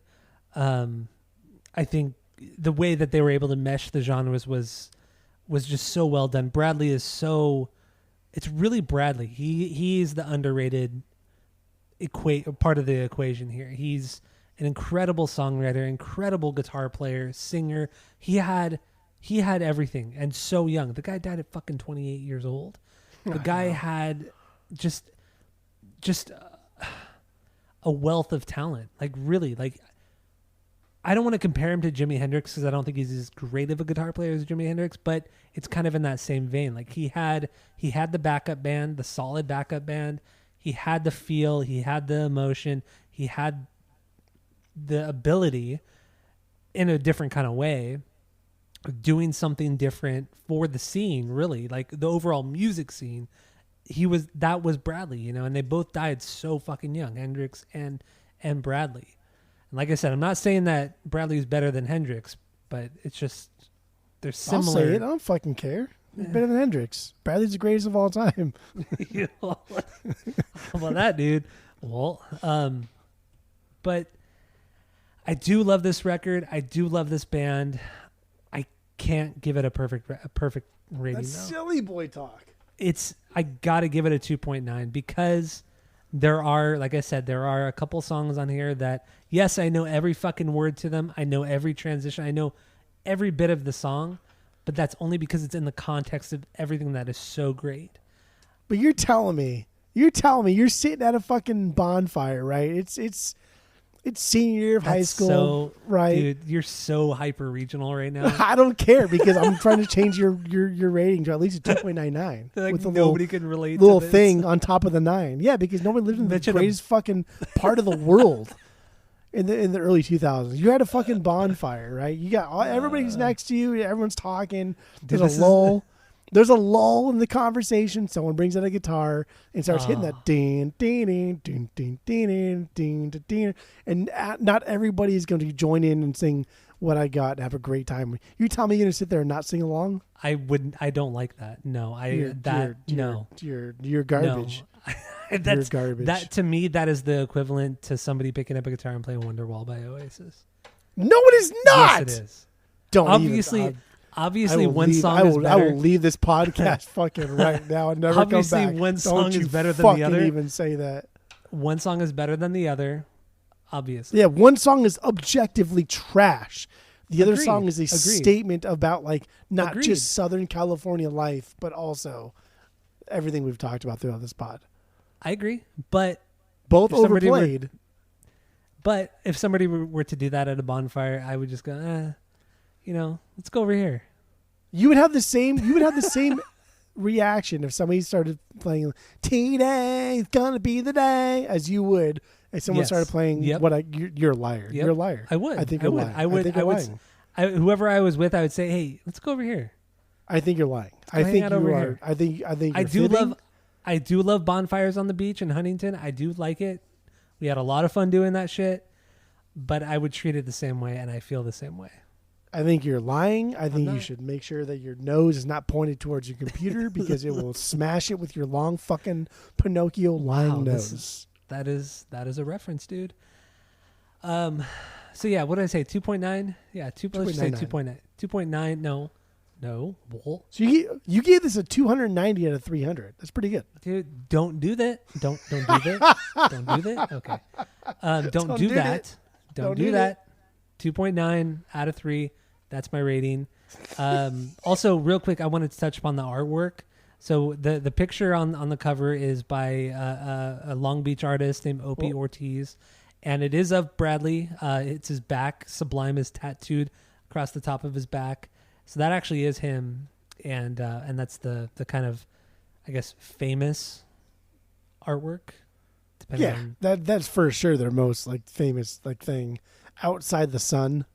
I think the way that they were able to mesh the genres was just so well done. Bradley is it's really Bradley. He's the underrated part of the equation here. He's an incredible songwriter, incredible guitar player, singer. He had everything, and so young. The guy died at fucking 28 years old. The guy had just a wealth of talent. Like really, like I don't want to compare him to Jimi Hendrix because I don't think he's as great of a guitar player as Jimi Hendrix, but it's kind of in that same vein. Like he had the backup band, the solid backup band. He had the feel, he had the emotion, he had the ability in a different kind of way doing something different for the scene, really, like the overall music scene. That was Bradley, and they both died so fucking young, Hendrix and Bradley. And like I said, I'm not saying that Bradley is better than Hendrix, but it's just they're similar.
I'll say it. I don't fucking care. He's better than Hendrix. Bradley's the greatest of all time.
How about that, dude? Well, but I do love this record. I do love this band. I can't give it a perfect rating.
That's silly boy talk.
I gotta give it a 2.9 because there are, like I said, there are a couple songs on here that, yes, I know every fucking word to them. I know every transition. I know every bit of the song, but that's only because it's in the context of everything that is so great.
But you're telling me you're sitting at a fucking bonfire, right? It's senior year of high school, right?
Dude, you're so hyper regional right now.
I don't care because I'm trying to change your rating to at least a 2.99
like
with a
nobody can relate
little
to this.
thing on top of the 9. Yeah, because nobody lives in the greatest fucking part of the world. in the early 2000s. You had a fucking bonfire, right? You got everybody's next to you. Everyone's talking. There's a lull. There's a lull in the conversation. Someone brings out a guitar and starts hitting that ding, ding, ding, ding, ding, ding, ding, ding, ding, and not everybody is going to join in and sing "What I Got" and have a great time. You tell me you're going to sit there and not sing along?
I wouldn't. I don't like that. No,
You're garbage.
No.
You're garbage.
That to me, that is the equivalent to somebody picking up a guitar and playing Wonderwall by Oasis.
No, it is not.
Yes, it is.
Don't
Obviously, one song is better.
I will leave this podcast fucking right now and never
Obviously,
come back.
one song
Don't
is
you
better than the other.
Even say that.
One song is better than the other. Obviously,
yeah. One song is objectively trash. The other
Agreed.
song is a statement about like not
Agreed.
just Southern California life, but also everything we've talked about throughout this pod.
I agree, but
Both
if somebody
overplayed.
But if somebody were to do that at a bonfire, I would just go, let's go over here.
You would have the same reaction if somebody started playing "Today's Gonna Be the Day" as you would if someone started playing you're a liar.
Yep.
You're a liar.
I would.
I think you're lying.
Whoever I was with, I would say, "Hey, let's go over here."
I think you're lying.
I think you are.
Here. I think
I do love bonfires on the beach in Huntington. I do like it. We had a lot of fun doing that shit, but I would treat it the same way, and I feel the same way.
I think you're lying. I think you should make sure that your nose is not pointed towards your computer because it will smash it with your long fucking Pinocchio lying nose.
That is a reference, dude. So yeah, what did I say? 2.9? Yeah, let's just say 2.9. 2.9, no. Bull.
So you gave this a 290 out of 300. That's pretty good.
Dude, don't do that. Don't do that. Don't do that. Okay. Don't do that. Don't do that. 2.9 out of 3. That's my rating. Also, real quick, I wanted to touch upon the artwork. So the picture on the cover is by a Long Beach artist named Opie Ortiz, and it is of Bradley. It's his back. Sublime is tattooed across the top of his back. So that actually is him, and that's the kind of, I guess, famous artwork.
Yeah, that's for sure their most like famous like thing outside the sun.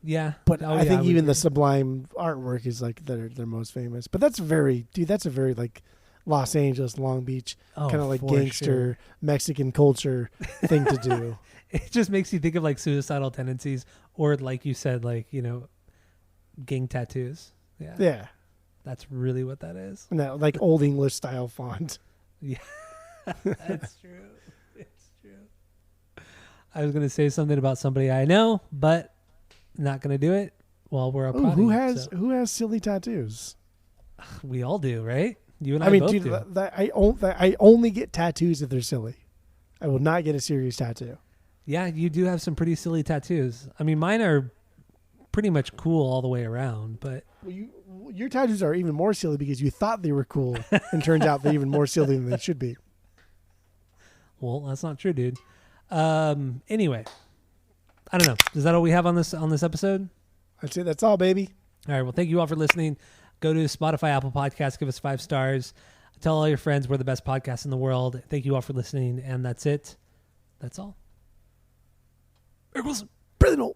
Yeah,
but I think even the Sublime artwork is like their most famous. But that's a very like Los Angeles, Long Beach kind of like gangster Mexican culture thing to do.
It just makes you think of like suicidal tendencies, or like you said, like gang tattoos. Yeah, that's really what that is.
No, like old English style font.
Yeah, that's true. It's true. I was gonna say something about somebody I know, but not gonna do it while we're up.
Who has silly tattoos?
We all do, right? You and I both do.
I only get tattoos if they're silly. I will not get a serious tattoo.
Yeah, you do have some pretty silly tattoos. I mean, mine are pretty much cool all the way around, but
your tattoos are even more silly because you thought they were cool and turns out they're even more silly than they should be.
Well, that's not true, dude. Anyway, I don't know. Is that all we have on this episode?
I'd say that's all, baby.
All right. Well, thank you all for listening. Go to Spotify, Apple Podcasts, give us 5 stars. Tell all your friends we're the best podcast in the world. Thank you all for listening, and that's it. That's all.
It was Prisoner.